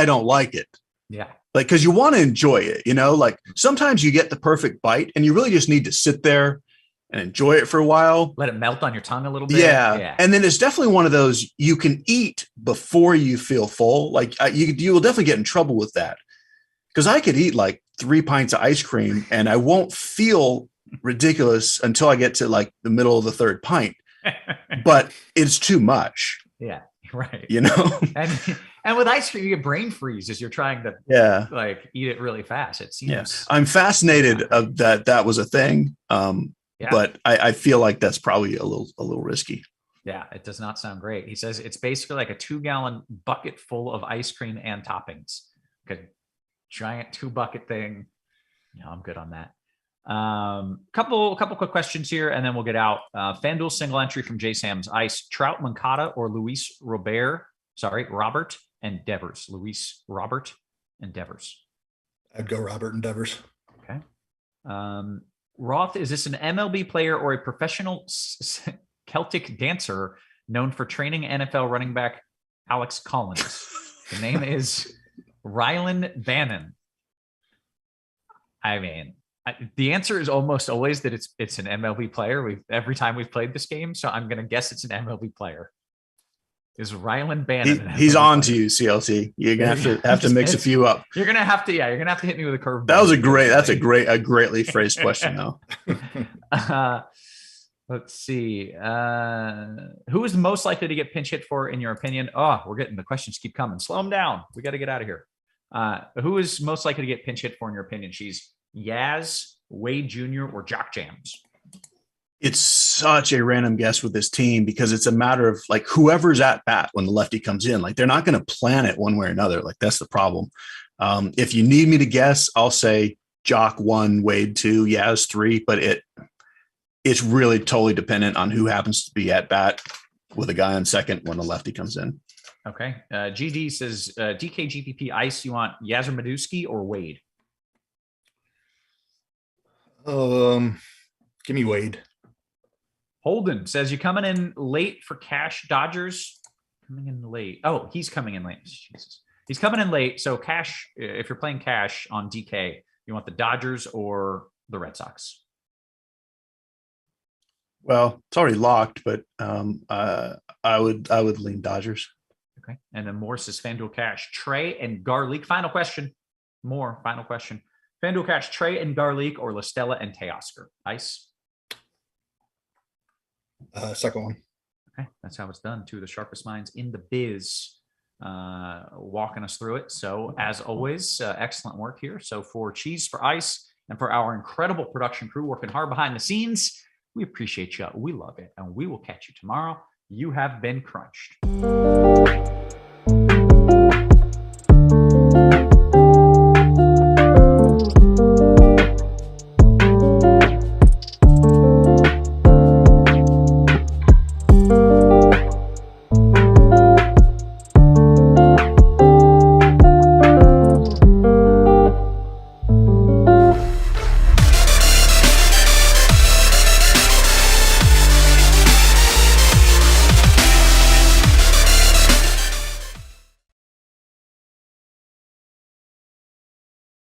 don't like it. Yeah. Like, because you want to enjoy it, like sometimes you get the perfect bite and you really just need to sit there and enjoy it for a while. Let it melt on your tongue a little bit. Yeah. And then it's definitely one of those you can eat before you feel full. Like you will definitely get in trouble with that. Because I could eat like 3 pints of ice cream and I won't feel ridiculous until I get to like the middle of the third pint. But it's too much. Yeah. Right. And with ice cream, you get brain freeze as you're trying to like eat it really fast. It seems. Yeah. I'm fascinated of that was a thing. But I feel like that's probably a little risky. Yeah, it does not sound great. He says it's basically like a 2-gallon bucket full of ice cream and toppings. Like a giant 2-bucket thing. Yeah, I'm good on that. Couple quick questions here, and then we'll get out. Fanduel single entry from J Sam's Ice. Trout Moncada or Luis Robert and Devers. Luis Robert and Devers. I'd go Robert and Devers. Okay. Roth, is this an MLB player or a professional Celtic dancer known for training NFL running back Alex Collins? The name is Rylan Bannon. I mean, the answer is almost always that it's an MLB player. Every time we've played this game, so I'm going to guess it's an MLB player. Is Rylan Bannon? He's on to you, CLT. You're gonna have to mix a few up. You're gonna have to hit me with a curveball. That's a greatly phrased question, though. Let's see. Who is most likely to get pinch hit for, in your opinion? Oh, we're getting the questions keep coming. Slow them down. We got to get out of here. Who is most likely to get pinch hit for, in your opinion? She's Yaz, Wade Jr., or Jock Jams? It's such a random guess with this team because it's a matter of like whoever's at bat when the lefty comes in. Like they're not going to plan it one way or another. Like that's the problem. If you need me to guess, I'll say Jock 1, Wade 2, Yaz 3, but it's really totally dependent on who happens to be at bat with a guy on second when the lefty comes in. Okay. GD says DK GPP Ice. You want Yaz Madusky or Wade? Give me Wade. Holden says, you coming in late for cash Dodgers? Coming in late. Oh, he's coming in late. Jesus. He's coming in late. So cash, if you're playing cash on DK, you want the Dodgers or the Red Sox? Well, it's already locked, but I would lean Dodgers. Okay. And then Moore says FanDuel Cash, Trey and Garlic. Final question. Final question. FanDuel Cash, Trey and Garlic or La Stella and Teoscar? Ice? Second one. Okay, that's how it's done. Two of the sharpest minds in the biz walking us through it. So as always, excellent work here. So for Cheese, for Ice, and for our incredible production crew working hard behind the scenes, we appreciate you. We love it. And we will catch you tomorrow. You have been crunched.